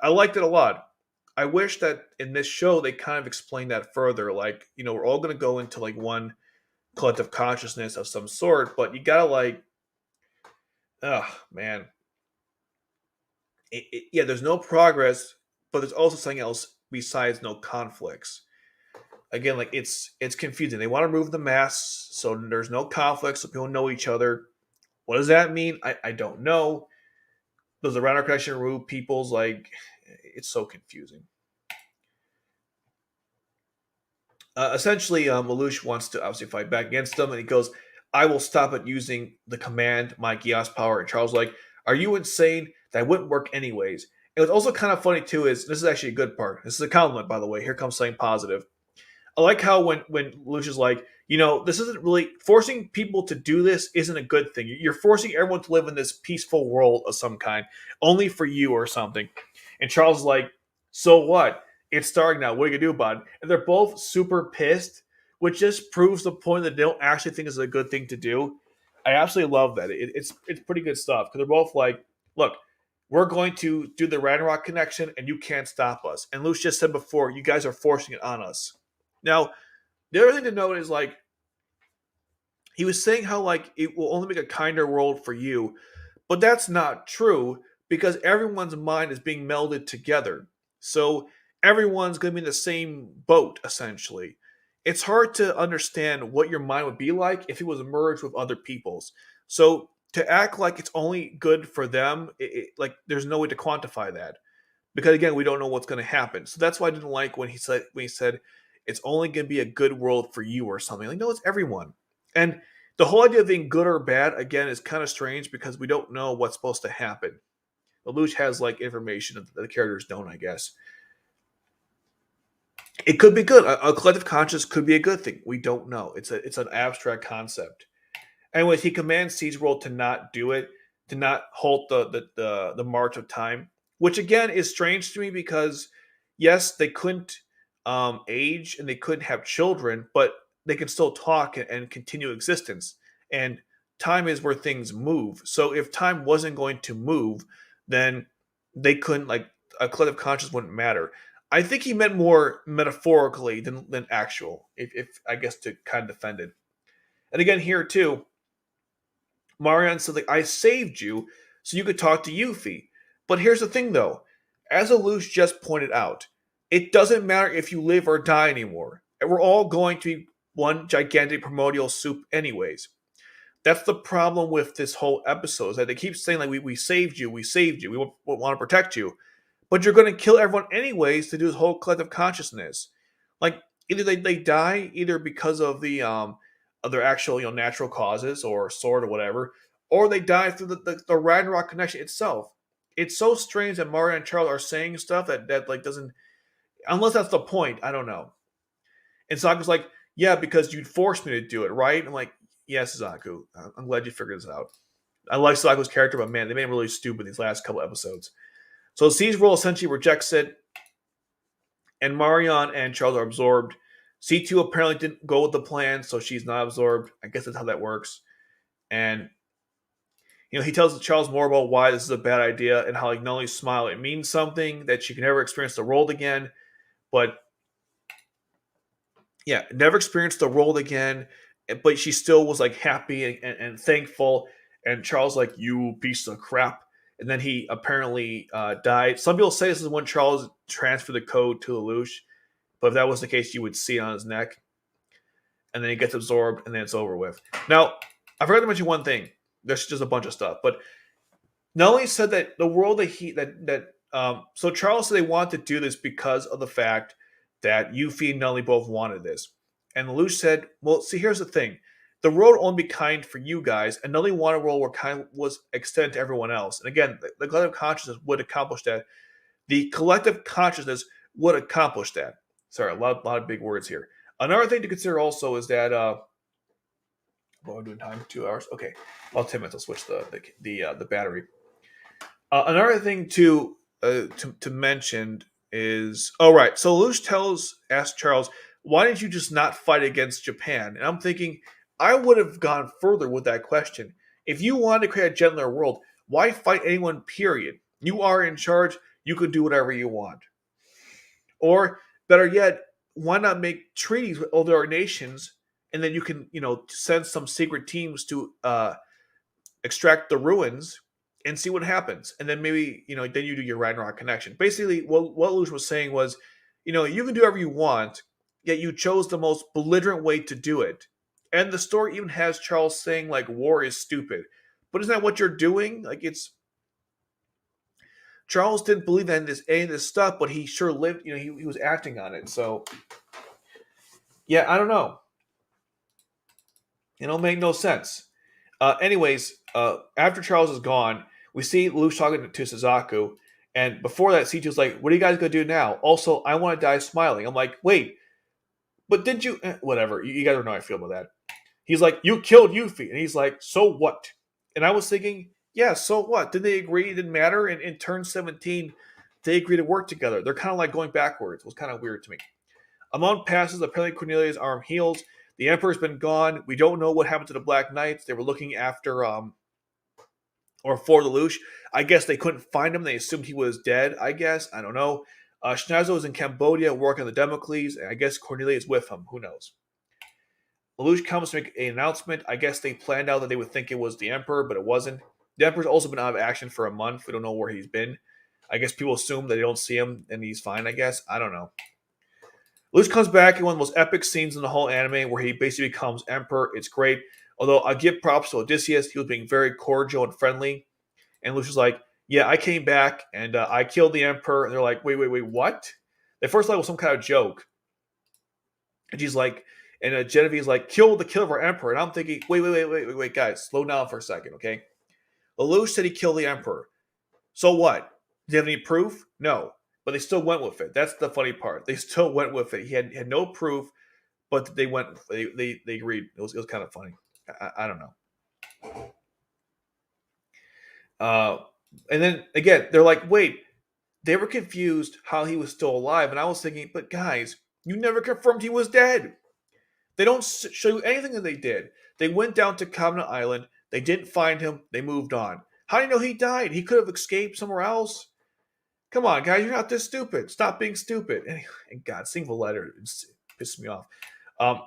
I liked it a lot. I wish that in this show they kind of explained that further. Like, we're all going to go into like one collective consciousness of some sort, but you gotta like, oh man, yeah. There's no progress, but there's also something else besides no conflicts. again, like it's confusing. They want to remove the masks so there's no conflict, so people know each other. What does that mean? I don't know. Does the Ragnarok connection remove people's like? It's so confusing. Essentially, Lelouch wants to obviously fight back against them, and he goes, "I will stop at using the command my Geass power." And Charles is like, "Are you insane? That wouldn't work anyways." And what's also kind of funny too is this is actually a good part. This is a compliment, by the way. Here comes something positive. I like how when Lucia's like, this isn't really forcing people to do this isn't a good thing. You're forcing everyone to live in this peaceful world of some kind, only for you or something. And Charles is like, so what? It's starting now. What are you gonna do about it? And they're both super pissed, which just proves the point that they don't actually think it's a good thing to do. I absolutely love that. It's pretty good stuff because they're both like, look, we're going to do the Ragnarok connection, and you can't stop us. And Luce just said before, you guys are forcing it on us. Now, the other thing to note is like he was saying how like it will only make a kinder world for you, but that's not true because everyone's mind is being melded together. So everyone's going to be in the same boat essentially. It's hard to understand what your mind would be like if it was merged with other people's. So to act like it's only good for them, like there's no way to quantify that because again we don't know what's going to happen. So that's why I didn't like when he said it's only going to be a good world for you or something. Like no, it's everyone. And the whole idea of being good or bad again is kind of strange because we don't know what's supposed to happen. Lelouch has like information that the characters don't, I guess. It could be good. A collective conscious could be a good thing. We don't know. It's an abstract concept. Anyways, he commands Siege World to not do it, to not halt the march of time, which again is strange to me because yes, they couldn't age and they couldn't have children, but they can still talk and continue existence. And time is where things move. So if time wasn't going to move, then they couldn't like a collective conscious wouldn't matter. I think he meant more metaphorically than actual. If I guess to kind of defend it. And again here too, Marianne said, like, I saved you so you could talk to Yuffie. But here's the thing, though. As Aloosh just pointed out, it doesn't matter if you live or die anymore. And we're all going to be one gigantic primordial soup anyways. That's the problem with this whole episode, is that they keep saying, like, we saved you, we want to protect you. But you're going to kill everyone anyways to do this whole collective consciousness. Like, either they die, either because of their actual natural causes or sword or whatever, or they die through the Ragnarok connection itself. It's so strange that Mario and Charles are saying stuff that like doesn't, unless that's the point. I don't know. And Saka's like, yeah, because you'd force me to do it, right? I'm like, yes, Suzaku. I'm glad you figured this out. I like Suzaku's character, but man, they made him really stupid these last couple episodes. So C's role essentially rejects it, and Marianne and Charles are absorbed. C2 apparently didn't go with the plan, so she's not absorbed. I guess that's how that works. And he tells Charles more about why this is a bad idea and how like not only smile, it means something that she can never experience the world again, but yeah, never experienced the world again. But she still was like happy and thankful. And Charles like, you piece of crap. And then he apparently died. Some people say this is when Charles transferred the code to Lelouch, but if that was the case, you would see it on his neck. And then he gets absorbed, and then it's over with. Now, I forgot to mention one thing. There's just a bunch of stuff, but not only said that the world so Charles said they wanted to do this because of the fact that Yuffie and Nelly both wanted this, and Lelouch said, "Well, see, here's the thing: the world will only be kind for you guys, and Nelly wanted a world where kind was extended to everyone else." And again, the collective consciousness would accomplish that. The collective consciousness would accomplish that. Sorry, a lot of big words here. Another thing to consider also is that what am I doing time? 2 hours. Okay, about 10 minutes. I'll switch the battery. Another thing to mention is right. So Lelouch asks Charles, "Why didn't you just not fight against Japan?" And I'm thinking, I would have gone further with that question. If you wanted to create a gentler world, why fight anyone? Period. You are in charge. You can do whatever you want. Or better yet, why not make treaties with other nations, and then you can, send some secret teams to extract the ruins and see what happens, and then maybe then you do your Ragnarok connection. Basically, what Lelouch was saying was, you can do whatever you want, yet you chose the most belligerent way to do it. And the story even has Charles saying like war is stupid. But isn't that what you're doing? Like it's Charles didn't believe in any of this stuff, but he sure lived. He was acting on it. So yeah, I don't know. It don't make no sense. Anyways, after Charles is gone, we see Lelouch talking to Suzaku, and before that, C2's like, "What are you guys gonna do now?" Also, I want to die smiling. I'm like, wait, but did you? Whatever. You guys don't know how I feel about that. He's like, "You killed Yuffie," and he's like, "So what?" And I was thinking, yeah, so what? Did they agree? It didn't matter. And in turn 17, they agreed to work together. They're kind of like going backwards. It was kind of weird to me. A month passes. Apparently, Cornelia's arm heals. The Emperor's been gone. We don't know what happened to the Black Knights. They were looking after or for Lelouch. I guess they couldn't find him. They assumed he was dead. I guess I don't know. Schneizel is in Cambodia working on the Democles, and I guess Cornelia is with him. Who knows? Lelouch comes to make an announcement. I guess they planned out that they would think it was the Emperor, but it wasn't. The Emperor's also been out of action for a month. We don't know where he's been. I guess people assume that they don't see him and he's fine, I guess. I don't know. Lelouch comes back in one of the most epic scenes in the whole anime where he basically becomes Emperor. It's great. Although I give props to Odysseus. He was being very cordial and friendly. And Lelouch was like, yeah, I came back and I killed the Emperor. And they're like, wait, what? They first thought it was some kind of joke. And she's like, and Genevieve's like, kill the killer of our Emperor. And I'm thinking, wait, guys, slow down for a second, okay? Lelouch said he killed the Emperor. So what? Do you have any proof? No. But they still went with it. That's the funny part. They still went with it. He had no proof, but they went. They agreed. It was kind of funny. I don't know. Uh, and then again, they're like, wait. They were confused how he was still alive, and I was thinking, but guys, you never confirmed he was dead. They don't show you anything that they did. They went down to Covenant Island. They didn't find him. They moved on. How do you know he died? He could have escaped somewhere else. Come on, guys, you're not this stupid. Stop being stupid. And God, seeing the letter pissed me off. Um,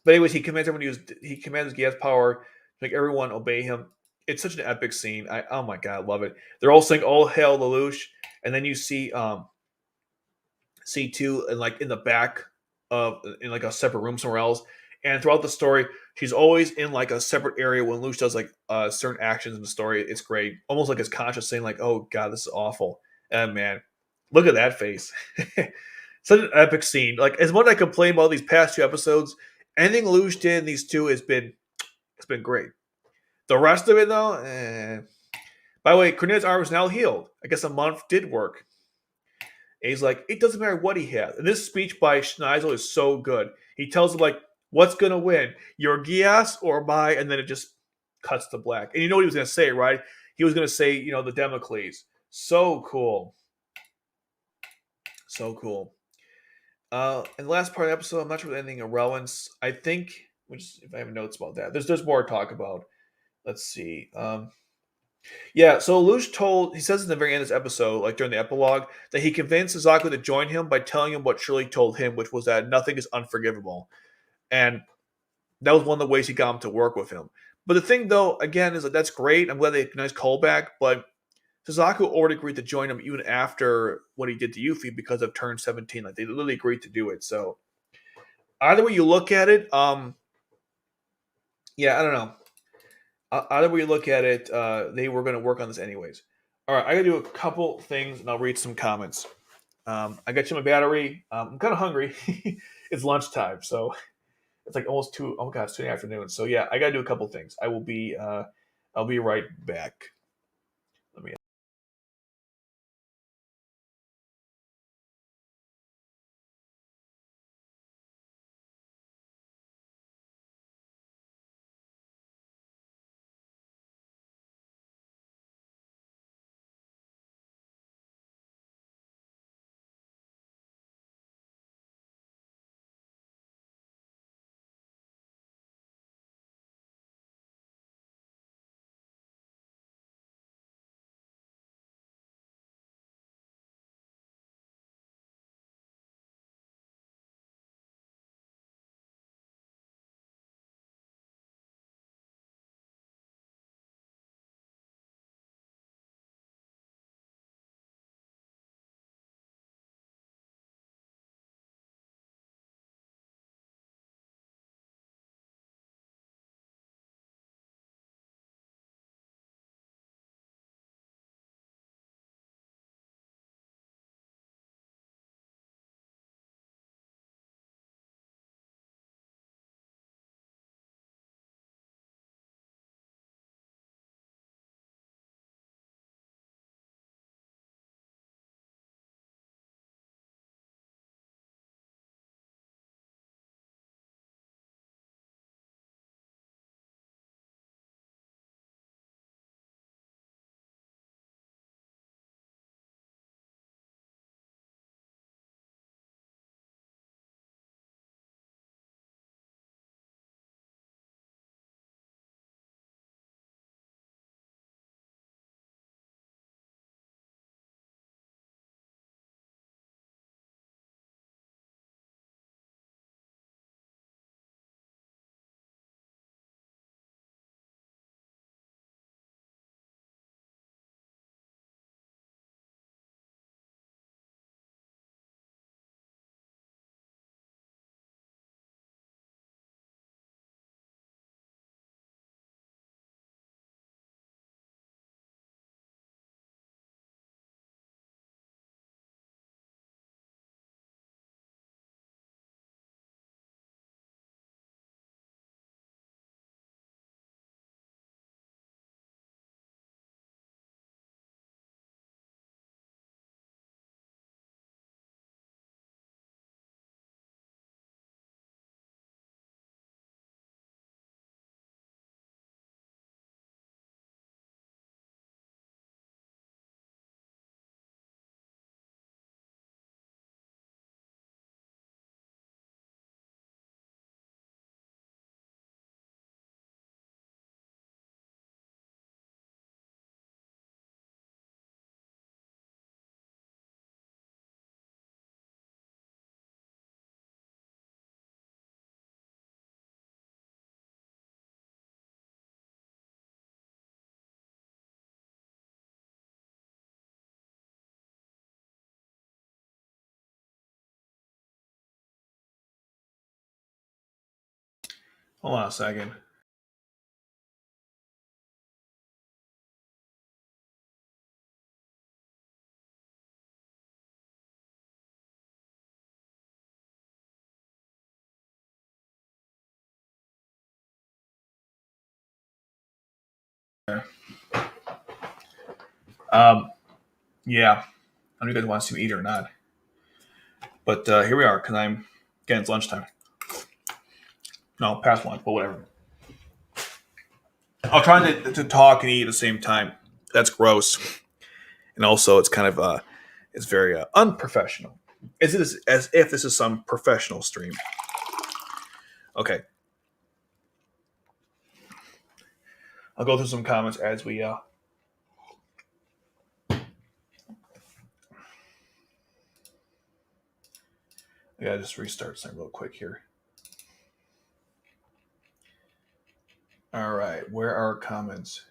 but anyways, he commands his gas power to make everyone obey him. It's such an epic scene. Oh my God, I love it. They're all saying "All hail Lelouch," and then you see C2 and like in the back of in like a separate room somewhere else. And throughout the story, she's always in like a separate area when Lelouch does like certain actions in the story. It's great, almost like his conscious saying like, "Oh God, this is awful." And man, look at that face. Such an epic scene. Like as much as I complain about these past two episodes, anything Lelouch did in these two it's been great. The rest of it though, By the way, Cornelia's arm is now healed. I guess a month did work. And he's like, it doesn't matter what he has. And this speech by Schneizel is so good. He tells him like, what's gonna win, your Geass or my? And then it just cuts to black. And you know what he was gonna say, right? He was gonna say, the Democles. So cool, so cool. And the last part of the episode, I'm not sure if anything of relevance. I think, which if I have notes about that, there's more to talk about. Let's see. Yeah, so he says in the very end of this episode, like during the epilogue, that he convinced Suzaku to join him by telling him what Shirley told him, which was that nothing is unforgivable. And that was one of the ways he got him to work with him. But the thing, though, again, is that that's great. I'm glad they nice callback, but Suzaku already agreed to join him even after what he did to Yuffie because of turn 17. Like, they literally agreed to do it. So, either way you look at it, yeah, I don't know. Either way you look at it, they were going to work on this anyways. All right, I got to do a couple things, and I'll read some comments. I got you my battery. I'm kind of hungry. It's lunchtime, so it's like almost two. Oh god, it's 2 in the afternoon. So yeah, I got to do a couple things. I'll be right back. Let me Hold on a second. Um, yeah, I don't know if you guys want to see me eat or not, but here we are because I'm getting it's lunchtime. No, past lunch, but whatever. I'll try to talk and eat at the same time. That's gross, and also it's kind of it's very unprofessional. As if this is some professional stream. Okay, I'll go through some comments as we. I gotta just restart something real quick here. All right, where are our comments?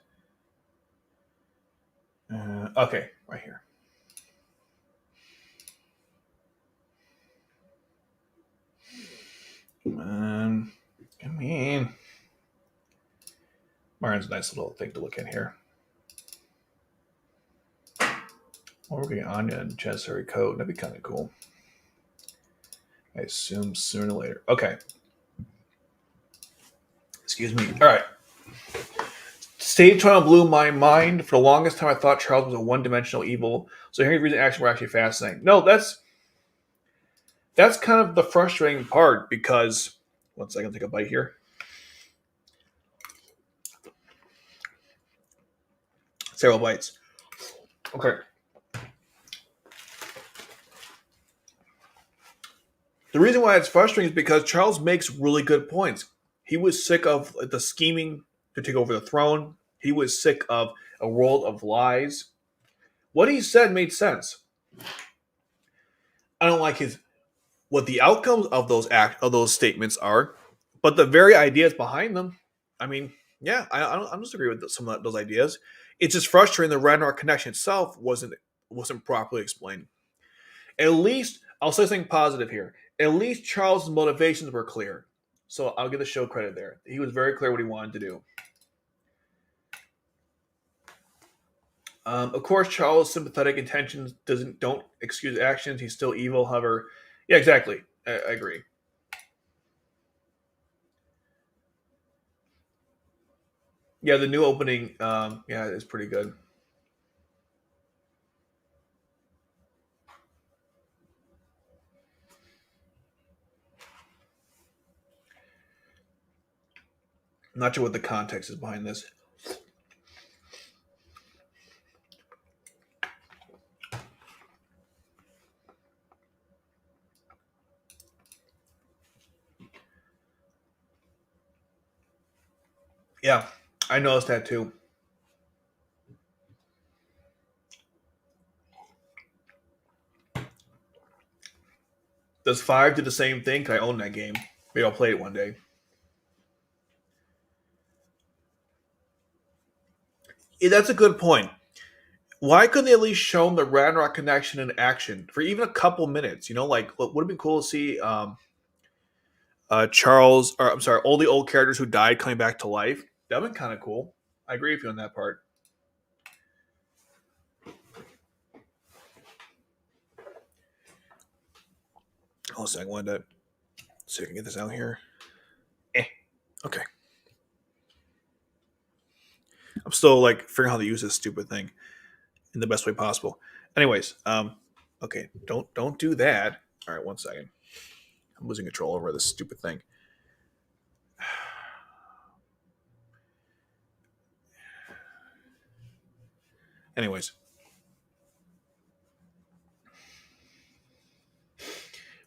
Okay, right here. I mean, Marianne's a nice little thing to look at here. Well, we're getting Anya and Janissary Code. That'd be kind of cool. I assume sooner or later. Okay. Excuse me. All right. Stage 12 blew my mind. For the longest time, I thought Charles was a one-dimensional evil. So hearing reason action were actually fascinating. No, that's kind of the frustrating part because one second, take a bite here. Several bites. Okay. The reason why it's frustrating is because Charles makes really good points. He was sick of the scheming to take over the throne. He was sick of a world of lies. What he said made sense. I don't like his what the outcomes of those statements are, but the very ideas behind them. I mean, yeah, I don't disagree with some of those ideas. It's just frustrating the Ragnarok connection itself wasn't properly explained. At least I'll say something positive here. At least Charles' motivations were clear, so I'll give the show credit there. He was very clear what he wanted to do. Of course, Charles' sympathetic intentions don't excuse actions. He's still evil. However, yeah, exactly. I agree. Yeah, the new opening, yeah, is pretty good. I'm not sure what the context is behind this. Yeah, I noticed that too. Does five do the same thing? Can I own that game? Maybe I'll play it one day. Yeah, that's a good point. Why couldn't they at least show the Ragnarok connection in action for even a couple minutes? You know, like would have been cool to see Charles, or I'm sorry, all the old characters who died coming back to life. That'd been kind of cool. I agree with you on that part. Oh, so I wanted to see if I can get this out here. Eh. Okay. I'm still like figuring out how to use this stupid thing in the best way possible. Anyways, okay, don't do that. All right, one second. I'm losing control over this stupid thing. Anyways,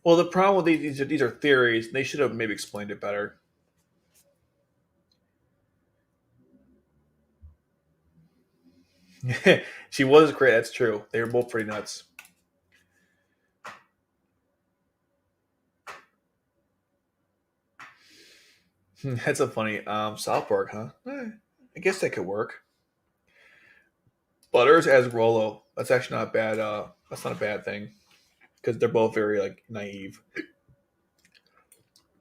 well, the problem with these are theories. They should have maybe explained it better. She was great. That's true. They were both pretty nuts. That's a funny South Park, huh? I guess that could work. Butters as Rolo. That's actually not bad. That's not a bad thing because they're both very like naive,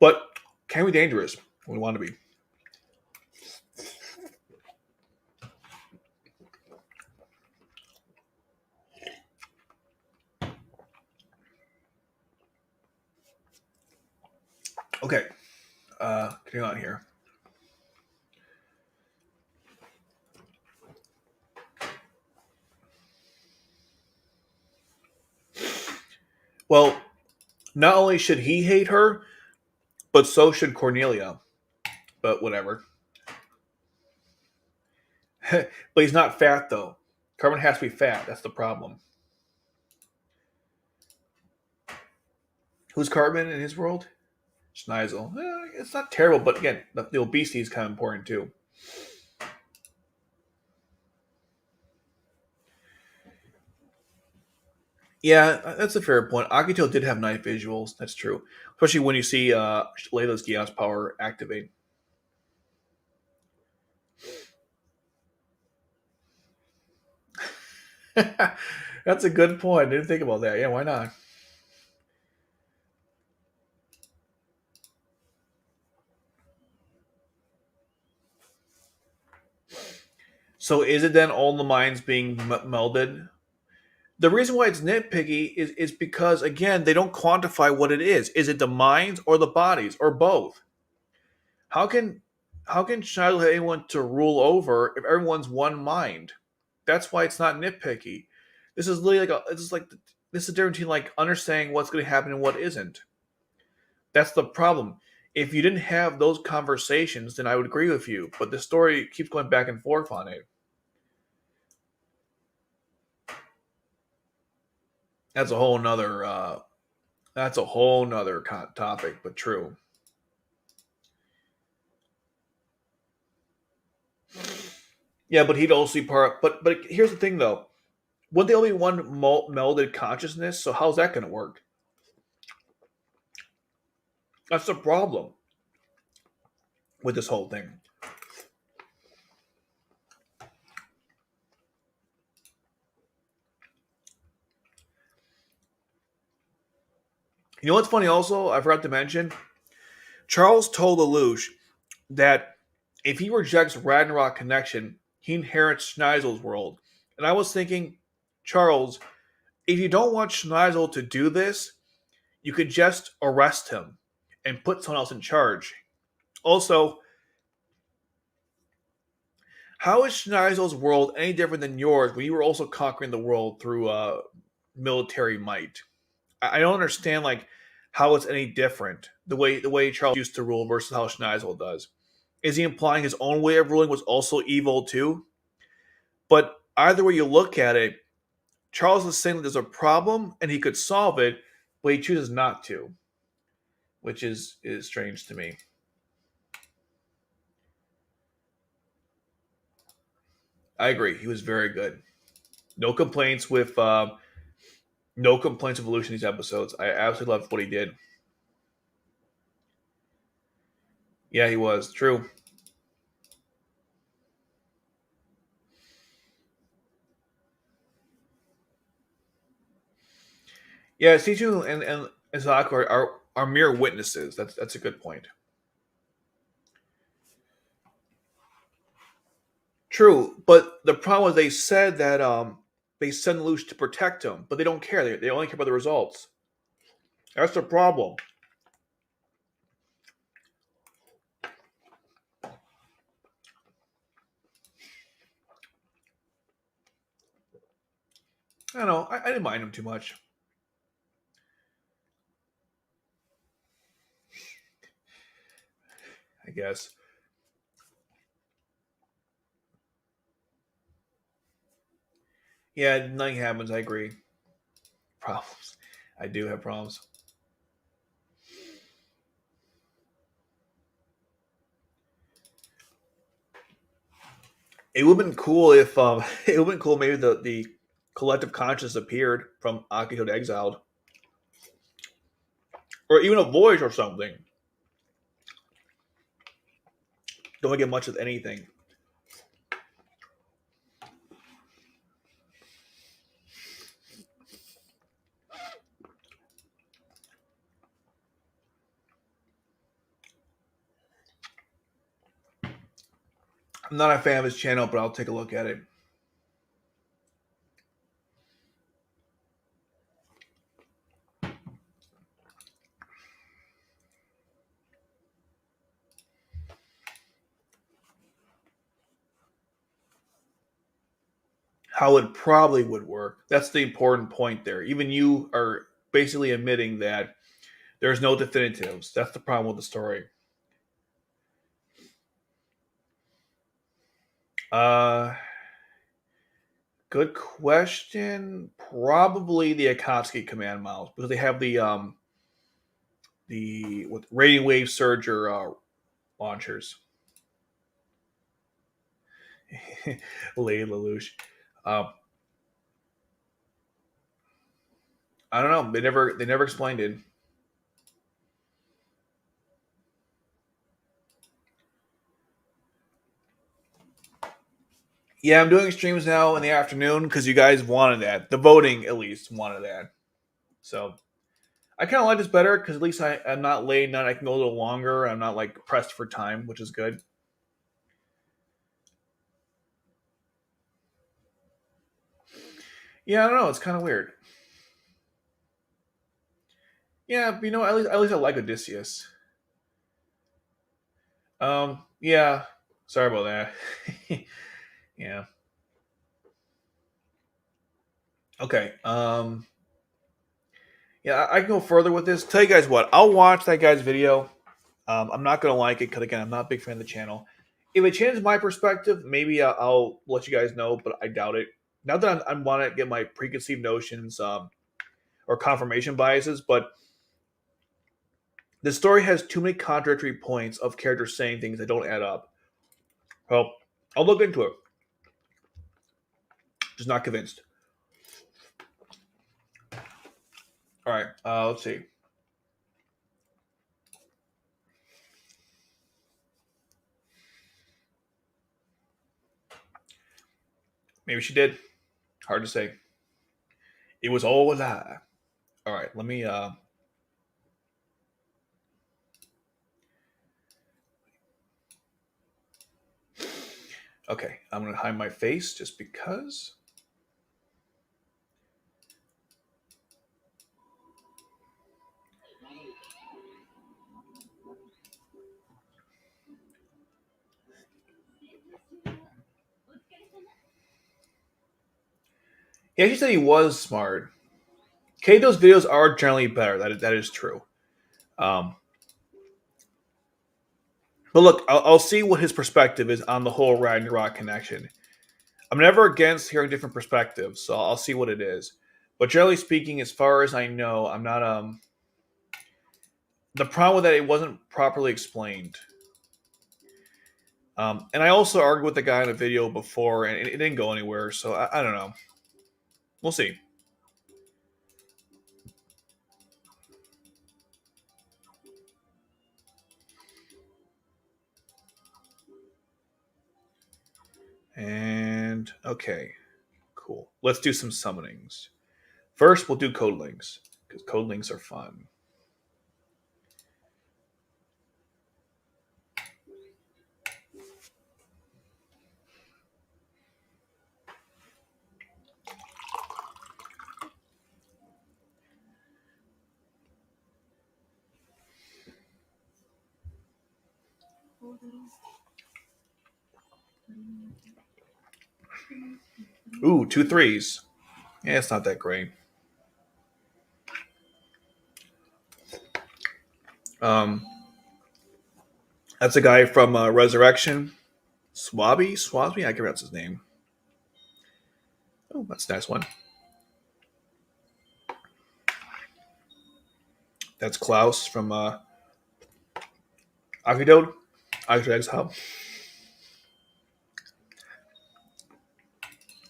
but can be dangerous. We want to be. Okay. Continue on here. Well, not only should he hate her, but so should Cornelia. But whatever. But he's not fat though. Cartman has to be fat. That's the problem. Who's Cartman in his world? Schneizel. It's not terrible, but again, the obesity is kind of important too. Yeah, that's a fair point. Akito did have nice visuals. That's true, especially when you see Layla's Geass power activate. That's a good point. I didn't think about that. Yeah, why not? So is it then all the minds being melded? The reason why it's nitpicky is because again they don't quantify what it is. Is it the minds or the bodies or both? How can Shiloh have anyone to rule over if everyone's one mind? That's why it's not nitpicky. This is literally like this is the difference between like understanding what's going to happen and what isn't. That's the problem. If you didn't have those conversations, then I would agree with you. But the story keeps going back and forth on it. That's a whole nother. That's a whole nother topic, but true. Yeah, but he'd also be part. But here's the thing, though. Wouldn't they only be one melded consciousness? So how's that going to work? That's the problem with this whole thing. You know what's funny? Also, I forgot to mention. Charles told Lelouch that if he rejects Ragnarok connection, he inherits Schneizel's world. And I was thinking, Charles, if you don't want Schneizel to do this, you could just arrest him and put someone else in charge. Also, how is Schneizel's world any different than yours when you were also conquering the world through military might? I don't understand like how it's any different the way Charles used to rule versus how Schneizel does. Is he implying his own way of ruling was also evil too? But either way you look at it, Charles is saying that there's a problem and he could solve it, but he chooses not to, which is strange to me. I agree. He was very good. No complaints with no complaints with Evolution these episodes. I absolutely loved what he did. Yeah, he was true. Yeah, Sichu and Zak are mere witnesses. That's a good point. True, but the problem is they said that they send Lelouch to protect him, but they don't care. They only care about the results. That's the problem. I don't know. I didn't mind him too much. I guess. Yeah, nothing happens. I agree. Problems. I do have problems. It would have been cool if it would have been cool maybe the collective conscious appeared from Akito to Exiled, or even a voyage or something. Don't get much of anything. I'm not a fan of his channel, but I'll take a look at it. How it probably would work. That's the important point there. Even you are basically admitting that there's no definitives. That's the problem with the story. Uh, Good question. Probably the Akatsuki command models because they have the with radiant wave surger launchers. Lelouch. Um, I don't know. They never explained it. Yeah, I'm doing streams now in the afternoon because you guys wanted that. The voting at least wanted that. So I kind of like this better because at least I'm not late night. I can go a little longer. I'm not like pressed for time, which is good. Yeah, I don't know. It's kind of weird. Yeah, but at least I like Odysseus. Yeah. Sorry about that. Yeah. Okay. Yeah, I can go further with this. Tell you guys what, I'll watch that guy's video. I'm not gonna like it because again, I'm not a big fan of the channel. If it changes my perspective, maybe I'll let you guys know, but I doubt it. Not that I want to get my preconceived notions or confirmation biases, but the story has too many contradictory points of characters saying things that don't add up. Well, I'll look into it. Just not convinced. All right, let's see. Maybe she did. Hard to say. It was all a lie. All right, let me. Okay, I'm gonna hide my face just because. Yeah, she said he was smart. Kato's videos are generally better. That is true. Um, but look, I'll see what his perspective is on the whole Ragnarok connection. I'm never against hearing different perspectives, so I'll see what it is. But generally speaking, as far as I know, I'm not. The problem with that it wasn't properly explained. And I also argued with the guy in a video before, and it didn't go anywhere. So I don't know. We'll see. And okay, cool. Let's do some summonings. First, we'll do code links because code links are fun. Ooh, two threes. Yeah, it's not that great. Um, that's a guy from Resurrection. Swabby. I can pronounce his name. Oh, that's a nice one. That's Klaus from Akidode. Akidode Exile.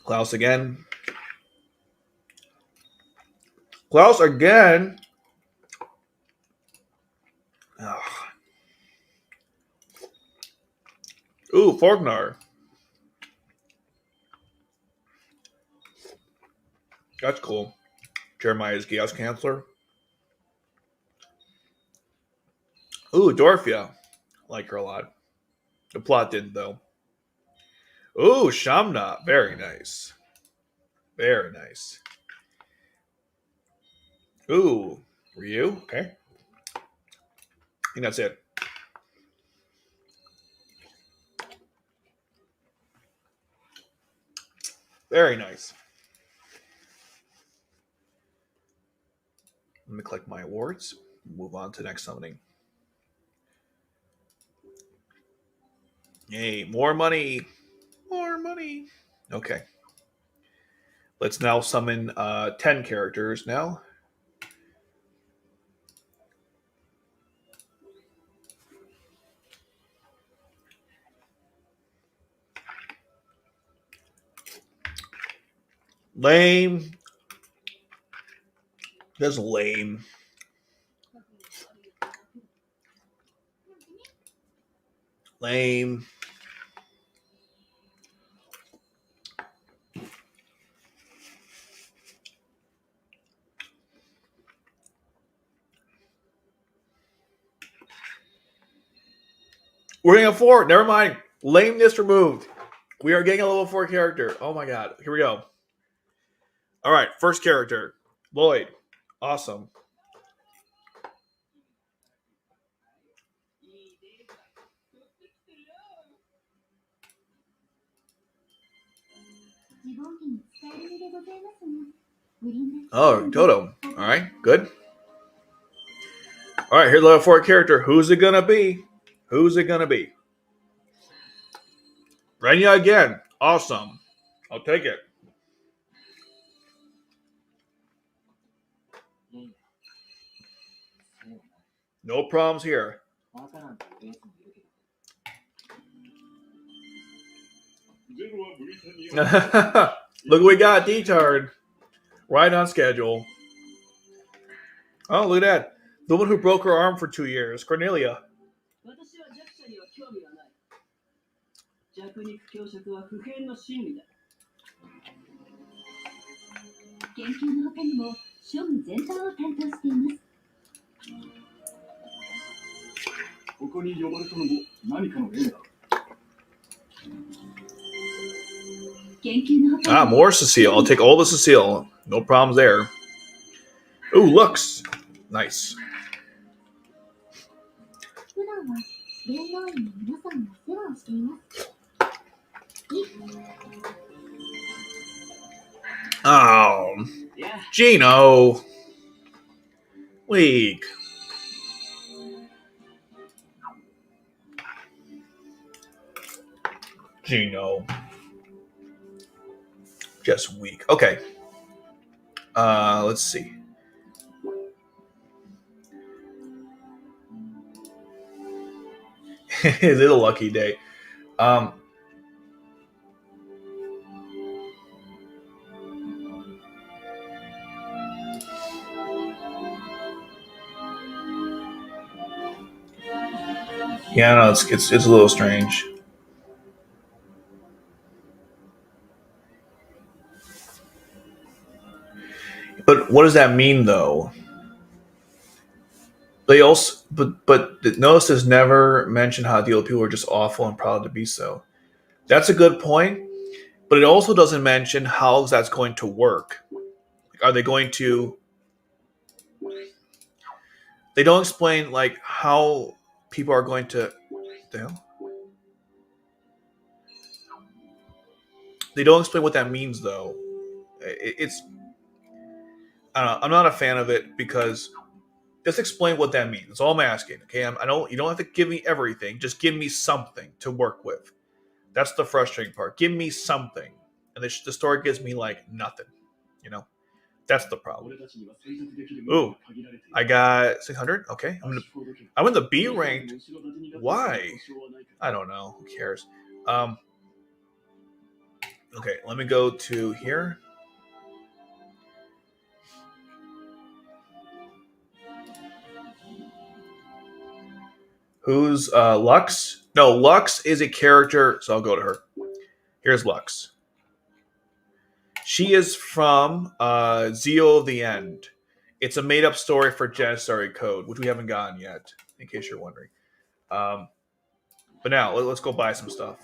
Klaus again. Klaus again. Ugh. Ooh, Faulkner. That's cool. Jeremiah's Chaos Counselor. Ooh, Dorfia. Like her a lot. The plot didn't, though. Ooh, Shamna. Very nice. Very nice. Ooh, Ryu. Okay. I think that's it. Very nice. Let me click my awards. Move on to next summoning. Yay, more money. More money. Okay. Let's now summon 10 characters now. Lame. That's lame. Lame. We're getting a 4. Never mind. Lameness removed. We are getting a level 4 character. Oh my god. Here we go. All right. First character. Lloyd. Awesome. Oh, Toto. All right. Good. All right. Here's level 4 character. Who's it going to be? Who's it going to be? Renya again. Awesome. I'll take it. No problems here. Look what we got, D-Tard. Right on schedule. Oh, look at that. The woman who broke her arm for 2 years, Cornelia. Ah, more Cecile. I'll take all the Cecile. No problems there. Ooh, looks. Nice. Oh, Gino. Weak. Gino. Just weak. Okay. Let's see. Is it a lucky day? Yeah, no, it's a little strange. But what does that mean, though? They also, but notice there's never mentioned how the old people are just awful and proud to be so. That's a good point, but it also doesn't mention how that's going to work. Like, are they going to? They don't explain like how people are going to. The hell? They don't explain what that means, though. It's. I don't know, I'm not a fan of it because just explain what that means. That's all I'm asking. Okay, I don't. You don't have to give me everything. Just give me something to work with. That's the frustrating part. Give me something, and the story gives me like nothing. You know, that's the problem. Ooh, I got 600. Okay, I'm in the B ranked. Why? I don't know. Who cares? Okay, let me go to here. Who's Lux? No, Lux is a character, so I'll go to her. Here's Lux. She is from Zeo of the End. It's a made-up story for Janissary Code, which we haven't gotten yet, in case you're wondering. But now, let's go buy some stuff.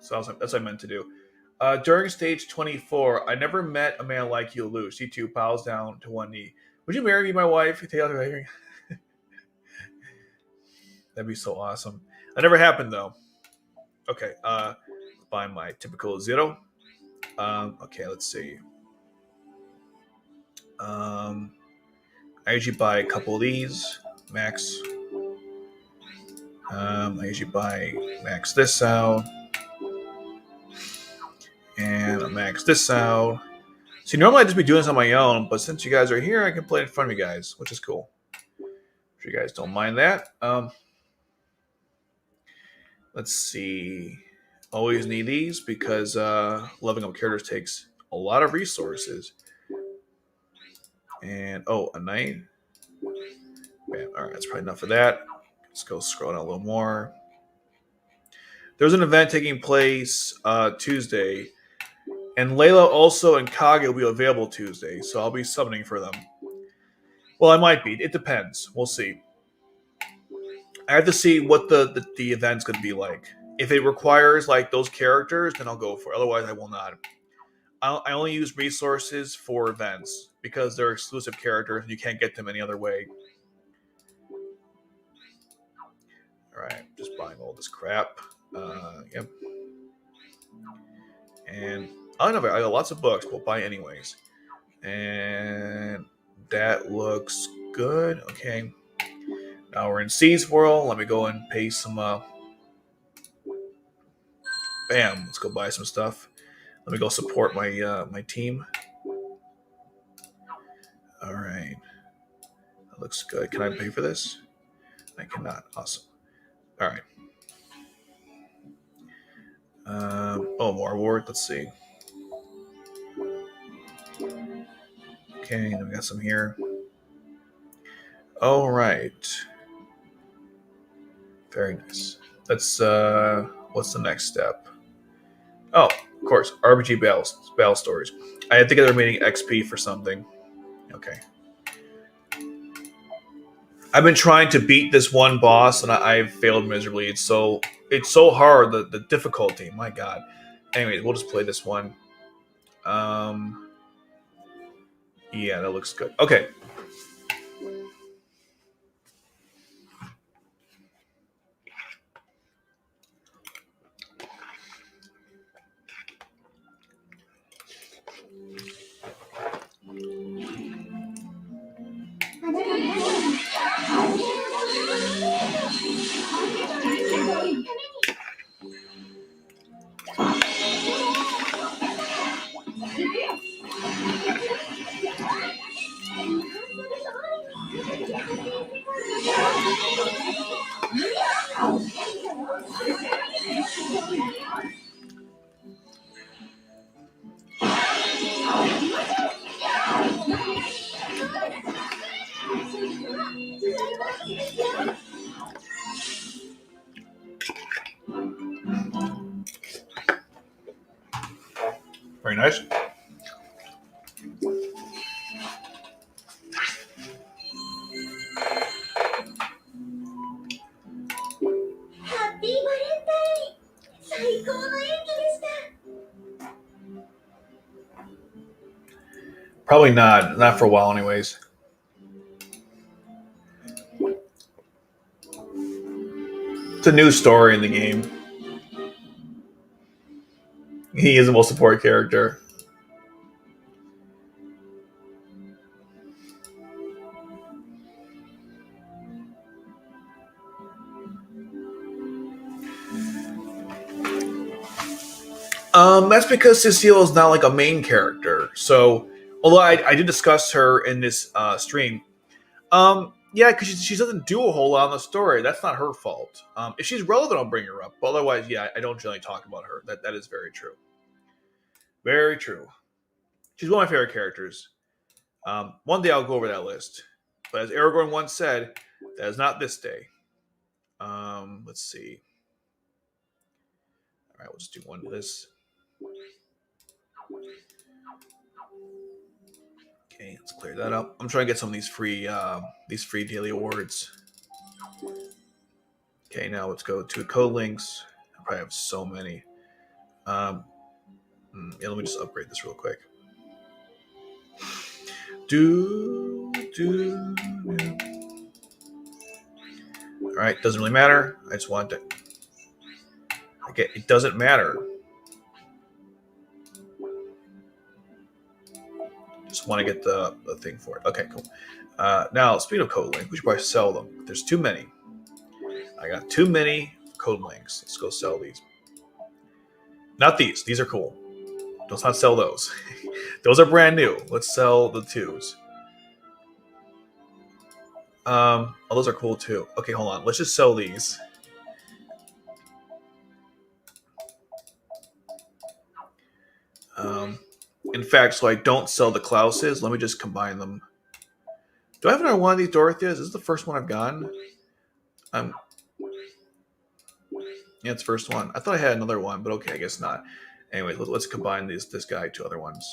So that's what I meant to do. During stage 24, I never met a man like you, Lelouch. C2 bows down to one knee. Would you marry me, my wife? That'd be so awesome. That never happened, though. Okay, buy my typical zero. Okay, let's see. I usually buy a couple of these, max. I usually buy max this out, and I max this out. See, normally I'd just be doing this on my own, but since you guys are here, I can play in front of you guys, which is cool. If you guys don't mind that. Let's see. Always need these because leveling up characters takes a lot of resources. And, oh, a knight. Bam. All right, that's probably enough of that. Let's go scroll down a little more. There's an event taking place Tuesday. And Layla also and Kage will be available Tuesday, so I'll be summoning for them. Well, I might be. It depends. We'll see. I have to see what the event's going to be like. If it requires like those characters, then I'll go for it. Otherwise, I will not. I only use resources for events because they're exclusive characters and you can't get them any other way. All right, just buying all this crap. Yep. And I don't know. I got lots of books. We'll buy anyways. And that looks good. Okay. Now we're in C's World. Let me go and pay some. Bam. Let's go buy some stuff. Let me go support my my team. All right. That looks good. Can I pay for this? I cannot. Awesome. All right. Oh, more reward. Let's see. Okay, then we got some here. All right. Very nice. Let's. What's the next step? Oh, of course, RPG battle stories. I have to get the remaining XP for something. Okay. I've been trying to beat this one boss and I've failed miserably. It's so hard. The difficulty. My God. Anyways, we'll just play this one. Yeah, that looks good. Okay. Very nice. Probably not. Not for a while, anyways. It's a new story in the game. He is the most supported character. That's because Cecile is not like a main character. So, although I did discuss her in this stream, yeah, because she doesn't do a whole lot on the story. That's not her fault. If she's relevant, I'll bring her up. But otherwise, yeah, I don't generally talk about her. That is very true. Very true. She's one of my favorite characters. One day I'll go over that list. But as Aragorn once said, that is not this day. Let's see. All right, we'll just do one of this. Okay, let's clear that up. I'm trying to get some of these free daily awards. Okay, now let's go to code links. I probably have so many. Um, yeah, let me just upgrade this real quick. Do. All right, doesn't really matter. I just want to. Okay, it doesn't matter. Just want to get the thing for it. Okay, cool. Now, speaking of code link, we should probably sell them. There's too many. I got too many code links. Let's go sell these. Not these. These are cool. Let's not sell those. Those are brand new. Let's sell the twos. Oh, those are cool too. Okay, hold on. Let's just sell these. In fact, so I don't sell the Klauses, let me just combine them. Do I have another one of these Dorotheas? This is the first one I've gotten. Yeah, it's the first one. I thought I had another one, but okay, I guess not. Anyway, let's combine this guy to other ones.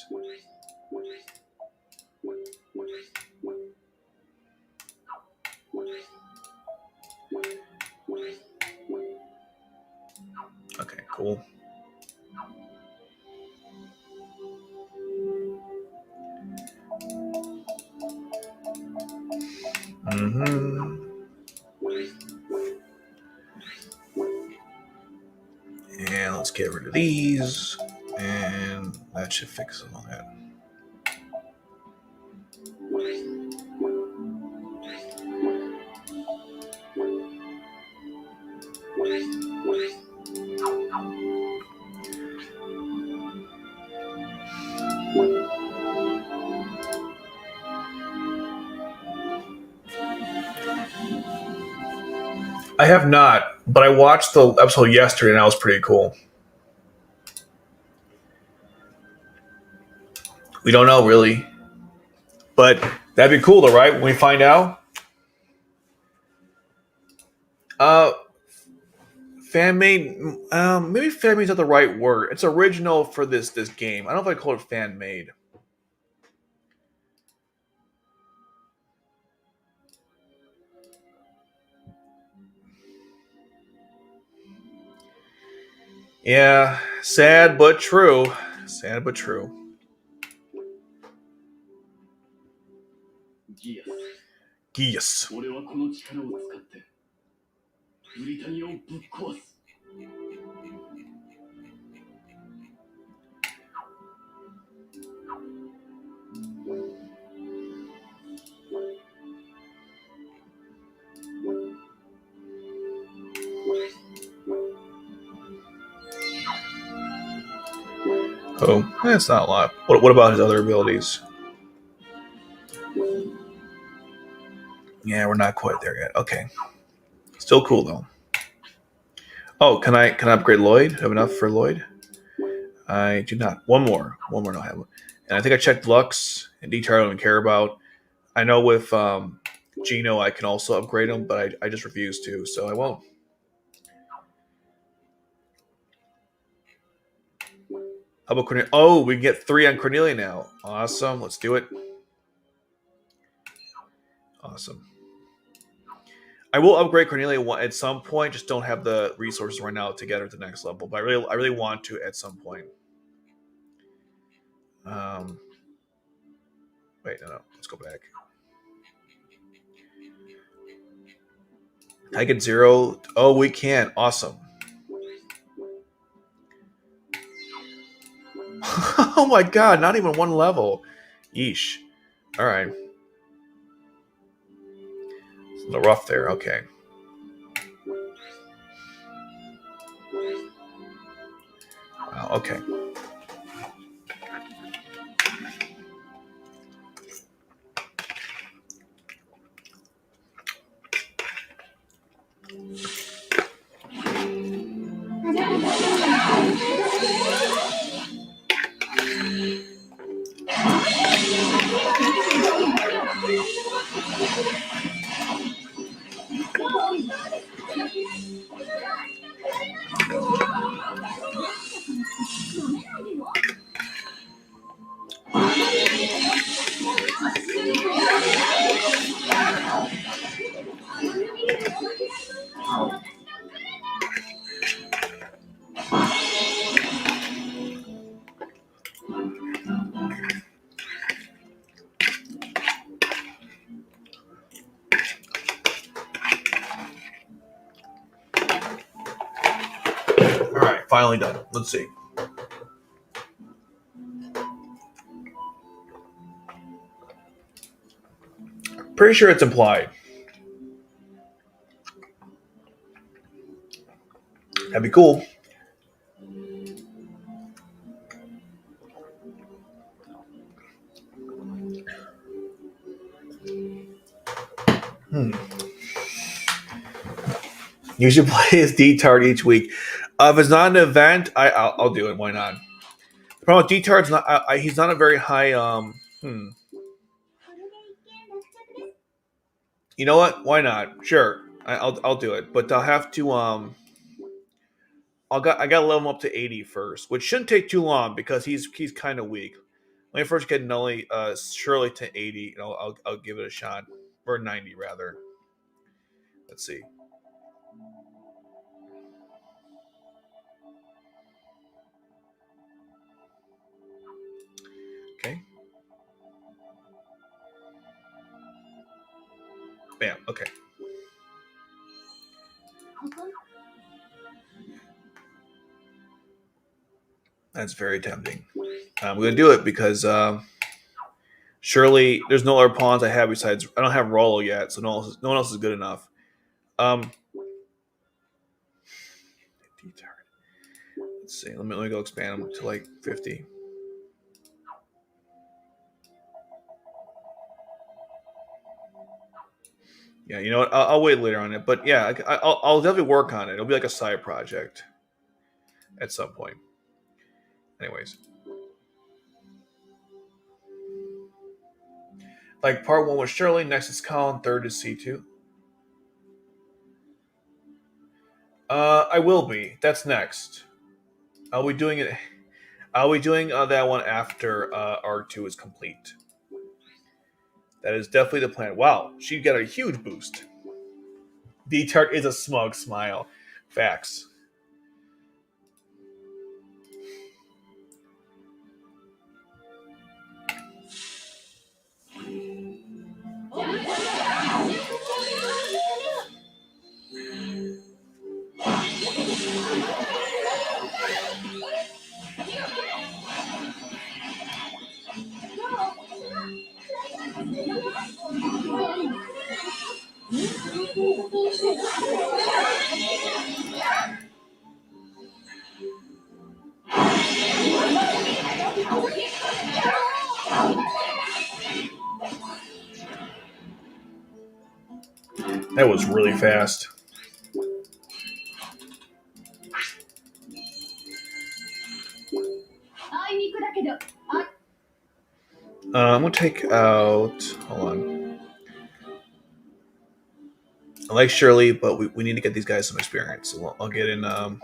Okay, cool. Mm-hmm. And let's get rid of these. And that should fix all that. I have not, but I watched the episode yesterday and that was pretty cool. We don't know really. But that'd be cool though, right? When we find out. Fan made, maybe fan made is not the right word. It's original for this game. I don't know if I call it fan made. Yeah, sad but true. Sad but true. Geass. Oh, that's not a lot. What about his other abilities? Yeah, we're not quite there yet. Okay, still cool though. Oh, can I upgrade Lloyd? Have enough for Lloyd? I do not. One more. No, I have. And I think I checked Lux and Detail I don't even care about. I know with Gino I can also upgrade him, but I just refuse to, so I won't. How about Cornelia? Oh, we can get 3 on Cornelia now. Awesome. Let's do it. Awesome. I will upgrade Cornelia at some point. Just don't have the resources right now to get her to the next level. But I really want to at some point. Wait, no. Let's go back. I get 0. Oh, we can. Awesome. Oh my god, not even 1 level. Yeesh. All right. It's a little rough there. Okay. Wow, okay. finally done. Let's see. Pretty sure it's implied. That'd be cool. Hmm. You should play his D-Tard each week. If it's not an event, I'll do it. Why not? The problem with D-Tard's not. He's not a very high. You know what? Why not? Sure, I'll do it. But I'll have to. I got to level him up to 80 first, which shouldn't take too long because he's kind of weak. Let me first get Nully, Shirley to 80, and I'll give it a shot, or 90 rather. Let's see. Okay. Bam. Okay. That's very tempting. I'm going to do it because surely there's no other pawns I have besides. I don't have Rollo yet, so no one else is good enough. Um, let's see. Let me go expand them to like 50. Yeah, you know what? I'll wait later on it, but yeah, I'll definitely work on it. It'll be like a side project at some point. Anyways, like part one was Shirley, next is Colin, third is C2. I will be. That's next. I'll be doing it. I'll be doing that one after R2 is complete. That is definitely the plan. Wow, she got a huge boost. D-Tart is a smug smile. Facts. That was really fast. I'm gonna take out. Hold on. I like Shirley, but we need to get these guys some experience. So I'll get in. We'll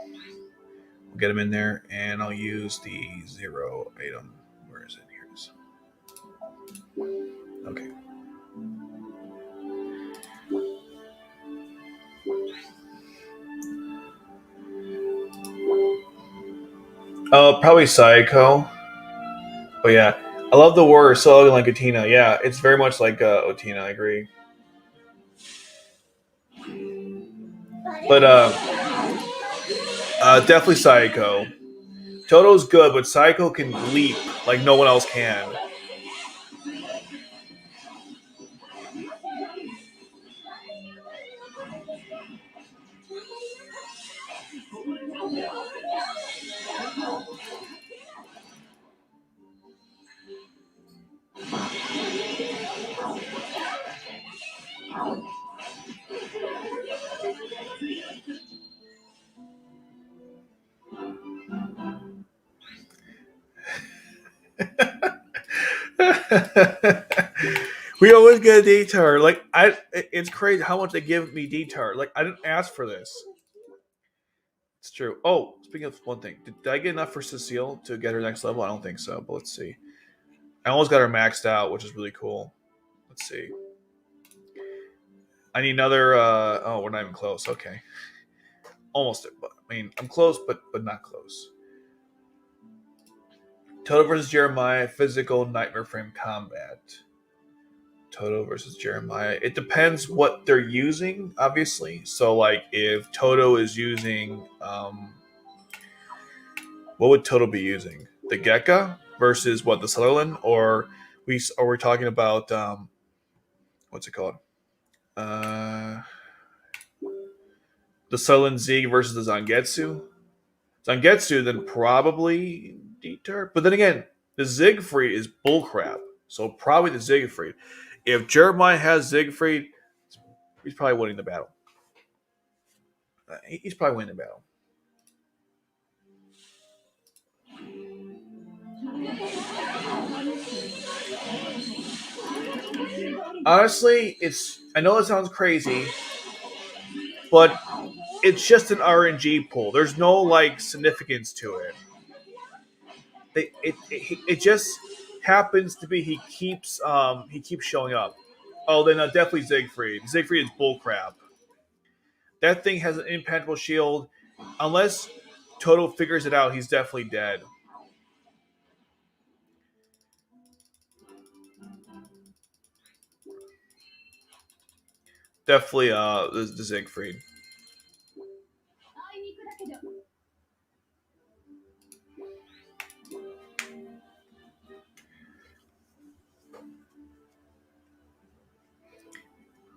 get them in there, and I'll use the 0 item. Where is it? Here it is. Okay. Oh, probably Psycho. But yeah, I love the warrior so ugly like Otina. Yeah, it's very much like Otina. I agree. But definitely Psycho. Toto's good, but Psycho can leap like no one else can. We always get a D-Tar. Like it's crazy how much they give me D-Tar. Like I didn't ask for this. It's true. Oh, speaking of one thing, did I get enough for Cecile to get her next level? I don't think so, but let's see. I almost got her maxed out, which is really cool. Let's see. I need another. Oh, we're not even close. Okay, almost. But I mean, I'm close, but not close. Toto versus Jeremiah, physical nightmare frame combat. Toto versus Jeremiah. It depends what they're using, obviously. So, like, if Toto is using what would Toto be using? The Gekka versus what, the Sutherland, or we're talking about what's it called? Uh, the Sutherland Z versus the Zangetsu. Zangetsu then probably Dieter, but then again, the Siegfried is bullcrap. So probably the Siegfried. If Jeremiah has Siegfried, he's probably winning the battle. He's probably winning the battle. Honestly, it's I know it sounds crazy, but it's just an RNG pool. There's no like significance to it. It just happens to be he keeps showing up. Oh, then definitely Siegfried. Siegfried is bullcrap. That thing has an impenetrable shield. Unless Toto figures it out, he's definitely dead. Definitely the Siegfried.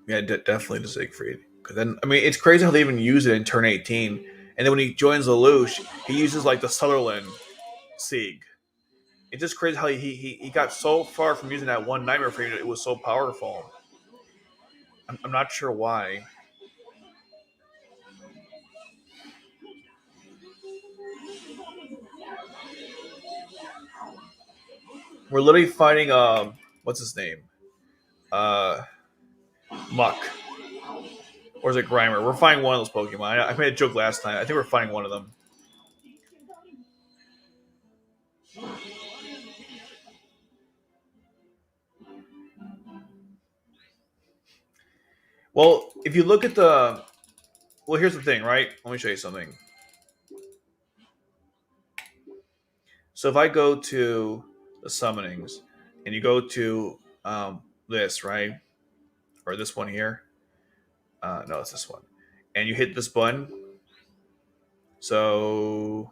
Yeah, definitely the Siegfried. Because then, I mean, it's crazy how they even use it in turn 18. And then when he joins Lelouch, he uses like the Sutherland Sieg. It's just crazy how he got so far from using that one nightmare frame that it was so powerful. I'm not sure why. We're literally fighting what's his name? Uh Muck. Or is it Grimer? We're fighting one of those Pokemon. I made a joke last time. I think we're fighting one of them. Well, if you look at the well, here's the thing, right? Let me show you something. So if I go to the summonings and you go to this, right? Or this one here. No, it's this one. And you hit this button. So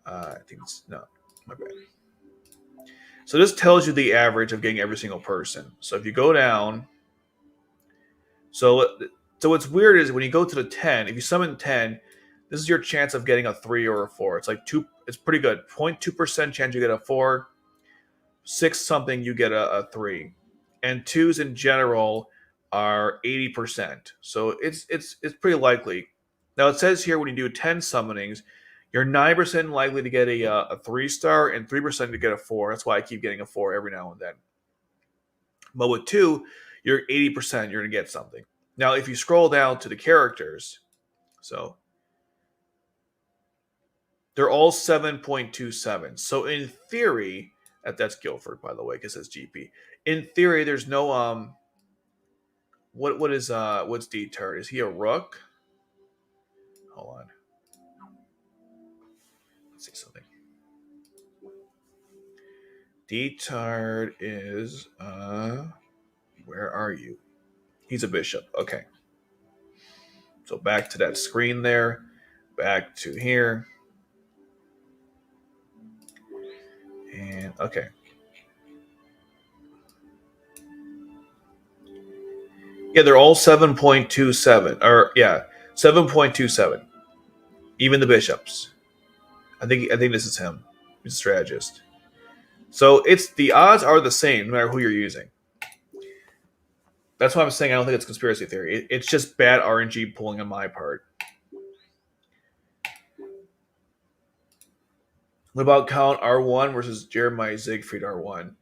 I think it's no, my bad. So this tells you the average of getting every single person. So if you go down, so so what's weird is when you go to the 10, if you summon 10, this is your chance of getting a 3 or a 4. It's like two. It's pretty good. 0.2% chance you get a 4. 6 something you get a 3, and twos in general are 80%. So it's pretty likely. Now it says here when you do 10 summonings, you're 9% likely to get a 3 star and 3% to get a 4. That's why I keep getting a 4 every now and then. But with two, you're 80% you're gonna get something. Now if you scroll down to the characters, so they're all 7.27. So in theory, that's Guilford, by the way, because it's GP. In theory, there's no what's D-Turd? Is he a rook? Hold on. Let's see something. D-Tard is where are you? He's a bishop. Okay. So back to that screen there. Back to here. And okay. Yeah, they're all 7.27. Or yeah, 7.27. Even the bishops. I think this is him. He's a strategist. So it's the odds are the same no matter who you're using. That's why I'm saying I don't think it's conspiracy theory. It's just bad RNG pulling on my part. What about Count R1 versus Jeremiah Siegfried R1?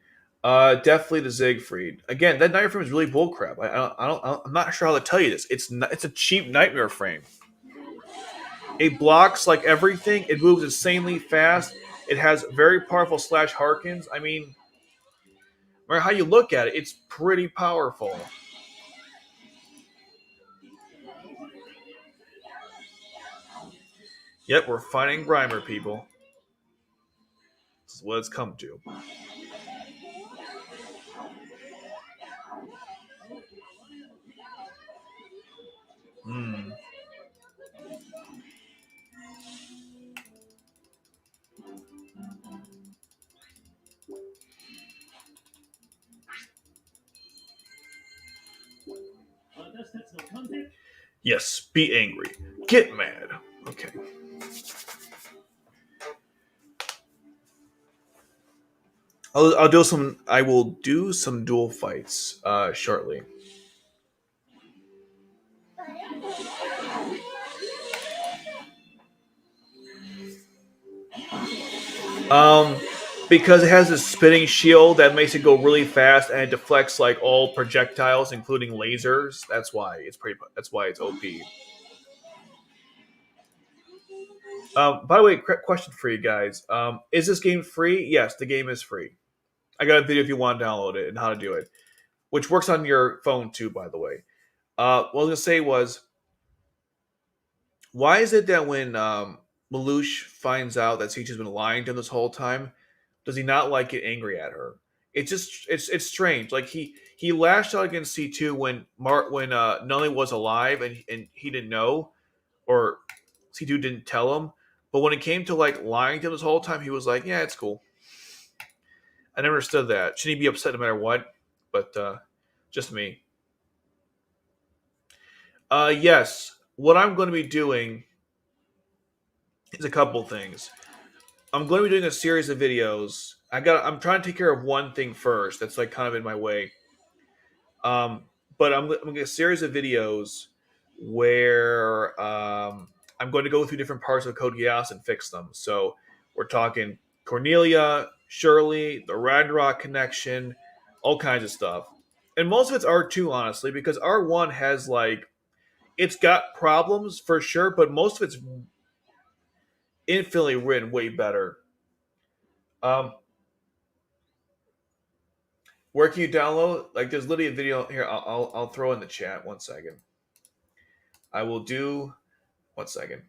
Definitely the Siegfried. Again, that nightmare frame is really bullcrap. I'm not sure how to tell you this. It's a cheap nightmare frame. It blocks like everything. It moves insanely fast. It has very powerful slash harkens. I mean, no matter how you look at it, it's pretty powerful. Yep, we're fighting Grimer, people. This is what it's come to. Hmm. Yes, be angry. Get mad. Okay. I'll do some. I will do some duel fights shortly. Um, because it has a spinning shield that makes it go really fast and it deflects like all projectiles, including lasers. That's why it's pretty. That's why it's OP. By the way, question for you guys: is this game free? Yes, the game is free. I got a video if you want to download it and how to do it, which works on your phone too. By the way, what I was gonna say was, why is it that when Lelouch finds out that Siege has been lying to him this whole time, does he not like get angry at her? It's just it's strange. Like he lashed out against C2 when Nully was alive and he didn't know, or C2 didn't tell him. But when it came to like lying to him this whole time, he was like, "Yeah, it's cool." I never understood that. Shouldn't he be upset no matter what? But just me. Yes. What I'm going to be doing is a couple things. I'm going to be doing a series of videos. I'm trying to take care of one thing first. That's like kind of in my way. Um, but I'm going to get a series of videos where I'm going to go through different parts of Code Geass and fix them. So we're talking Cornelia, Shirley, the Ragnarok connection, all kinds of stuff. And most of it's R2, honestly, because R1 has like it's got problems for sure, but most of it's infinitely written way better. Um, where can you download? Like, there's literally a video here. I'll throw in the chat. 1 second. I will do. 1 second.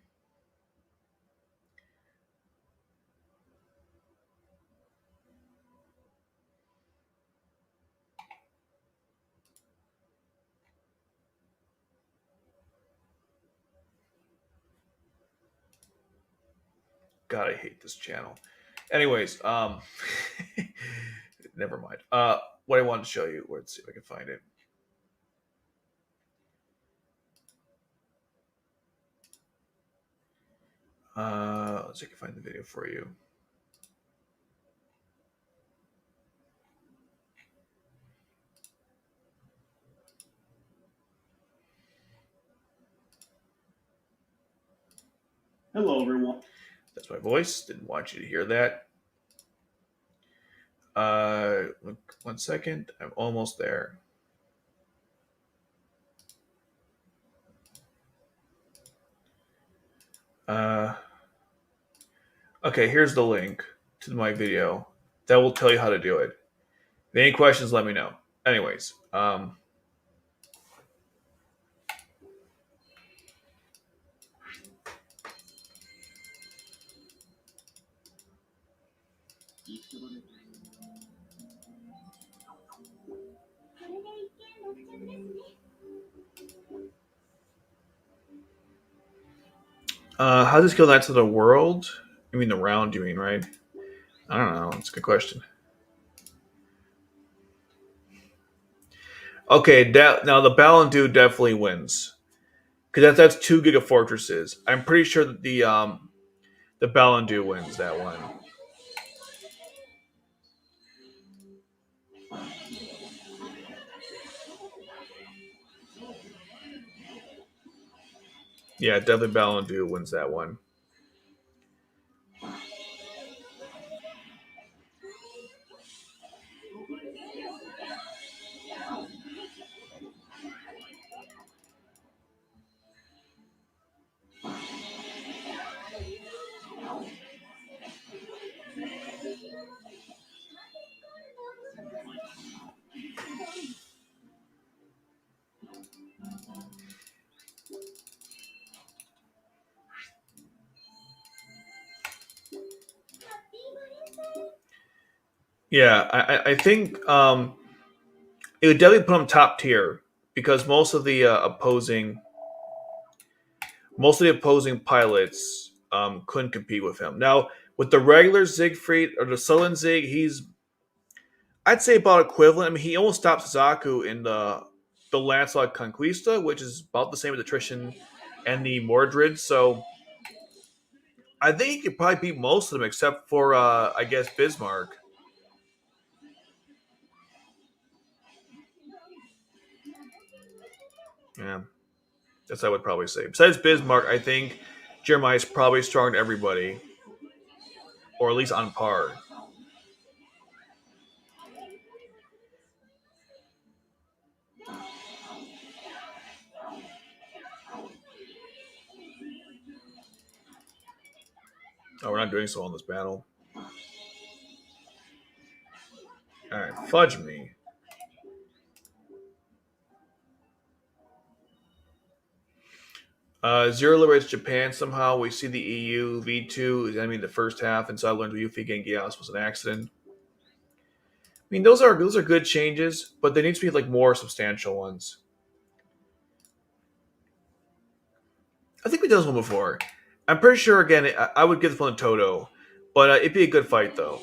God, I hate this channel. Anyways, never mind. What I wanted to show you. Let's see if I can find it. Let's see if I can find the video for you. Hello, everyone. That's my voice. Didn't want you to hear that. 1 second. I'm almost there. Okay, here's the link to my video. That will tell you how to do it. If any questions, let me know. Anyways, how does this kill Knights of the World? You mean the round, you mean, right? I don't know. It's a good question. Okay, now the Balandu definitely wins. Because that's 2 Gigafortresses. I'm pretty sure that the Balandu wins that one. Yeah, definitely Balandu wins that one. Yeah, I think it would definitely put him top tier because most of the opposing pilots couldn't compete with him. Now with the regular Siegfried or the Sullen Zig, I'd say about equivalent. I mean, he almost stopped Suzaku in the the Lancelot Conquista, which is about the same as attrition and the Mordred. So I think he could probably beat most of them except for I guess Bismarck. Yeah, that's what I would probably say. Besides Bismarck, I think Jeremiah is probably stronger than everybody, or at least on par. Oh, we're not doing so well in this battle. All right, fudge me. Zero liberates Japan somehow. We see the EU V2 is enemy in the first half, and so I learned Yuffie getting Geass was an accident. I mean, those are good changes, but there needs to be like more substantial ones. I think we did this one before. I'm pretty sure again I would give this one to Toto, but it'd be a good fight though.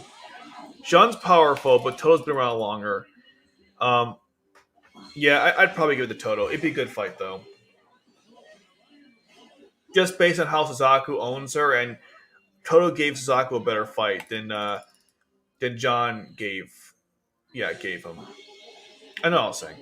Sean's powerful, but Toto's been around longer. Um, yeah, I'd probably give it to Toto. It'd be a good fight though, just based on how Suzaku owns her, and Toto gave Suzaku a better fight than John gave. Yeah, gave him. I know what I was saying.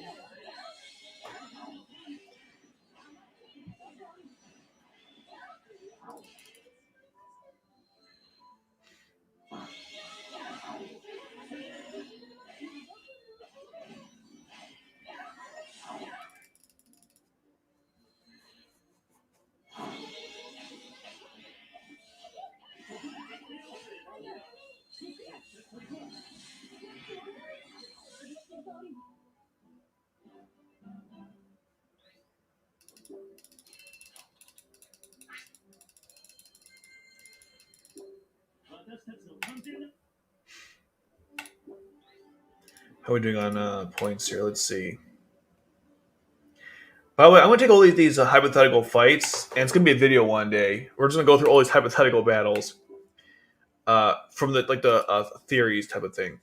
How are we doing on points here? Let's see. By the way, I'm gonna take all these hypothetical fights, and it's gonna be a video one day. We're just gonna go through all these hypothetical battles from the theories type of thing,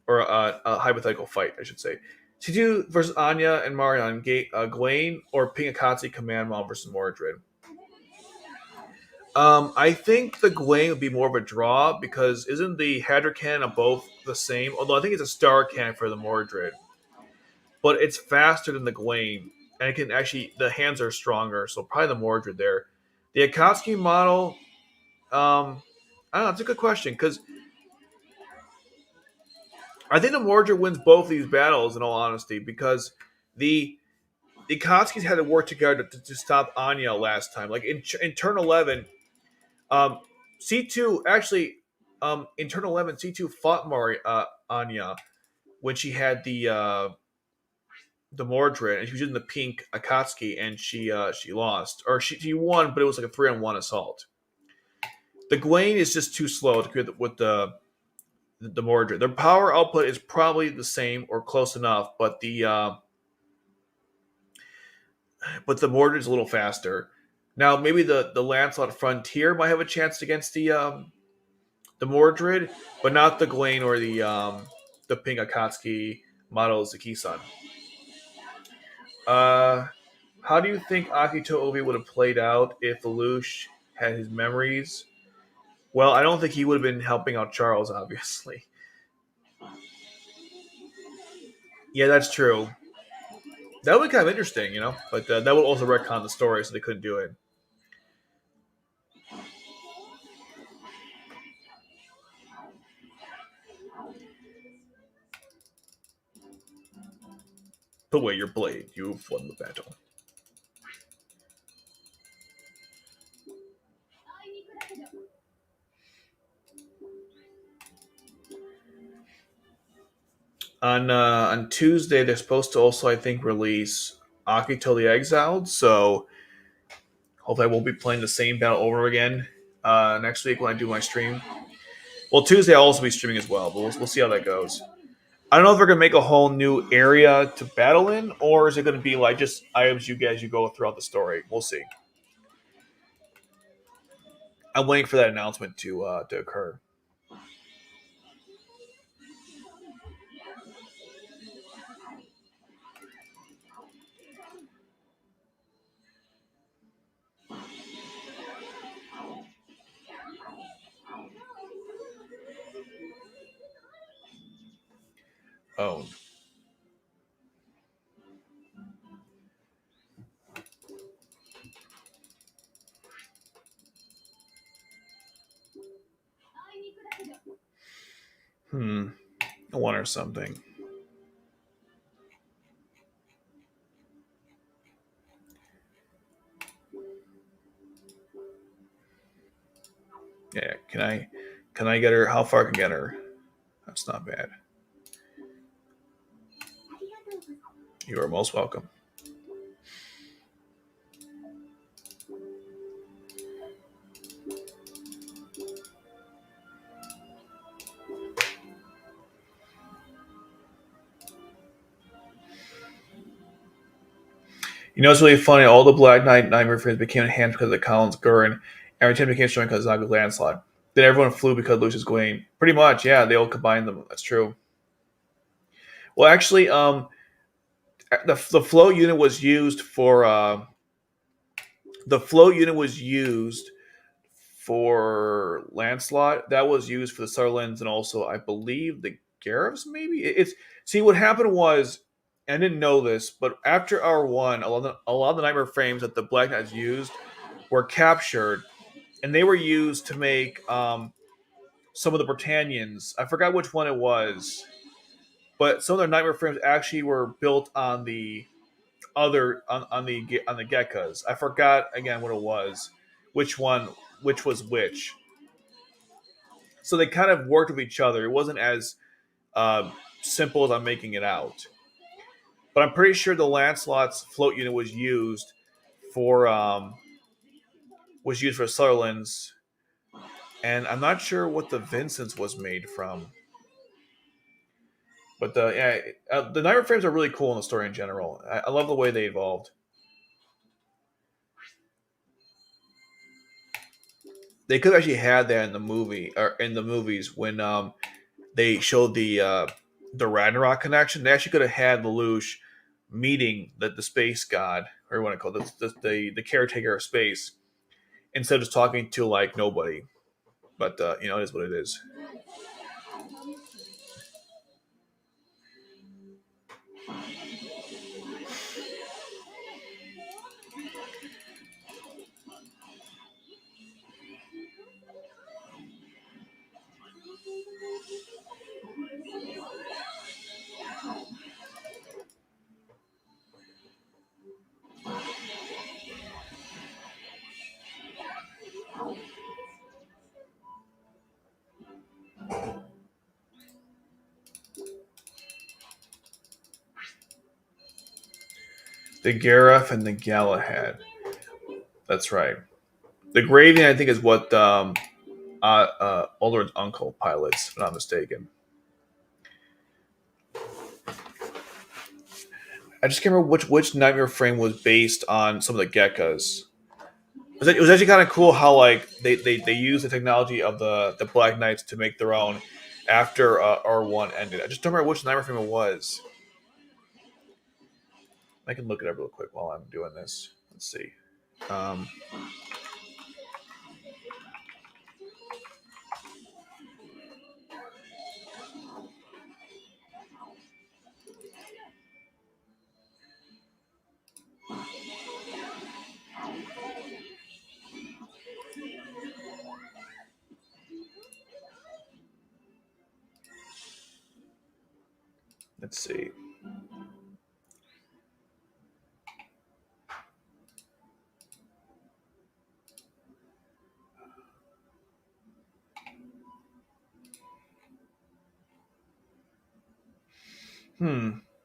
or a hypothetical fight, I should say. C2 versus Anya and Marianne, Gwaine, or Ping Akatsuki Command Mom versus Mordred. I think the Gwaine would be more of a draw because isn't the Hadra cannon of both the same? Although I think it's a star cannon for the Mordred, but it's faster than the Gwaine, and it can actually the hands are stronger, so probably the Mordred there. The Akatsuki model, I don't know. It's a good question because I think the Mordred wins both of these battles. In all honesty, because the the Akatsuki's had to work together to stop Anya last time. Like in turn 11, Um, C2 actually in turn 11, C2 fought Anya when she had the Mordred and she was using the pink Akatsuki and she lost or she won, but it was like a 3-on-1 assault. The Gwaine is just too slow to compete with the Mordred. Their power output is probably the same or close enough, but the Mordred is a little faster. Now maybe the Lancelot Frontier might have a chance against the Mordred, but not the Gwaine or the pink Akatsuki model Zaki-san. Uh, how do you think Akito Obi would have played out if Lelouch had his memories? Well, I don't think he would have been helping out Charles, obviously. Yeah, that's true. That would be kind of interesting, but that would also retcon the story, so they couldn't do it. Put away your blade. You've won the battle. On Tuesday, they're supposed to also, I think, release Akito the Exiled. So hopefully, I won't be playing the same battle over again next week when I do my stream. Well, Tuesday I'll also be streaming as well, but we'll see how that goes. I don't know if they're gonna make a whole new area to battle in, or is it gonna be like just items you get as you go throughout the story? We'll see. I'm waiting for that announcement to occur. throne. I wonder something. Yeah, can I get her? How far I can get her? That's not bad. You are most welcome. You know, it's really funny. All the Black Knight Nightmare friends became enhanced because of Colin's Gurren. Every team became strong because of Zaga's landslide. Then everyone flew because of Lucius Gwaine. Pretty much, yeah. They all combined them. That's true. Well, actually, the float unit was used for the float unit was used for Lancelot. That was used for the Sutherlands and also, I believe, the Gareths. Maybe it's see what happened was. I didn't know this, but after R1, a lot of the Nightmare frames that the Black Knights used were captured, and they were used to make some of the Britannians. I forgot which one it was, but some of their Nightmare frames actually were built on the on the Gekkas. I forgot again what it was, which one, which was which. So they kind of worked with each other. It wasn't as uh, simple as I'm making it out. But I'm pretty sure the Lancelot's float unit for um, was used for Sutherland's, and I'm not sure what the Vincent's was made from. But the Nightmare frames are really cool in the story in general. I love the way they evolved. They could have actually had that in the movie or in the movies when they showed the Ragnarok connection. They actually could have had Lelouch meeting the space god, or what I call it, the caretaker of space, instead of just talking to like nobody. But it is what it is. The Gareth and the Galahad. That's right. The Graving, I think, is what Aldrin's uncle pilots, if I'm not mistaken. I just can't remember which nightmare frame was based on some of the Gekkas. It was actually kind of cool how like they use the technology of the Black Knights to make their own after R1 ended. I just don't remember which nightmare frame it was. I can look it up real quick while I'm doing this. Let's see. Um, let's see.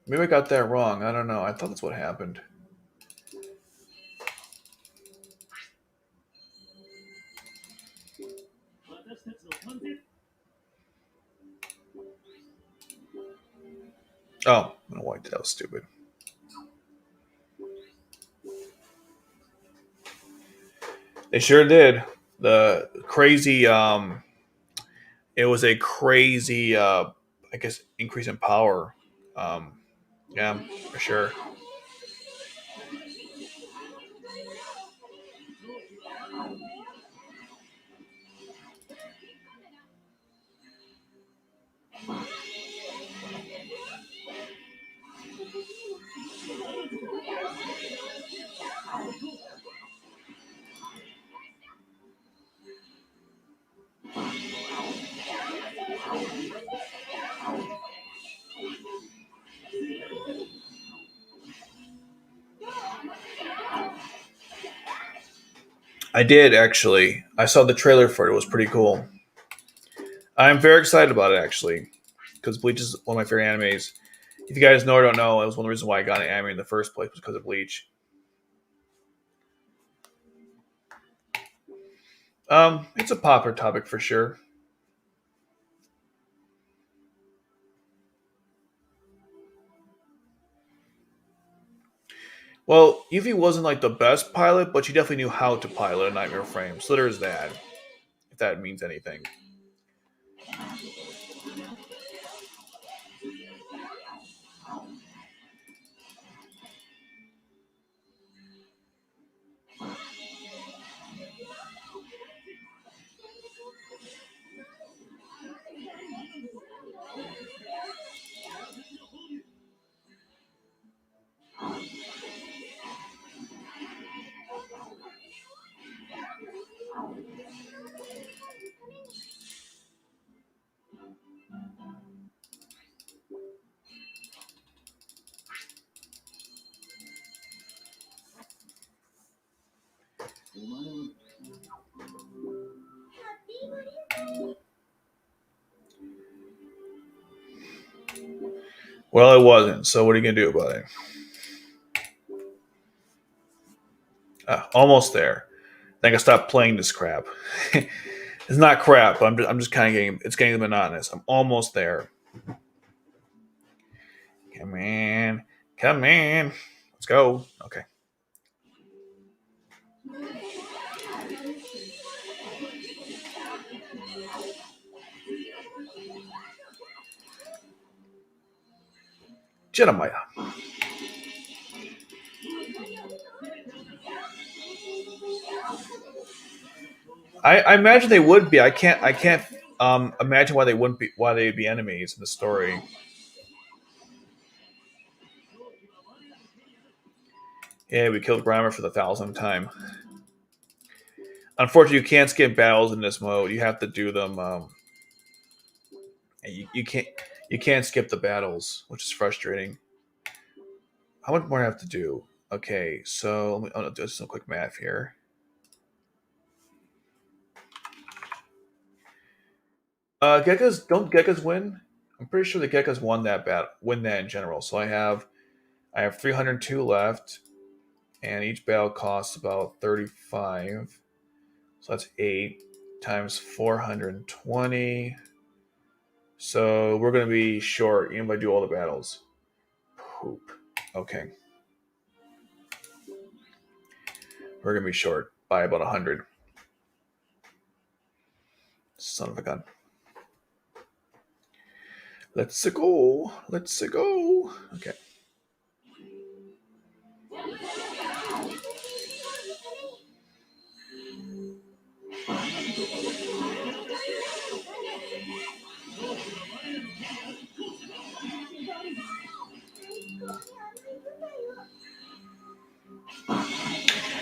Maybe I got that wrong. I don't know. I thought that's what happened. Oh, no, wait, that was stupid. They sure did. The crazy. It was a crazy. I guess increase in power. Um, yeah, for sure. I did actually. I saw the trailer for it. It was pretty cool. I'm very excited about it actually, because Bleach is one of my favorite animes. If you guys know or don't know, it was one of the reasons why I got an anime in the first place was because of Bleach. It's a popular topic for sure. Well, Yuffie wasn't like the best pilot, but she definitely knew how to pilot a Nightmare Frame. So there's that, if that means anything. Well, it wasn't. So what are you gonna do about it? Almost there. I think I stopped playing this crap. It's not crap. I'm just kind of getting. It's getting monotonous. I'm almost there. Come on, come on. Let's go. Okay. Jeremiah. I imagine they would be. I can't imagine why they wouldn't be. Why they'd be enemies in the story. Yeah, we killed Grimer for the thousandth time. Unfortunately, you can't skip battles in this mode. You have to do them. You can't. You can't skip the battles, which is frustrating. How much more do I have to do? Okay, so I'm gonna do some quick math here. Gekkas don't Gekkas win? I'm pretty sure the Gekkas win that in general. So I have 302 left, and each battle costs about 35. So that's 8 times 420. So we're gonna be short even if I do all the battles. Poop. Okay, we're gonna be short by about 100. Son of a gun. Let's go. Let's go. Okay.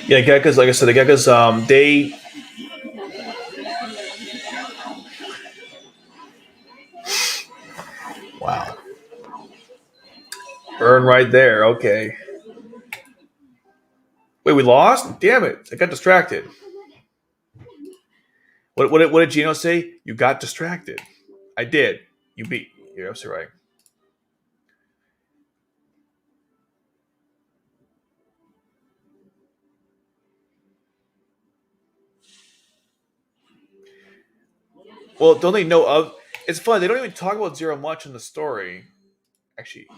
Yeah, Gekkas. Like I said, the Gekkas. They. Wow. Burn right there. Okay. Wait, we lost? Damn it! I got distracted. What did Gino say? You got distracted. I did. You beat. You're absolutely right. Well, don't they know of? It's fun. They don't even talk about Zero much in the story. Actually,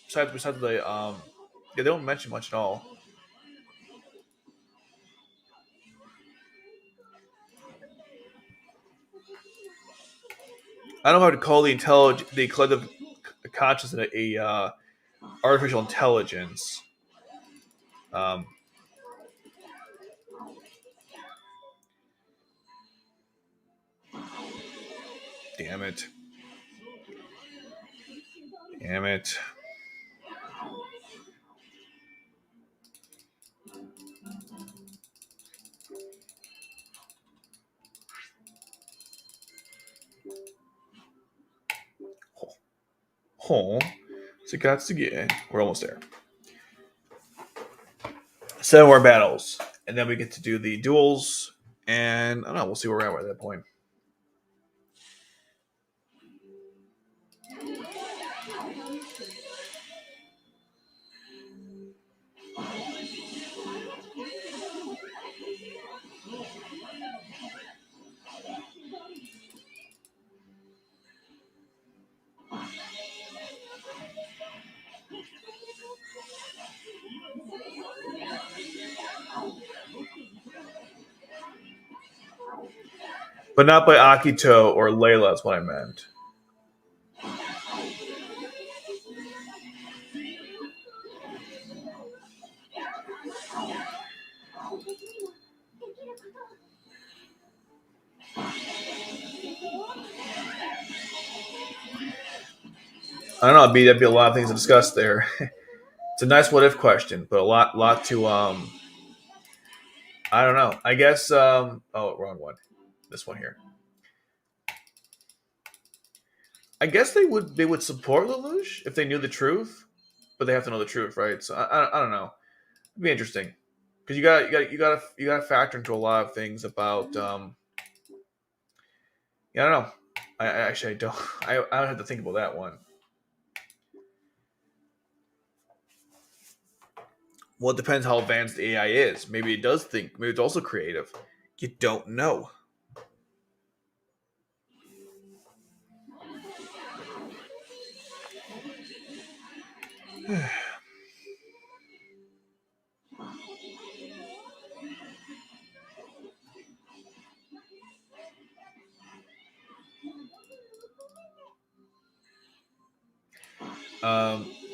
besides the yeah, they don't mention much at all. I don't know how to call the collective consciousness a artificial intelligence. Um, damn it! Damn it! Oh, Sakatsugi. We're almost there. 7 more battles, and then we get to do the duels. And I don't know. We'll see where we're at that point. But not by Akito or Layla. That's what I meant. I don't know. That'd be a lot of things to discuss there. It's a nice what if question, but a lot to I don't know. I guess oh, wrong one. This one here. I guess they would support Lelouch if they knew the truth, but they have to know the truth, right? So I don't know. It'd be interesting because you got to factor into a lot of things about yeah, I don't know. I don't. I don't have to think about that one. Well, it depends how advanced the AI is. Maybe it does think. Maybe it's also creative. You don't know.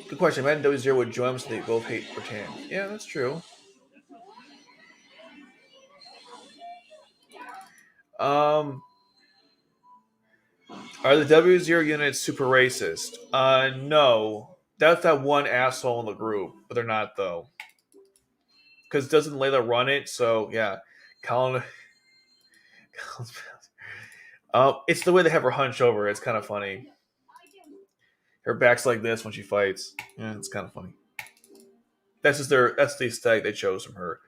Good question. Imagine W0 would join them so they both hate Britannia. Yeah, that's true. Um, are the W0 units super racist? No. That's that one asshole in the group, but they're not though. Because doesn't Layla run it? So yeah, Colin. It's the way they have her hunch over. It's kind of funny. Her back's like this when she fights. Yeah, it's kind of funny. That's the aesthetic they chose from her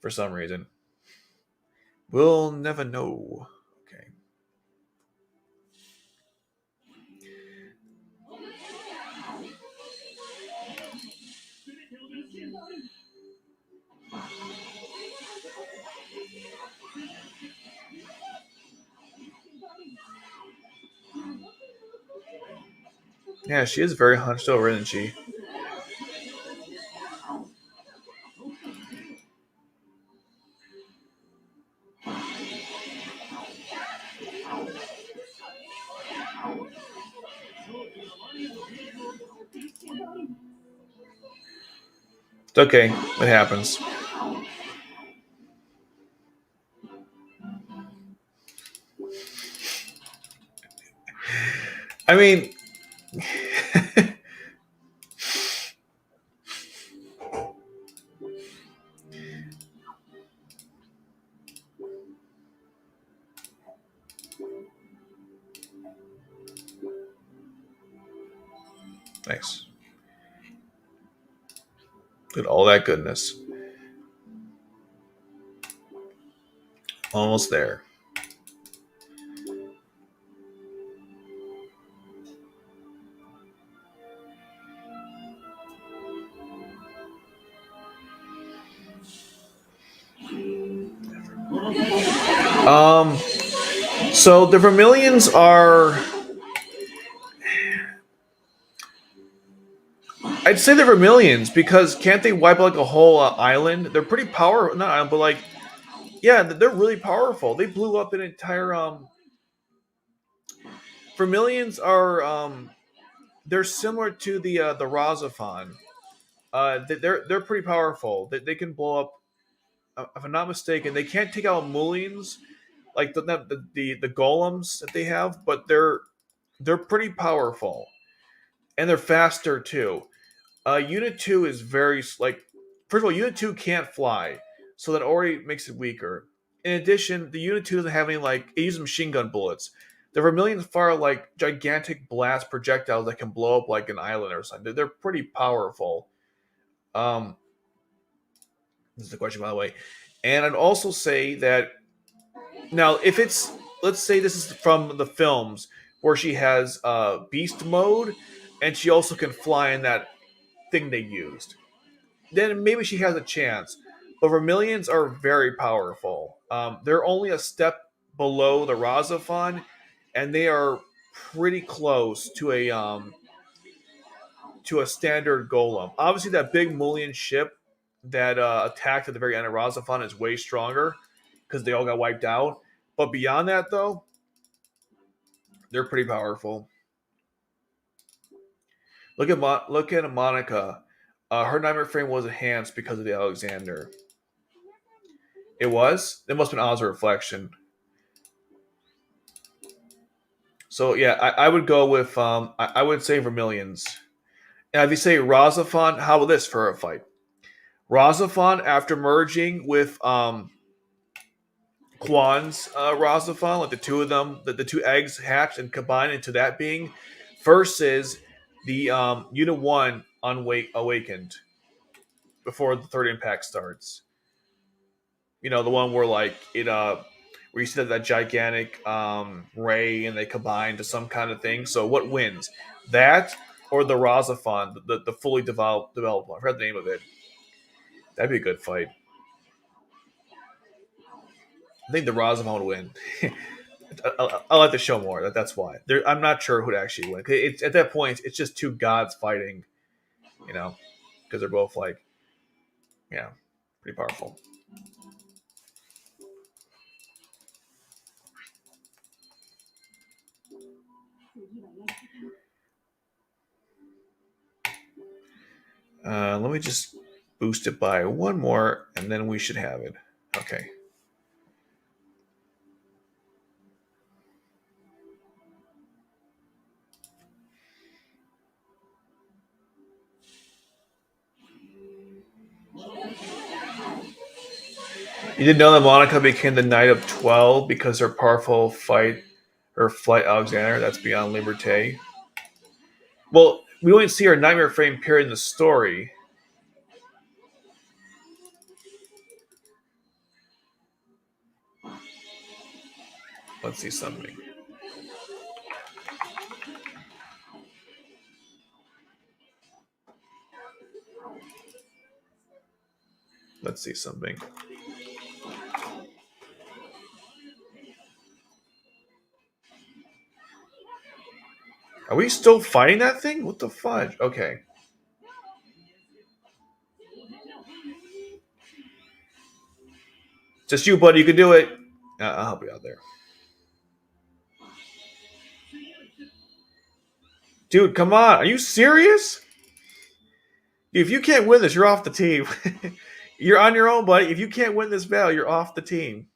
for some reason. We'll never know. Okay. Yeah, she is very hunched over, isn't she? It's okay. It happens. I mean, thanks. Look at all that goodness. Almost there. Um, so the Vermilions are. I'd say the Vermilions because can't they wipe out like a whole island? They're pretty powerful, not island, but like yeah, they're really powerful. They blew up an entire. Vermilions are they're similar to the Razafon. They're pretty powerful. They can blow up. If I'm not mistaken, they can't take out Mulians like the golems that they have, but they're pretty powerful and they're faster too. Unit 2 is very like first of all, Unit 2 can't fly, so that already makes it weaker. In addition, the Unit 2 doesn't have any like it uses machine gun bullets. The Vermilions fire like gigantic blast projectiles that can blow up like an island or something. They're pretty powerful. Um, this is the question, by the way. And I'd also say that now, if it's, let's say this is from the films where she has beast mode, and she also can fly in that thing they used, then maybe she has a chance. But Vermilions are very powerful. They're only a step below the Razafon, and they are pretty close to a standard golem. Obviously, that big Mulian ship that attacked at the very end of Razafon is way stronger because they all got wiped out. But beyond that, though, they're pretty powerful. Look at Monica. Her nightmare frame was enhanced because of the Alexander. It was. It must have been Oz reflection. So yeah, I would go with I would say Vermilions. And if you say Razafon, how about this for a fight? Razafon after merging with Quan's Razafon, like the two of them, the two eggs hatched and combined into that being, versus the Unit One Awakened before the third impact starts. You know, the one where like it where you see that gigantic ray and they combine to some kind of thing. So what wins? That or the Razafon, the fully developed one. I forgot the name of it. That'd be a good fight. I think the Razafon would win. I like the show more. That's why. I'm not sure who'd actually win. It's at that point, it's just two gods fighting. You know, because they're both like, yeah, pretty powerful. Let me just boost it by one more, and then we should have it. Okay. You didn't know that Monica became the Knight of 12 because her powerful flight Alexander. That's beyond Liberté. Well, we only see her nightmare frame period in the story. Let's see something. Let's see something. Are we still fighting that thing? What the fudge? Okay. Just you, buddy. You can do it. I'll help you out there. Dude, come on. Are you serious? If you can't win this, you're off the team. You're on your own, buddy. If you can't win this battle, you're off the team.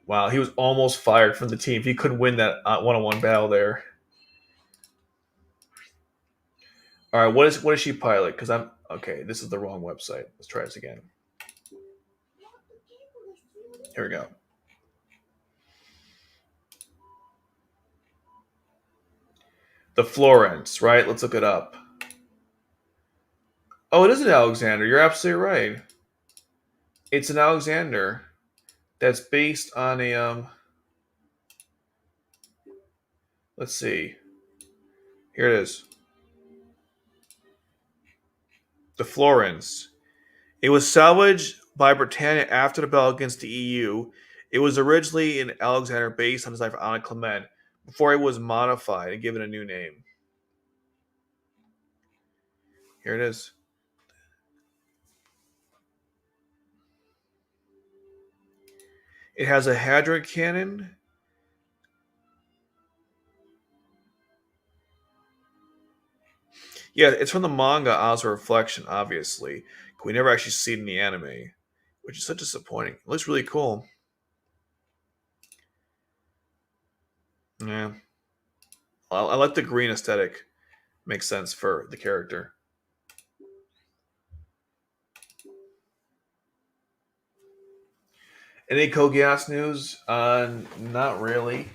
Wow, he was almost fired from the team. He couldn't win that one-on-one battle there. All right, what is she pilot? Because I'm okay. This is the wrong website. Let's try this again. Here we go. The Florence, right? Let's look it up. Oh, it is an Alexander. You're absolutely right. It's an Alexander that's based on a Let's see. Here it is. The Florence. It was salvaged by Britannia after the battle against the EU. It was originally an Alexander based on his life Anna Clement before it was modified and given a new name. Here it is. It has a Hadron cannon. Yeah, it's from the manga Oz Reflection, obviously. We never actually see it in the anime, which is so disappointing. It looks really cool. Yeah. I like the green aesthetic. Makes sense for the character. Any Code Geass news? Not really.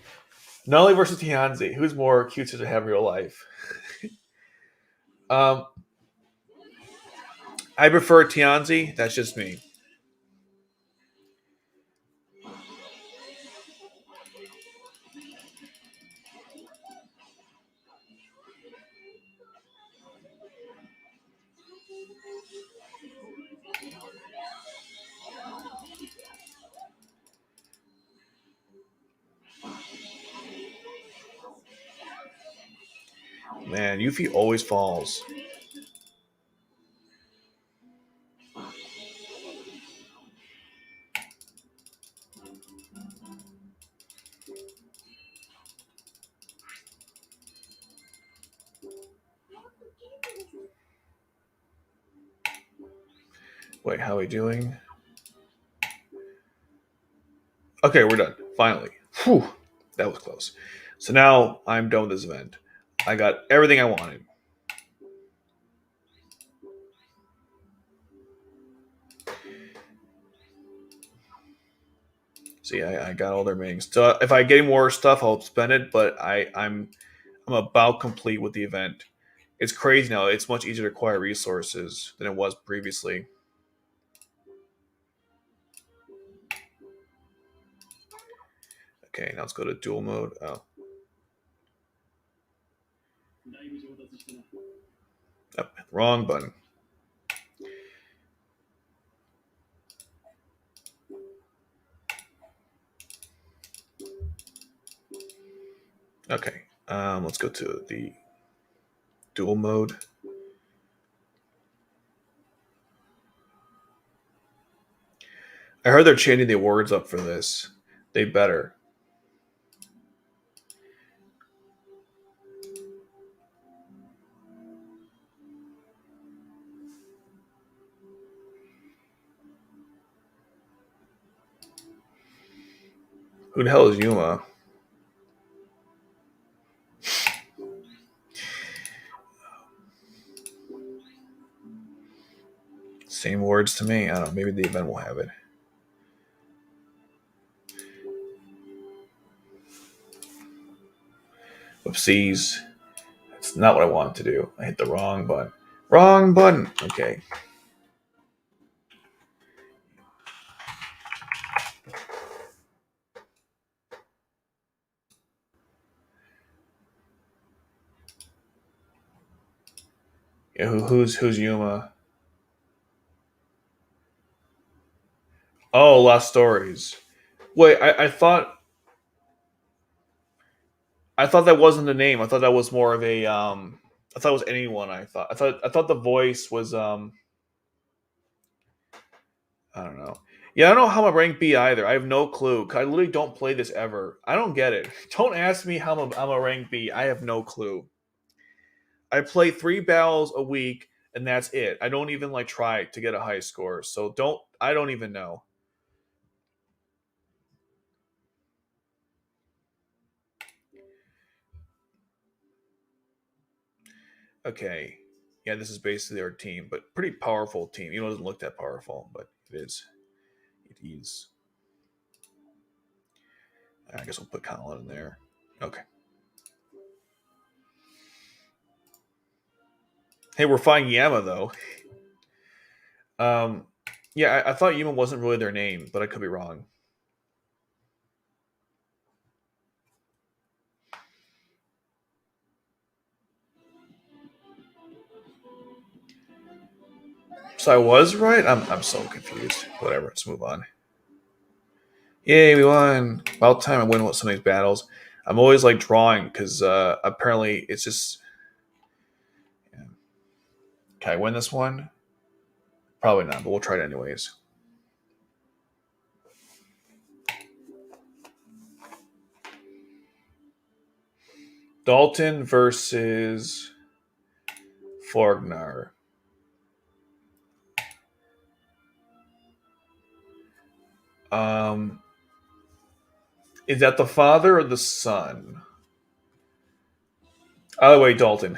Nolly versus Tianzi. Who's more cute to have in real life? Um, I prefer Tianzi. That's just me. Man, Yuffie always falls. Wait, how are we doing? Okay, we're done. Finally. Whew, that was close. So now I'm done with this event. I got everything I wanted. See, I got all their meetings. So if I get more stuff, I'll spend it. But I'm about complete with the event. It's crazy now. It's much easier to acquire resources than it was previously. Okay, now let's go to dual mode. Oh, wrong button. Okay, let's go to the dual mode. I heard they're changing the awards up for this. They better. Who the hell is Yuma? Same words to me. I don't know. Maybe the event will have it. Whoopsies. That's not what I wanted to do. I hit the wrong button. Wrong button. Okay. Yeah, who's Yuma? Oh, Lost Stories. Wait, I thought that wasn't the name. I thought that was more of a I thought it was anyone. I thought the voice was I don't know. Yeah, I don't know how my rank be either. I have no clue. 'Cause I literally don't play this ever. I don't get it. Don't ask me how I'm a rank B. I have no clue. I play 3 battles a week and that's it. I don't even like try to get a high score. So I don't even know. Okay. Yeah, this is basically our team, but pretty powerful team. You know, it doesn't look that powerful, but it is. It is. I guess we'll put Colin in there. Okay. Hey, we're finding Yama though. Um, yeah, I thought Yuma wasn't really their name, but I could be wrong. So I was right. I'm so confused. Whatever. Let's move on. Yay, we won! About time I win with some of these battles. I'm always like drawing because apparently it's just. Yeah. Can I win this one? Probably not, but we'll try it anyways. Dalton versus Florgnar. Um, is that the father or the son? Oh wait, Dalton.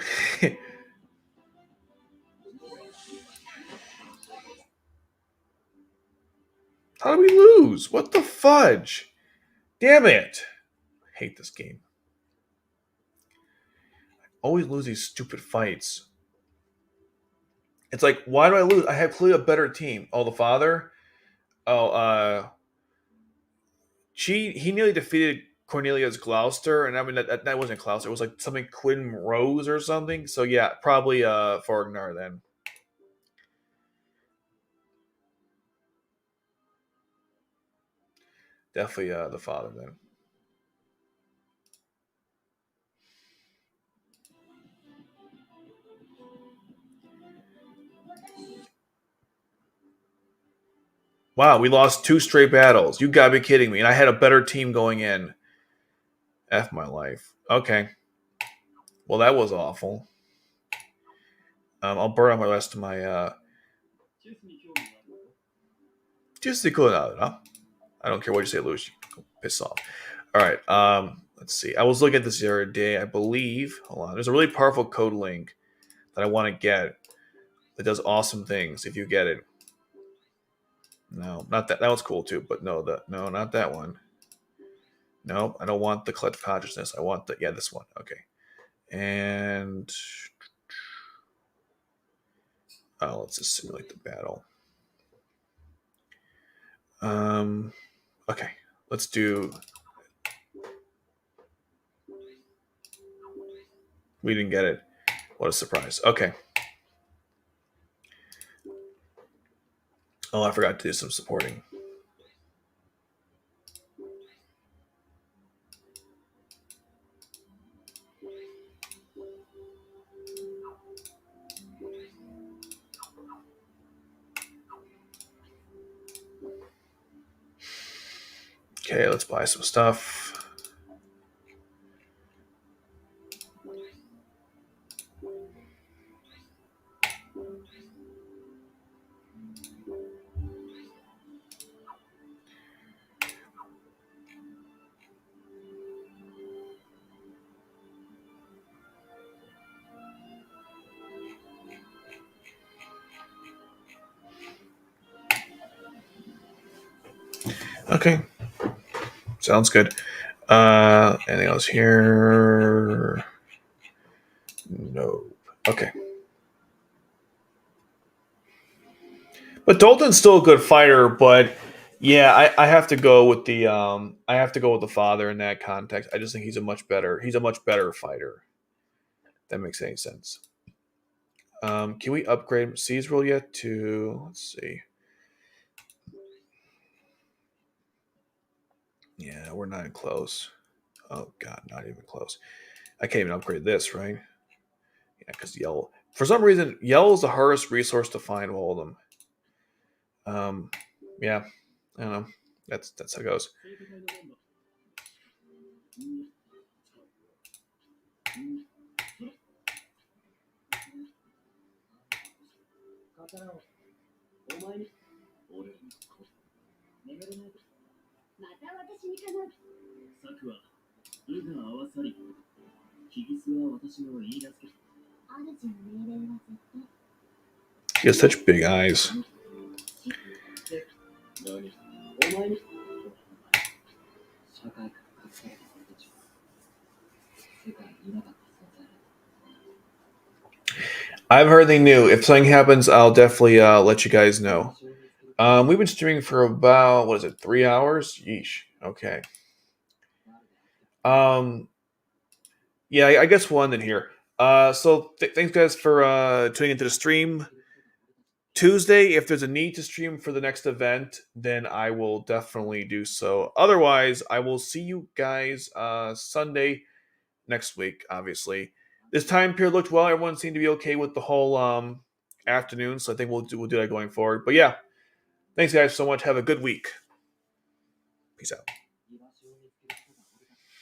How did we lose? What the fudge? Damn it. I hate this game. Always lose these stupid fights. It's like, why do I lose? I have clearly a better team. Oh, the father? Oh, he nearly defeated Cornelia's Gloucester, and I mean that wasn't Gloucester. It was like something Quinn Rose or something. So yeah, probably Forgnar then. Definitely the father then. Wow, we lost 2 straight battles. You gotta be kidding me. And I had a better team going in. F my life. Okay. Well, that was awful. I'll burn out the rest of my just the cool out, huh? I don't care what you say, Louis. Piss off. All right. Let's see. I was looking at this the other day. I believe. Hold on. There's a really powerful code link that I want to get that does awesome things. If you get it. No, not that. That one's cool too. But no, not that one. No, I don't want the collective consciousness. I want this one. Okay. And let's just simulate the battle. Okay. Let's do. We didn't get it. What a surprise. Okay. Oh, I forgot to do some supporting. Okay, let's buy some stuff. Okay. Sounds good. Anything else here? No. Okay. But Dalton's still a good fighter, but yeah, I have to go with the father in that context. I just think he's a much better fighter. If that makes any sense. Can we upgrade C's rule yet to let's see. Yeah, we're not even close. Oh god, not even close. I can't even upgrade this, right? Yeah, because yellow. For some reason, yellow is the hardest resource to find of all of them. Yeah, I don't know. That's how it goes. He has such big eyes. I've heard they knew. If something happens, I'll definitely let you guys know. We've been streaming for about 3 hours? Yeesh. Okay. Yeah, I guess we'll end it here. So thanks guys for tuning into the stream. Tuesday, if there's a need to stream for the next event, then I will definitely do so. Otherwise, I will see you guys Sunday next week, obviously. This time period looked well. Everyone seemed to be okay with the whole afternoon, so I think we'll do that going forward. But yeah, thanks guys so much. Have a good week. Peace out.